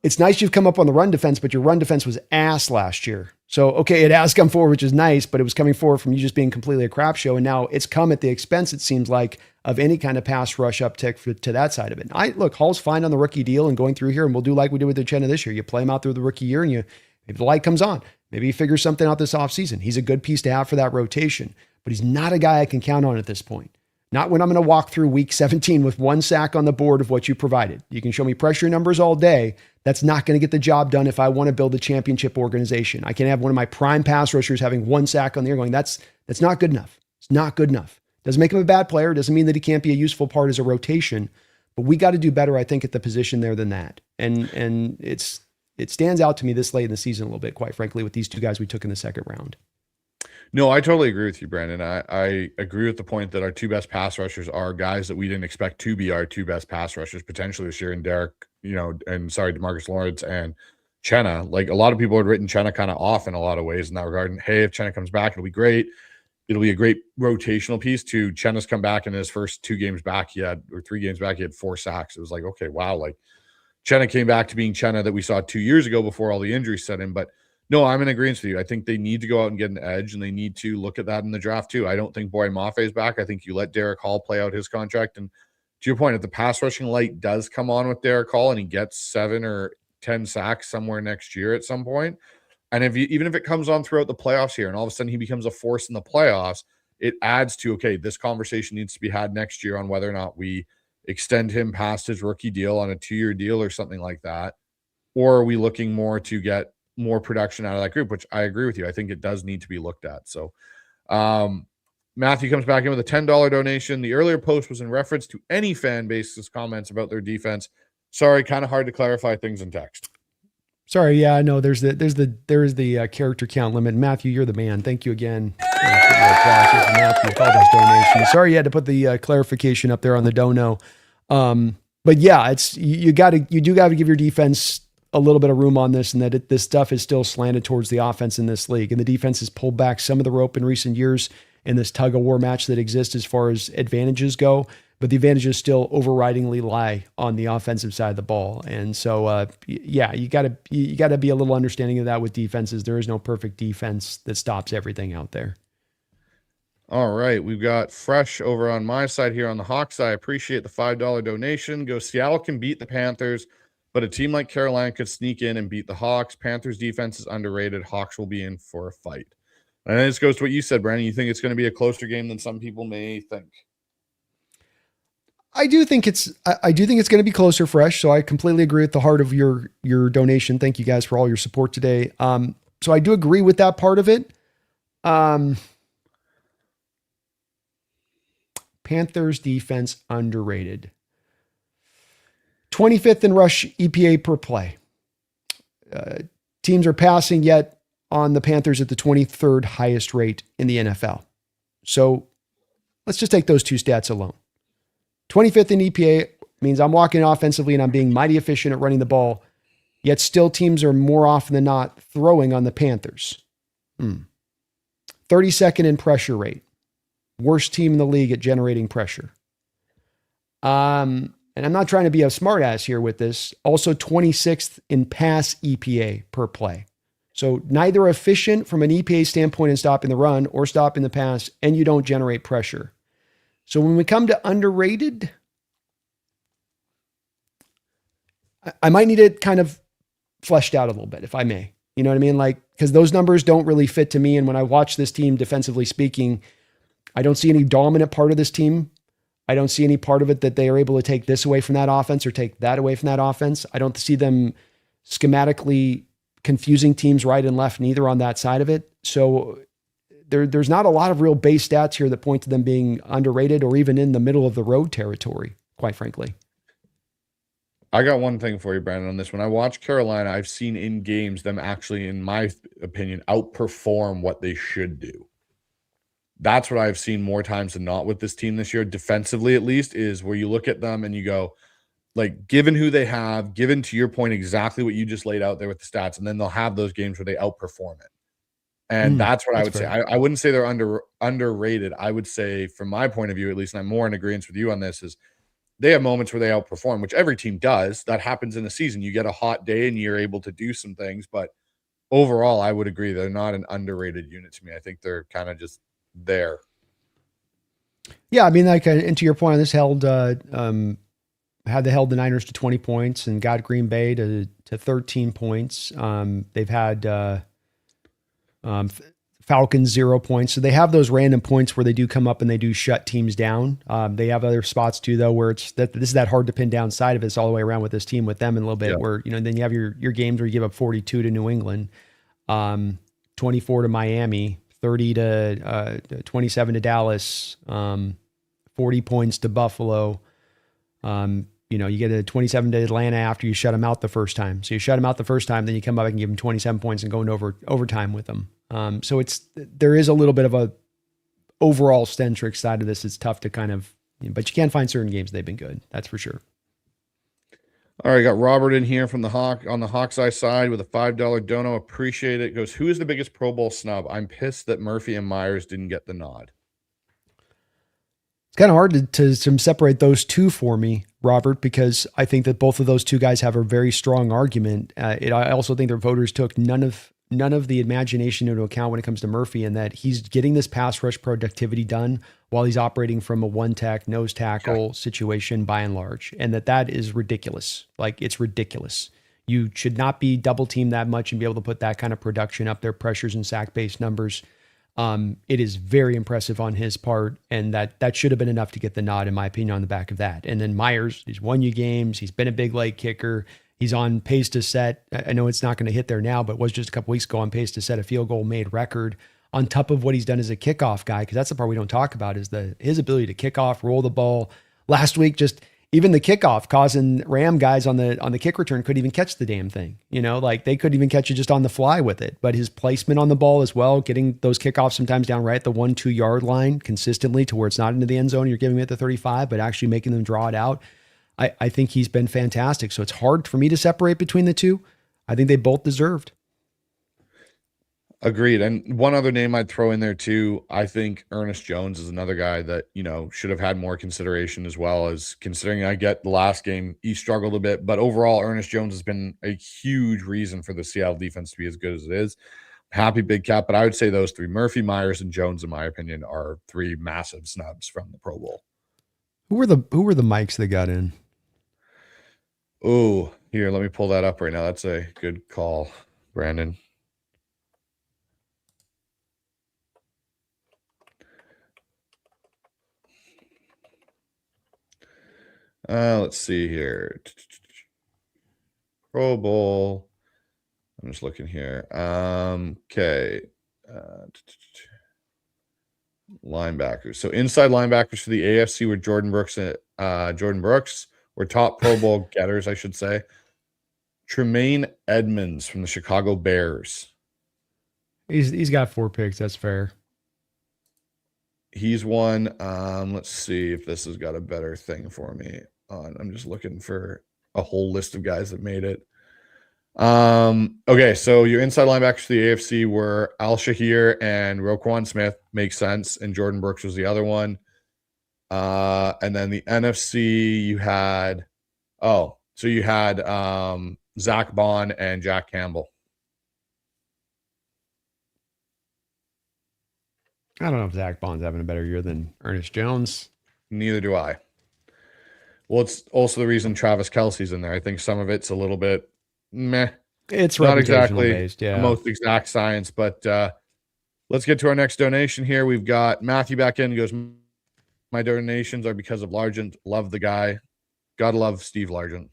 it's nice you've come up on the run defense, but your run defense was ass last year. So, okay, it has come forward, which is nice, but it was coming forward from you just being completely a crap show. And now it's come at the expense, it seems like, of any kind of pass rush uptick to that side of it. Look, Hall's fine on the rookie deal and going through here, and we'll do like we did with Uchenna this year. You play him out through the rookie year, and if the light comes on, maybe he figures something out this offseason. He's a good piece to have for that rotation, but he's not a guy I can count on at this point. Not when I'm going to walk through week 17 with 1 sack on the board of what you provided. You can show me pressure numbers all day, That's not going to get the job done if I want to build a championship organization. I can have one of my prime pass rushers having 1 sack on the year going, that's not good enough. It's not good enough. Doesn't make him a bad player. Doesn't mean that he can't be a useful part as a rotation. But we got to do better, I think, at the position there than that. And it stands out to me this late in the season a little bit, quite frankly, with these two guys we took in the second round. No, I totally agree with you, Brandon. I agree with the point that our 2 best pass rushers are guys that we didn't expect to be our 2 best pass rushers potentially this year in DeMarcus Lawrence and Chenna. Like, a lot of people had written Chenna kind of off in a lot of ways in that regard. And hey, if Chenna comes back, it'll be great. It'll be a great rotational piece. To Chenna's come back in his first 2 games back, or 3 games back, he had 4 sacks. It was like, okay, wow. Like, Chenna came back to being Chenna that we saw 2 years ago before all the injuries set in. But no, I'm in agreement with you. I think they need to go out and get an edge, and they need to look at that in the draft too. I don't think Boy Mafe is back. I think you let Derek Hall play out his contract. And to your point, if the pass rushing light does come on with Derek Hall and he gets 7 or 10 sacks somewhere next year at some point, and even if it comes on throughout the playoffs here and all of a sudden he becomes a force in the playoffs, it adds to, okay, this conversation needs to be had next year on whether or not we extend him past his rookie deal on a 2-year deal or something like that. Or are we looking more to get more production out of that group, which I agree with you. I think it does need to be looked at. So Matthew comes back in with a $10 donation. The earlier post was in reference to any fan base's comments about their defense. Sorry, kind of hard to clarify things in text. Sorry, yeah, I know there is the character count limit. Matthew, you're the man. Thank you again. Matthew, $5 donation. Sorry, you had to put the clarification up there on the dono. But yeah, it's you do got to give your defense a little bit of room on this, and that this stuff is still slanted towards the offense in this league. And the defense has pulled back some of the rope in recent years in this tug of war match that exists as far as advantages go. But the advantages still overridingly lie on the offensive side of the ball. And so, yeah, you gotta be a little understanding of that with defenses. There is no perfect defense that stops everything out there. All right, we've got Fresh over on my side here on the Hawks. I appreciate the $5 donation. Go Seattle can beat the Panthers, but a team like Carolina could sneak in and beat the Hawks. Panthers defense is underrated. Hawks will be in for a fight. And this goes to what you said, Brandon. You think it's going to be a closer game than some people may think? I do think it's going to be closer, Fresh. So I completely agree with the heart of your donation. Thank you guys for all your support today. So I do agree with that part of it. Panthers defense underrated. 25th in rush EPA per play. Teams are passing yet on the Panthers at the 23rd highest rate in the NFL. So let's just take those 2 stats alone. 25th in EPA means I'm walking offensively and I'm being mighty efficient at running the ball, yet still teams are more often than not throwing on the Panthers. 32nd in pressure rate. Worst team in the league at generating pressure. And I'm not trying to be a smartass here with this. Also 26th in pass EPA per play. So neither efficient from an EPA standpoint in stopping the run or stopping the pass, and you don't generate pressure. So when we come to underrated, I might need it kind of fleshed out a little bit, if I may. You know what I mean? Like, because those numbers don't really fit to me. And when I watch this team defensively speaking, I don't see any dominant part of this team. I don't see any part of it that they are able to take this away from that offense or take that away from that offense. I don't see them schematically confusing teams right and left, neither on that side of it. So there's not a lot of real base stats here that point to them being underrated or even in the middle of the road territory, quite frankly. I got one thing for you, Brandon, on this. When I watch Carolina, I've seen in games them actually, in my opinion, outperform what they should do. That's what I've seen more times than not with this team this year, defensively at least, is where you look at them and you go, like, given who they have, given to your point exactly what you just laid out there with the stats, and then they'll have those games where they outperform it. And that's what I would say. I wouldn't say they're underrated. I would say, from my point of view, at least, and I'm more in agreement with you on this, is they have moments where they outperform, which every team does. That happens in a season. You get a hot day and you're able to do some things. But overall, I would agree they're not an underrated unit to me. I think they're kind of just there. Yeah, I mean, like, and to your point, this held the Niners to 20 points and got Green Bay to 13 points. They've had Falcons 0 points. So they have those random points where they do come up and they do shut teams down. They have other spots too, though, where it's that this is that hard to pin down side of it. It's all the way around with this team with them in a little bit where, then you have your games where you give up 42 to New England, 24 to Miami, 30 to 27 to Dallas, 40 points to Buffalo. You get a 27 to Atlanta after you shut them out the first time. So you shut them out the first time, then you come up and give them 27 points and go into overtime with them. So there is a little bit of a overall centric side of this. It's tough to kind of, but you can find certain games they've been good. That's for sure. All right, got Robert in here from the Hawks Eye side with a $5 dono. Appreciate it. Goes, who is the biggest Pro Bowl snub? I'm pissed that Murphy and Myers didn't get the nod. It's kind of hard to separate those two for me, Robert, because I think that both of those two guys have a very strong argument. I also think their voters took none of the imagination into account when it comes to Murphy, and that he's getting this pass rush productivity done while he's operating from a one-tech nose tackle situation by and large, and that is ridiculous. Like, it's ridiculous. You should not be double teamed that much and be able to put that kind of production up there, pressures and sack-based numbers. It is very impressive on his part, and that should have been enough to get the nod, in my opinion, on the back of that. And then Myers, he's won you games. He's been a big leg kicker. He's on pace to set. I know it's not going to hit there now, but was just a couple weeks ago on pace to set a field goal made record on top of what he's done as a kickoff guy. Because that's the part we don't talk about, is his ability to kick off, roll the ball. Last week, just even the kickoff causing Ram guys on the kick return couldn't even catch the damn thing. Like they couldn't even catch it just on the fly with it. But his placement on the ball as well, getting those kickoffs sometimes down right at the 1-2 yard line consistently to where it's not into the end zone. You're giving it at the 35, but actually making them draw it out. I think he's been fantastic. So it's hard for me to separate between the two. I think they both deserved. Agreed. And one other name I'd throw in there too, I think Ernest Jones is another guy that, should have had more consideration, as well as considering I get the last game, he struggled a bit, but overall Ernest Jones has been a huge reason for the Seattle defense to be as good as it is. Happy Big Cat, but I would say those three, Murphy, Myers, and Jones, in my opinion, are three massive snubs from the Pro Bowl. Who were the mics they got in? Oh, here, let me pull that up right now. That's a good call, Brandon. Let's see here. Pro Bowl. I'm just looking here. Okay. Linebackers. So inside linebackers for the AFC were Jordan Brooks were top Pro Bowl getters, I should say. Tremaine Edmonds from the Chicago Bears. He's got 4 picks. That's fair. He's one. Let's see if this has got a better thing for me. I'm just looking for a whole list of guys that made it. Okay, so your inside linebackers for the AFC were Al Shahir and Roquan Smith. Makes sense. And Jordan Brooks was the other one. And then the NFC, you had Zach Bond and Jack Campbell. I don't know if Zach Bond's having a better year than Ernest Jones. Neither do I. Well, it's also the reason Travis Kelce's in there. I think some of it's a little bit meh. It's not exactly based, yeah. The most exact science, but let's get to our next donation here. We've got Matthew back in. He goes, my donations are because of Largent. Love the guy. Gotta love Steve Largent.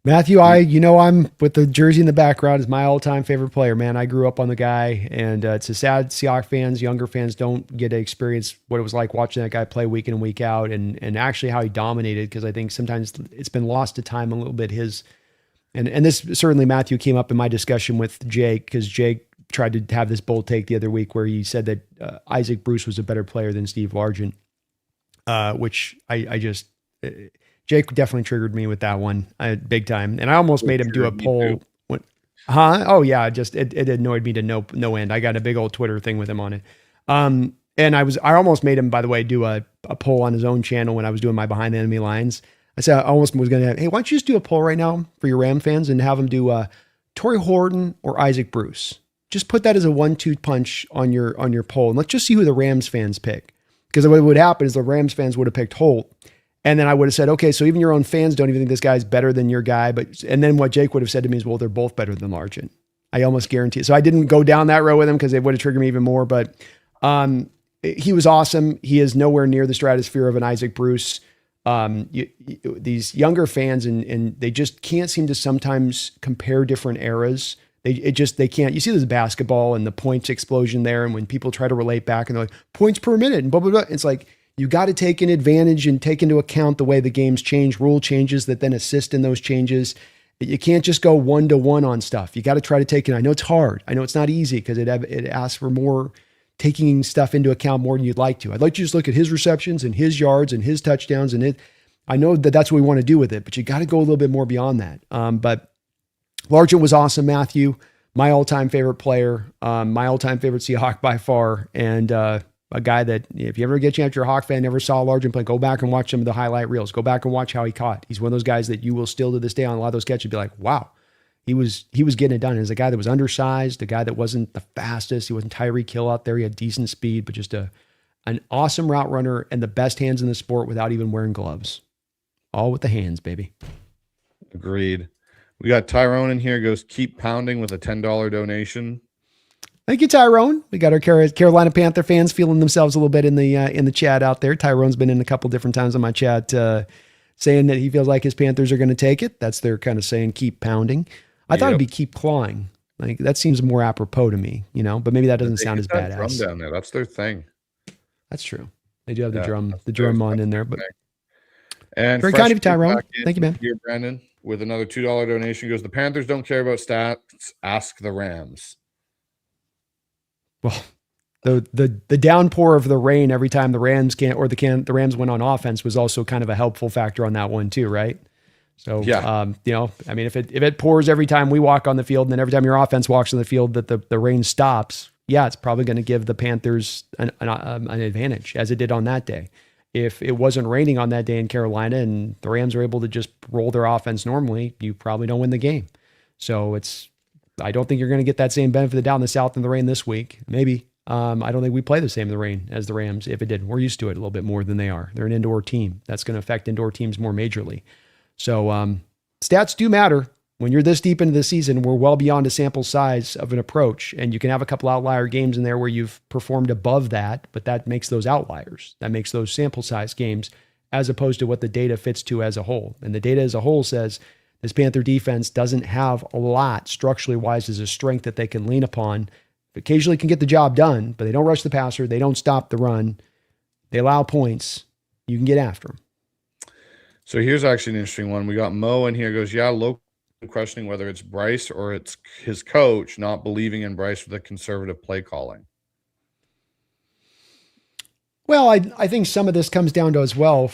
Matthew, I'm with the jersey in the background, is my all-time favorite player, man. I grew up on the guy, and it's a sad Seahawks fans, younger fans don't get to experience what it was like watching that guy play week in and week out, and actually how he dominated, because I think sometimes it's been lost to time a little bit. And this certainly, Matthew, came up in my discussion with Jake, because Jake tried to have this bold take the other week where he said that Isaac Bruce was a better player than Steve Largent, which I just... Jake definitely triggered me with that one big time. And I almost made him do a poll. Oh yeah. It annoyed me to no end. I got a big old Twitter thing with him on it. And I almost made him, by the way, do a poll on his own channel when I was doing my behind the enemy lines. I said, I almost was going to, hey, why don't you just do a poll right now for your Ram fans and have them do Torrey Horton or Isaac Bruce? Just put that as a 1-2 punch on your poll. And let's just see who the Rams fans pick. Because what would happen is the Rams fans would have picked Holt. And then I would have said, okay, so even your own fans don't even think this guy's better than your guy. And then what Jake would have said to me is, well, they're both better than Largent. I almost guarantee it. So I didn't go down that road with him because it would have triggered me even more. But he was awesome. He is nowhere near the stratosphere of an Isaac Bruce. These younger fans and they just can't seem to sometimes compare different eras. They can't. You see this basketball and the points explosion there, and when people try to relate back and they're like points per minute and blah blah blah. It's like you got to take an advantage and take into account the way the games change, rule changes that then assist in those changes. You can't just go 1-to-1 on stuff. You got to try to take it. I know it's hard. I know it's not easy because it asks for more taking stuff into account more than you'd like to. I'd like to just look at his receptions and his yards and his touchdowns and it. I know that that's what we want to do with it, but you got to go a little bit more beyond that. But Largent was awesome, Matthew. My all-time favorite player, my all-time favorite Seahawk by far, and a guy that if you ever get a chance, you're a Hawk fan, never saw Largent play, go back and watch some of the highlight reels. Go back and watch how he caught. He's one of those guys that you will still to this day on a lot of those catches be like, wow, he was getting it done. As a guy that was undersized, a guy that wasn't the fastest, he wasn't Tyreek Hill out there. He had decent speed, but just an awesome route runner and the best hands in the sport without even wearing gloves. All with the hands, baby. Agreed. We got Tyrone in here, goes keep pounding with a $10 donation. Thank you, Tyrone. We got our Carolina Panther fans feeling themselves a little bit in the chat out there. Tyrone's been in a couple different times on my chat saying that he feels like his Panthers are going to take it. That's their kind of saying, keep pounding. I thought it'd be keep clawing. Like that seems more apropos to me, but maybe that doesn't sound as badass. Drum down there. That's their thing. That's true. They do have the drum on in there, but and very kind of you, Tyrone. Thank you, man. Here, Brandon, with another $2 donation goes, the Panthers don't care about stats. Ask the Rams. Well, the downpour of the rain every time the Rams the Rams went on offense was also kind of a helpful factor on that one too, right? So yeah, I mean, if it pours every time we walk on the field, and then every time your offense walks on the field, that the rain stops, yeah, it's probably going to give the Panthers an advantage as it did on that day. If it wasn't raining on that day in Carolina and the Rams were able to just roll their offense normally, you probably don't win the game. So I don't think you're going to get that same benefit of the doubt in the South in the rain this week. Maybe. I don't think we play the same in the rain as the Rams if it did. We're used to it a little bit more than they are. They're an indoor team. That's going to affect indoor teams more majorly. So stats do matter. When you're this deep into the season, we're well beyond a sample size of an approach, and you can have a couple outlier games in there where you've performed above that, but that makes those outliers. That makes those sample size games as opposed to what the data fits to as a whole. And the data as a whole says this Panther defense doesn't have a lot structurally wise as a strength that they can lean upon. Occasionally can get the job done, but they don't rush the passer. They don't stop the run. They allow points. You can get after them. So here's actually an interesting one. We got Mo in here goes, yeah, local questioning whether it's Bryce or it's his coach not believing in Bryce with the conservative play calling. Well, I think some of this comes down to as well,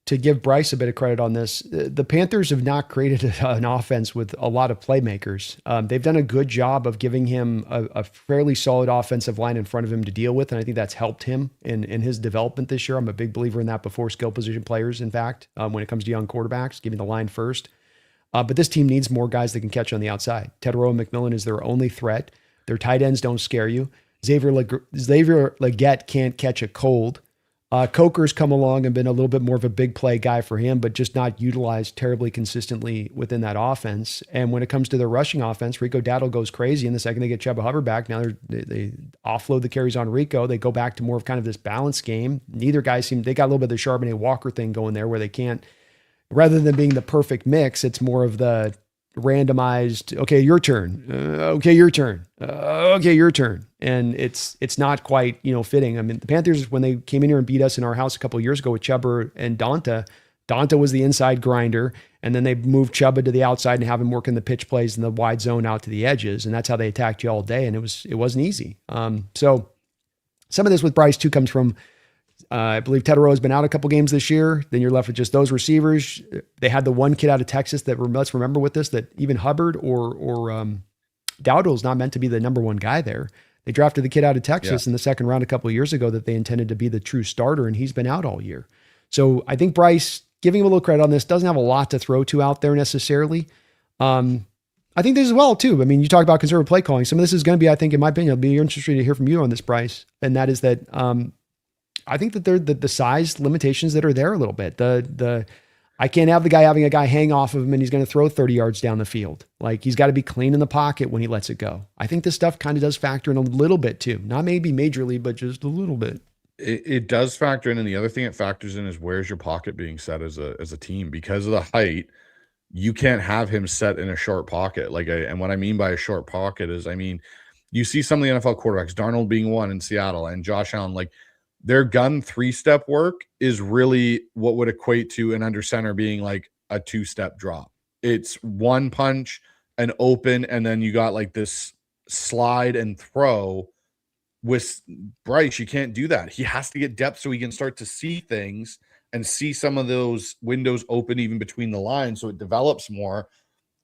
to give Bryce a bit of credit on this. The Panthers have not created an offense with a lot of playmakers. They've done a good job of giving him a fairly solid offensive line in front of him to deal with, and I think that's helped him in his development this year. I'm a big believer in that before skill position players, in fact, when it comes to young quarterbacks, giving the line first. But this team needs more guys that can catch on the outside. Tedero and McMillan is their only threat. Their tight ends don't scare you. Xavier Legette can't catch a cold. Coker's come along and been a little bit more of a big play guy for him, but just not utilized terribly consistently within that offense. And when it comes to their rushing offense, Rico Dowdle goes crazy. And the second they get Chuba Hubbard back, now they offload the carries on Rico. They go back to more of kind of this balanced game. Neither guy they got a little bit of the Charbonnet Walker thing going there where they can't, rather than being the perfect mix, it's more of the randomized, okay, your turn. Okay, your turn. Okay, your turn. And it's not quite, fitting. I mean, the Panthers, when they came in here and beat us in our house a couple of years ago with Chuba and Donta was the inside grinder, and then they moved Chuba to the outside and have him work in the pitch plays in the wide zone out to the edges, and that's how they attacked you all day, and it wasn't easy. So some of this with Bryce too comes from, I believe Tedero has been out a couple games this year. Then you're left with just those receivers. They had the one kid out of Texas that, let's remember with this, that even Hubbard or Dowdle is not meant to be the number one guy there. They drafted the kid out of Texas in the second round a couple of years ago that they intended to be the true starter, and he's been out all year. So I think Bryce, giving him a little credit on this, doesn't have a lot to throw to out there necessarily. I think this as well too. I mean, you talk about conservative play calling. Some of this is going to be, I think, in my opinion, it'll be interesting to hear from you on this, Bryce. And that is that I think that they're the size limitations that are there a little bit. I can't have the guy having a guy hang off of him and he's going to throw 30 yards down the field. Like he's got to be clean in the pocket when he lets it go. I think this stuff kind of does factor in a little bit too. Not maybe majorly, but just a little bit. It does factor in, and the other thing it factors in is where's your pocket being set as a team. Because of the height, you can't have him set in a short pocket. And what I mean by a short pocket is, I mean, you see some of the NFL quarterbacks, Darnold being one in Seattle, and Josh Allen, like their gun 3-step work is really what would equate to an under center being like a 2-step drop. It's one punch, an open, and then you got like this slide and throw. With Bryce, you can't do that. He has to get depth so he can start to see things and see some of those windows open even between the lines, so it develops more.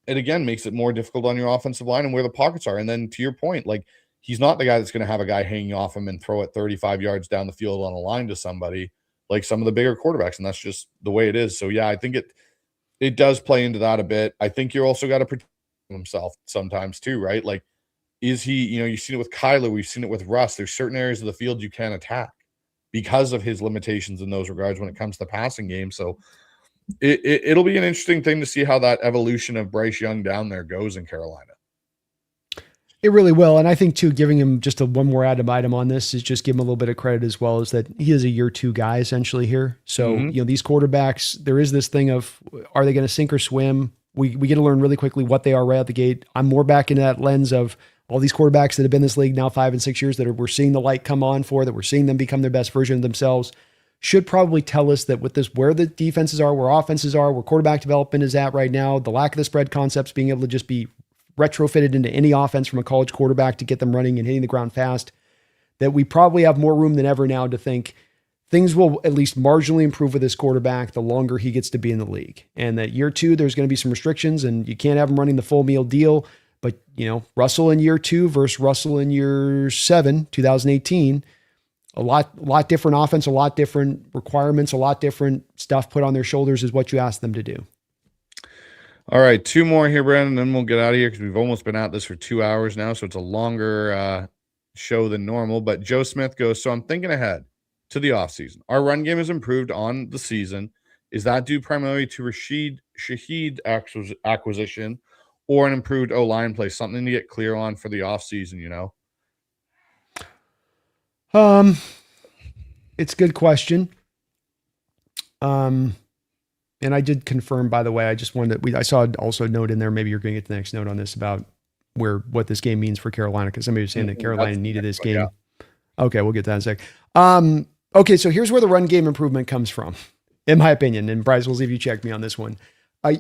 It again makes it more difficult on your offensive line and where the pockets are. And then to your point, like he's not the guy that's going to have a guy hanging off him and throw it 35 yards down the field on a line to somebody like some of the bigger quarterbacks, and that's just the way it is. So yeah, I think it does play into that a bit. I think you're also got to protect himself sometimes too, right? Like, is he, you've seen it with Kyler, we've seen it with Russ. There's certain areas of the field you can't attack because of his limitations in those regards when it comes to the passing game. So it'll be an interesting thing to see how that evolution of Bryce Young down there goes in Carolina. It really will. And I think too, giving him just one more added item on this is just give him a little bit of credit as well, is that he is a year 2 guy essentially here. So, these quarterbacks, there is this thing of, are they going to sink or swim? We get to learn really quickly what they are right out the gate. I'm more back into that lens of all these quarterbacks that have been in this league now 5 and 6 years that we're seeing the light come on for, that we're seeing them become their best version of themselves, should probably tell us that with this, where the defenses are, where offenses are, where quarterback development is at right now, the lack of the spread concepts being able to just be retrofitted into any offense from a college quarterback to get them running and hitting the ground fast, that we probably have more room than ever now to think things will at least marginally improve with this quarterback the longer he gets to be in the league. And that year 2, there's going to be some restrictions and you can't have him running the full meal deal. But, Russell in year 2 versus Russell in year 7, 2018, a lot different offense, a lot different requirements, a lot different stuff put on their shoulders is what you ask them to do. All right, 2 more here, Brandon, then we'll get out of here because we've almost been at this for 2 hours now, so it's a longer show than normal. But Joe Smith goes, so I'm thinking ahead to the offseason. Our run game has improved on the season. Is that due primarily to Shaheed acquisition or an improved O-line play? Something to get clear on for the offseason, It's a good question. And I did confirm, by the way, I just wanted I saw also a note in there. Maybe you're going to get the next note on this about what this game means for Carolina. Because somebody was saying that Carolina needed this game. Yeah. Okay. We'll get to that in a sec. Okay. So here's where the run game improvement comes from, in my opinion. And Bryce, we'll see if you check me on this one.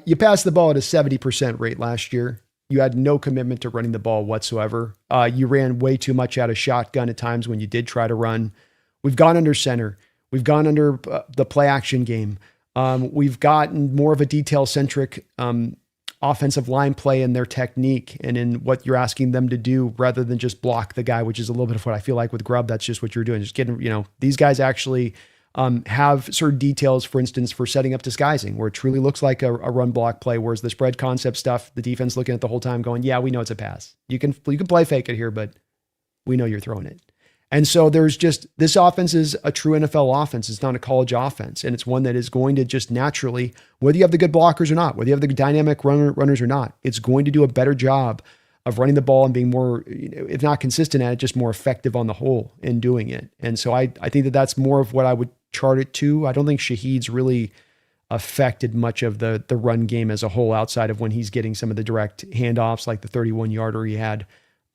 You passed the ball at a 70% rate last year. You had no commitment to running the ball whatsoever. You ran way too much out of shotgun at times when you did try to run. We've gone under center. We've gone under the play action game. We've gotten more of a detail-centric offensive line play in their technique and in what you're asking them to do rather than just block the guy, which is a little bit of what I feel like with Grubb. That's just what you're doing. Just getting, these guys actually have certain details, for instance, for setting up disguising, where it truly looks like a run block play, whereas the spread concept stuff, the defense looking at the whole time going, yeah, we know it's a pass. You can play fake it here, but we know you're throwing it. And so there's just, this offense is a true NFL offense. It's not a college offense. And it's one that is going to just naturally, whether you have the good blockers or not, whether you have the dynamic runners or not, it's going to do a better job of running the ball and being more, if not consistent at it, just more effective on the whole in doing it. And so I think that that's more of what I would chart it to. I don't think Shaheed's really affected much of the run game as a whole outside of when he's getting some of the direct handoffs, like the 31-yarder he had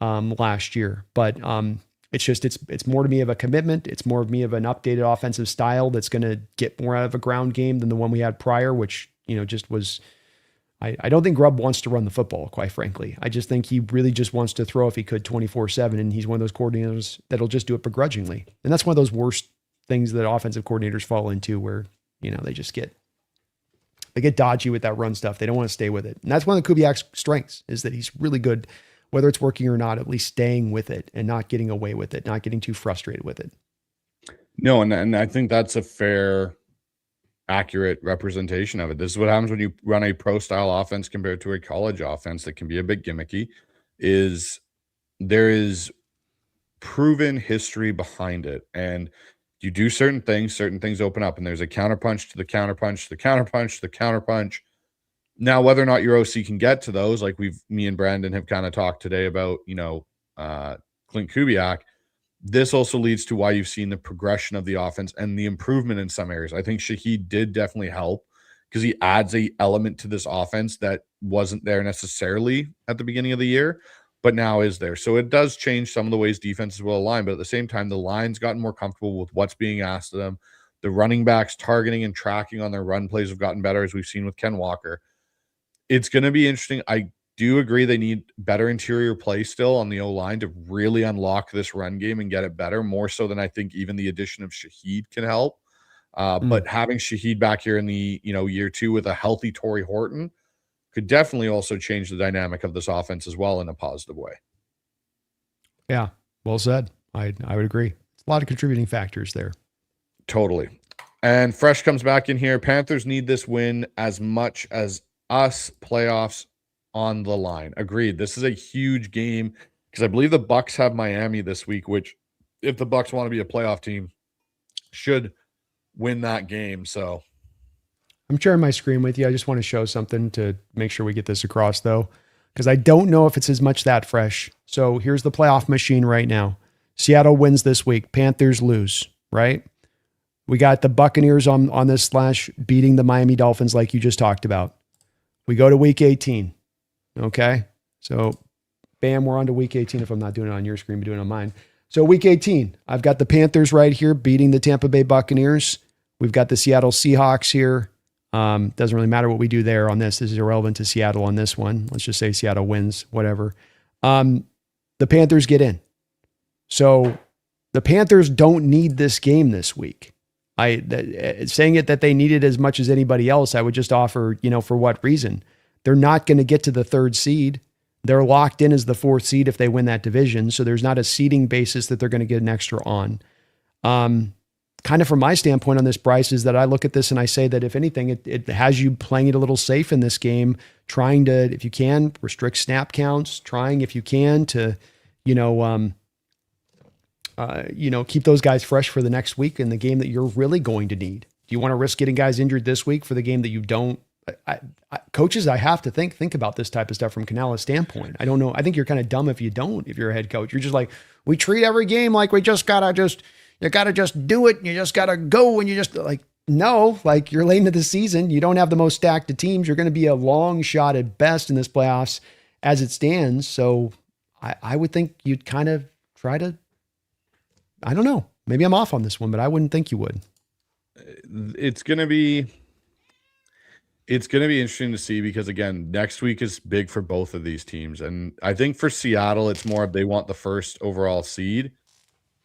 last year. But it's just, it's more to me of a commitment. It's more of me of an updated offensive style that's going to get more out of a ground game than the one we had prior, which, just was, I don't think Grubb wants to run the football, quite frankly. I just think he really just wants to throw if he could 24/7. And he's one of those coordinators that'll just do it begrudgingly. And that's one of those worst things that offensive coordinators fall into where, they just get dodgy with that run stuff. They don't want to stay with it. And that's one of Kubiak's strengths, is that he's really good, whether it's working or not, at least staying with it and not getting away with it, not getting too frustrated with it. No, and I think that's a fair, accurate representation of it. This is what happens when you run a pro-style offense compared to a college offense that can be a bit gimmicky, is there is proven history behind it. And You do certain things open up, and there's a counterpunch to the counterpunch to the counterpunch to the counterpunch. Now, whether or not your OC can get to those, like me and Brandon have kind of talked today about, Clint Kubiak, this also leads to why you've seen the progression of the offense and the improvement in some areas. I think Shaheed did definitely help because he adds a element to this offense that wasn't there necessarily at the beginning of the year, but now is there. So it does change some of the ways defenses will align, but at the same time, the line's gotten more comfortable with what's being asked of them. The running backs targeting and tracking on their run plays have gotten better, as we've seen with Ken Walker. It's going to be interesting. I do agree they need better interior play still on the O-line to really unlock this run game and get it better, more so than I think even the addition of Shaheed can help. But having Shaheed back here in the year 2 with a healthy Torrey Horton could definitely also change the dynamic of this offense as well in a positive way. Yeah, well said. I would agree. It's a lot of contributing factors there. Totally. And Fresh comes back in here. Panthers need this win as much as us, playoffs on the line. Agreed. This is a huge game because I believe the Bucks have Miami this week, which if the Bucks want to be a playoff team, should win that game. So I'm sharing my screen with you. I just want to show something to make sure we get this across, though, because I don't know if it's as much that fresh. So here's the playoff machine right now. Seattle wins this week. Panthers lose, right? We got the Buccaneers on this slash beating the Miami Dolphins like you just talked about. We go to week 18. Okay. So bam, we're on to week 18. If I'm not doing it on your screen, but doing it on mine. So week 18, I've got the Panthers right here beating the Tampa Bay Buccaneers. We've got the Seattle Seahawks here. Doesn't really matter what we do there on this. This is irrelevant to Seattle on this one. Let's just say Seattle wins, whatever. The Panthers get in. So the Panthers don't need this game this week. Saying it that they need it as much as anybody else, I would just offer, for what reason? They're not going to get to the 3rd seed. They're locked in as the 4th seed if they win that division. So there's not a seeding basis that they're going to get an extra on. Kind of from my standpoint on this, Bryce, is that I look at this and I say that if anything, it has you playing it a little safe in this game, trying to, if you can, restrict snap counts, trying if you can to, keep those guys fresh for the next week in the game that you're really going to need. Do you want to risk getting guys injured this week for the game that you don't? Coaches, I have to think about this type of stuff from Canales' standpoint. I don't know. I think you're kind of dumb if you don't, if you're a head coach. You're just like, we treat every game like you gotta just do it. And you just gotta go. And you just like, no, like you're late into the season. You don't have the most stacked of teams. You're going to be a long shot at best in this playoffs as it stands. So I would think you'd kind of try to, I don't know. Maybe I'm off on this one, but I wouldn't think you would. It's going to be interesting to see because, again, next week is big for both of these teams. And I think for Seattle, it's more they want the first overall seed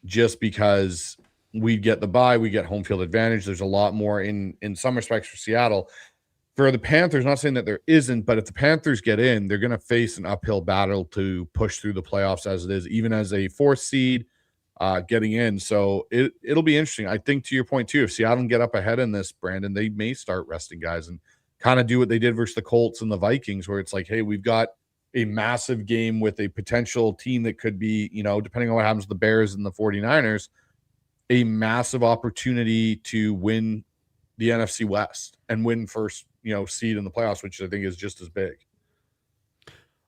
just because we get the bye, we get home field advantage. There's a lot more in some respects for Seattle. For the Panthers, not saying that there isn't, but if the Panthers get in, they're going to face an uphill battle to push through the playoffs as it is, even as a 4th seed. Getting in. So it'll be interesting. I think to your point too, if Seattle can get up ahead in this, Brandon, they may start resting guys and kind of do what they did versus the Colts and the Vikings, where it's like, hey, we've got a massive game with a potential team that could be, depending on what happens with the Bears and the 49ers, a massive opportunity to win the NFC West and win first, seed in the playoffs, which I think is just as big.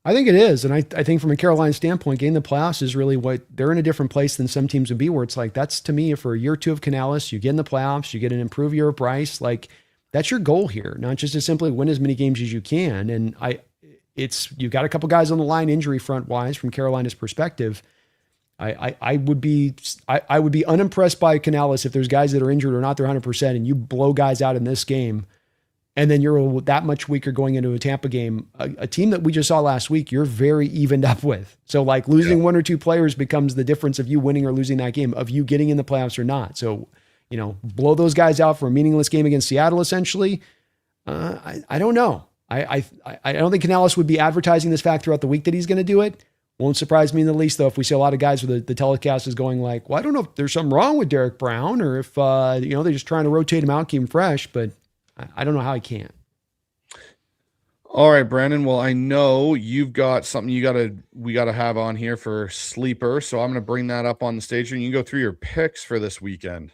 I think it is. And I think from a Carolina standpoint, getting the playoffs is really what they're in a different place than some teams would be, where it's like, that's to me for a year 2 of Canales, you get in the playoffs, you get an improved year of Bryce. Like that's your goal here, not just to simply win as many games as you can. And you've got a couple guys on the line injury front wise from Carolina's perspective. I would be unimpressed by Canales if there's guys that are injured or not, they're 100% and you blow guys out in this game. And then you're that much weaker going into a Tampa game, a team that we just saw last week, you're very evened up with. So like losing 1 or 2 players becomes the difference of you winning or losing that game, of you getting in the playoffs or not. So, blow those guys out for a meaningless game against Seattle, essentially. I don't know. I don't think Canales would be advertising this fact throughout the week that he's going to do it. Won't surprise me in the least, though, if we see a lot of guys with the telecast is going like, well, I don't know if there's something wrong with Derek Brown or if, they're just trying to rotate him out, keep him fresh, but I don't know how he can't. All right, Brandon. Well, I know you've got something we gotta have on here for sleeper. So I'm going to bring that up on the stage and you can go through your picks for this weekend.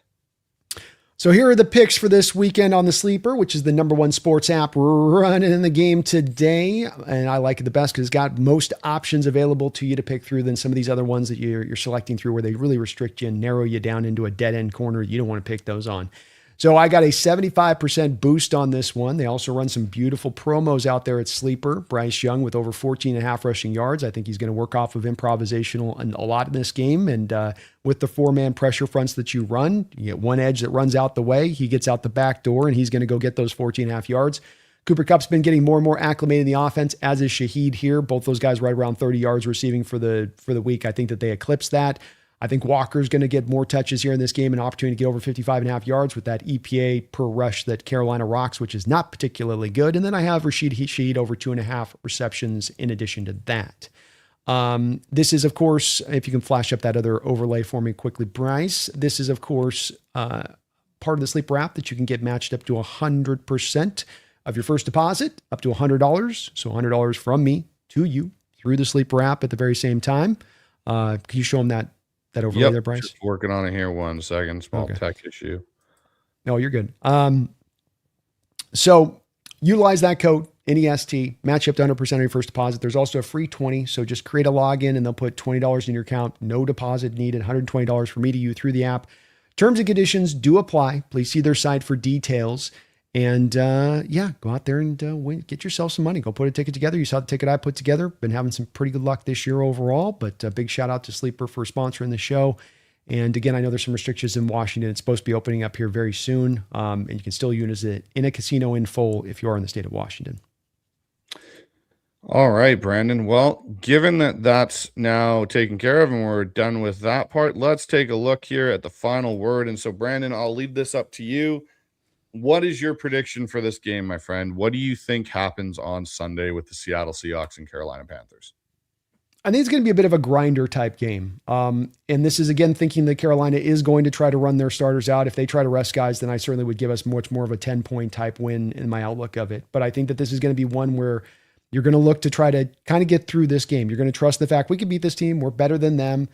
So here are the picks for this weekend on the Sleeper, which is the number one sports app running in the game today. And I like it the best because it's got most options available to you to pick through than some of these other ones that you're selecting through where they really restrict you and narrow you down into a dead end corner. You don't want to pick those on. So I got a 75% boost on this one. They also run some beautiful promos out there at Sleeper. Bryce Young with over 14 and a half rushing yards. I think he's going to work off of improvisational and a lot in this game. And with the four-man pressure fronts that you run, you get one edge that runs out the way. He gets out the back door, and he's going to go get those 14 and a half yards. Cooper Kupp's been getting more and more acclimated in the offense, as is Shaheed here. Both those guys right around 30 yards receiving for the week. I think that they eclipse that. I think Walker's going to get more touches here in this game, an opportunity to get over 55 and a half yards with that EPA per rush that Carolina rocks, which is not particularly good. And then I have Rashid Shaheed over 2.5 receptions in addition to that. This is, of course, if you can flash up that other overlay for me quickly, Bryce, this is, of course, part of the Sleeper app that you can get matched up to 100% of your first deposit, up to $100. So $100 from me to you through the Sleeper app at the very same time. Can you show them that overlay there, Bryce? Just working on it here. 1 second. Small tech issue. No, you're good. So utilize that code, NEST, match up to 100% of your first deposit. There's also a free 20. So just create a login and they'll put $20 in your account. No deposit needed, $120 for me to you through the app. Terms and conditions do apply. Please see their site for details. And go out there and get yourself some money. Go put a ticket together. You saw the ticket I put together. Been having some pretty good luck this year overall, but a big shout out to Sleeper for sponsoring the show. And again, I know there's some restrictions in Washington. It's supposed to be opening up here very soon. And you can still use it in a casino in full if you are in the state of Washington. All right, Brandon. Well, given that that's now taken care of and we're done with that part, let's take a look here at the final word. And so, Brandon, I'll leave this up to you. What is your prediction for this game, my friend? What do you think happens on Sunday with the Seattle Seahawks and Carolina Panthers? I think it's going to be a bit of a grinder type game. And this is, again, thinking that Carolina is going to try to run their starters out. If they try to rest guys, then I certainly would give us much more of a 10-point type win in my outlook of it. But I think that this is going to be one where you're going to look to try to kind of get through this game. You're going to trust the fact we can beat this team. We're better than them.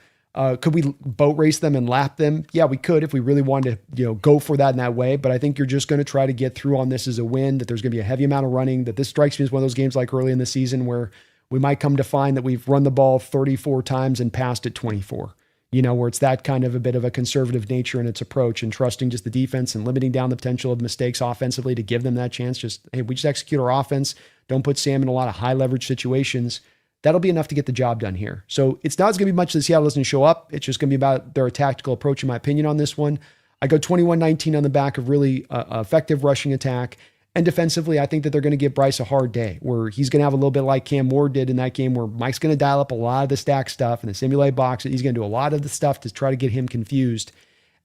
Could we boat race them and lap them? Yeah, we could if we really wanted to, go for that in that way. But I think you're just going to try to get through on this as a win, that there's going to be a heavy amount of running, that this strikes me as one of those games like early in the season where we might come to find that we've run the ball 34 times and passed it 24, where it's that kind of a bit of a conservative nature in its approach and trusting just the defense and limiting down the potential of mistakes offensively to give them that chance. Hey, we just execute our offense. Don't put Sam in a lot of high leverage situations. That'll be enough to get the job done here. So it's not going to be much that Seattle doesn't show up. It's just going to be about their tactical approach, in my opinion, on this one. I go 21-19 on the back of really effective rushing attack. And defensively, I think that they're going to give Bryce a hard day where he's going to have a little bit like Cam Ward did in that game where Mike's going to dial up a lot of the stack stuff and the simulate box. He's going to do a lot of the stuff to try to get him confused.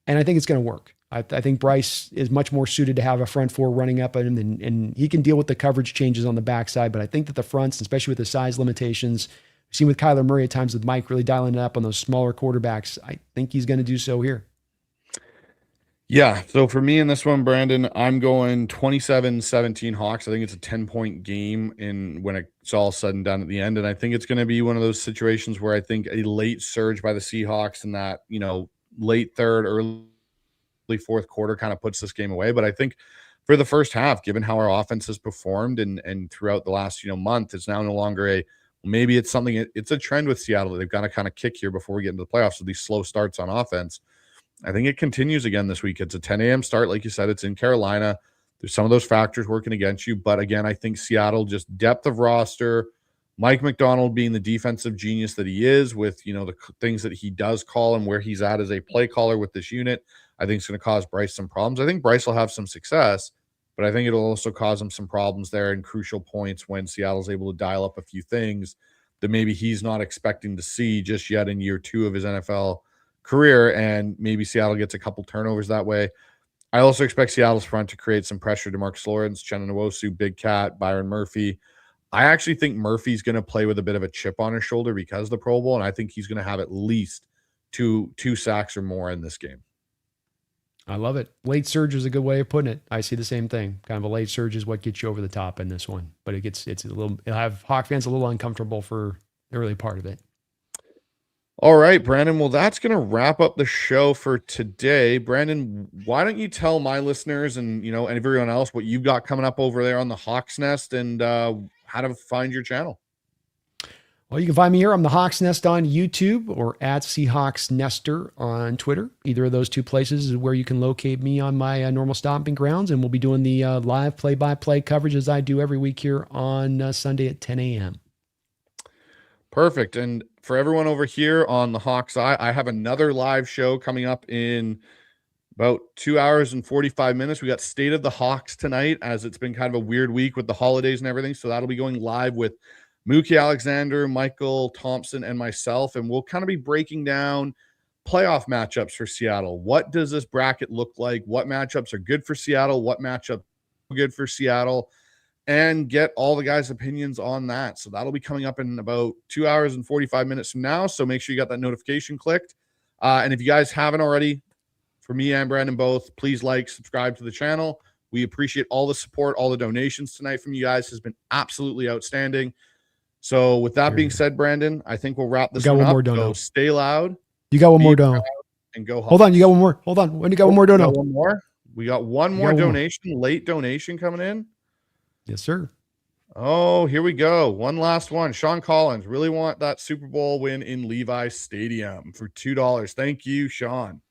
And I think it's going to work. I think Bryce is much more suited to have a front four running up at him, and he can deal with the coverage changes on the backside. But I think that the fronts, especially with the size limitations, we've seen with Kyler Murray at times with Mike really dialing it up on those smaller quarterbacks, I think he's going to do so here. Yeah, so for me in this one, Brandon, I'm going 27-17 Hawks. I think it's a 10-point game when it's all said and done at the end. And I think it's going to be one of those situations where I think a late surge by the Seahawks in that, late third, early fourth quarter kind of puts this game away. But I think for the first half, given how our offense has performed and throughout the last month, it's now no longer maybe it's something. It's a trend with Seattle that they've got to kind of kick here before we get into the playoffs with these slow starts on offense. I think it continues again this week. It's a 10 a.m. start, like you said. It's in Carolina. There's some of those factors working against you, but again, I think Seattle, just depth of roster, Mike McDonald being the defensive genius that he is with the things that he does call and where he's at as a play caller with this unit, I think it's going to cause Bryce some problems. I think Bryce will have some success, but I think it'll also cause him some problems there in crucial points when Seattle's able to dial up a few things that maybe he's not expecting to see just yet in year 2 of his NFL career, and maybe Seattle gets a couple turnovers that way. I also expect Seattle's front to create some pressure to Marcus Lawrence, Chenna Nwosu, Big Cat, Byron Murphy. I actually think Murphy's going to play with a bit of a chip on his shoulder because of the Pro Bowl, and I think he's going to have at least two sacks or more in this game. I love it. Late surge is a good way of putting it. I see the same thing. Kind of a late surge is what gets you over the top in this one, but it'll have Hawk fans a little uncomfortable for the early part of it. All right, Brandon. Well, that's going to wrap up the show for today. Brandon, why don't you tell my listeners and, and everyone else what you've got coming up over there on the Hawks Nest and how to find your channel? Well, you can find me here. I'm the Hawks Nest on YouTube or at Seahawks Nester on Twitter. Either of those two places is where you can locate me on my normal stomping grounds. And we'll be doing the live play-by-play coverage as I do every week here on Sunday at 10 a.m. Perfect. And for everyone over here on the Hawks Eye, I have another live show coming up in about 2 hours and 45 minutes. We got State of the Hawks tonight, as it's been kind of a weird week with the holidays and everything. So that'll be going live with Mookie Alexander, Michael Thompson, and myself. And we'll kind of be breaking down playoff matchups for Seattle. What does this bracket look like? What matchups are good for Seattle? What matchup are good for Seattle? And get all the guys' opinions on that. So that'll be coming up in about 2 hours and 45 minutes from now. So make sure you got that notification clicked. And if you guys haven't already, for me and Brandon both, please like, subscribe to the channel. We appreciate all the support, all the donations tonight from you guys has been absolutely outstanding. So with that being said, Brandon, I think we'll wrap this one up. More dono. So stay loud. You got one more dono. And go Hawks. Hold on, you got one more. Hold on. When you got one more dono? One more. We got one more donation, late donation coming in. Yes, sir. Oh, here we go. One last one. Sean Collins, really want that Super Bowl win in Levi Stadium for $2. Thank you, Sean.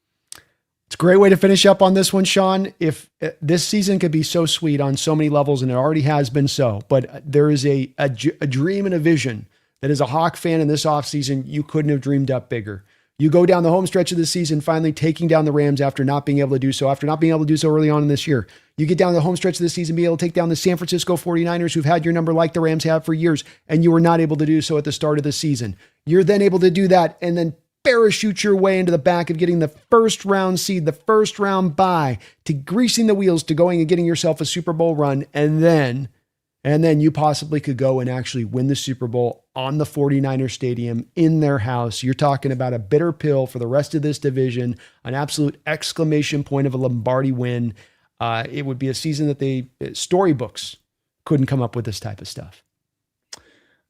It's a great way to finish up on this one, Sean. If this season could be so sweet on so many levels, and it already has been so, but there is a dream and a vision that as a Hawk fan in this offseason, you couldn't have dreamed up bigger. You go down the home stretch of the season, finally taking down the Rams after not being able to do so, after not being able to do so early on in this year. You get down the home stretch of the season, be able to take down the San Francisco 49ers who've had your number like the Rams have for years, and you were not able to do so at the start of the season. You're then able to do that and then parachute your way into the back of getting the first round seed, the first round bye, to greasing the wheels to going and getting yourself a Super Bowl run, and then you possibly could go and actually win the Super Bowl on the 49er stadium in their house. You're talking about a bitter pill for the rest of this division, an absolute exclamation point of a Lombardi win. It would be a season that storybooks couldn't come up with this type of stuff.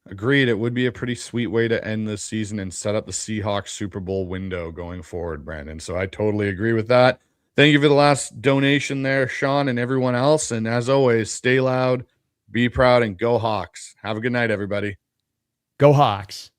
Agreed. It would be a pretty sweet way to end this season and set up the Seahawks Super Bowl window going forward, Brandon. So I totally agree with that. Thank you for the last donation there, Sean, and everyone else. And as always, stay loud, be proud, and go Hawks. Have a good night, everybody. Go Hawks.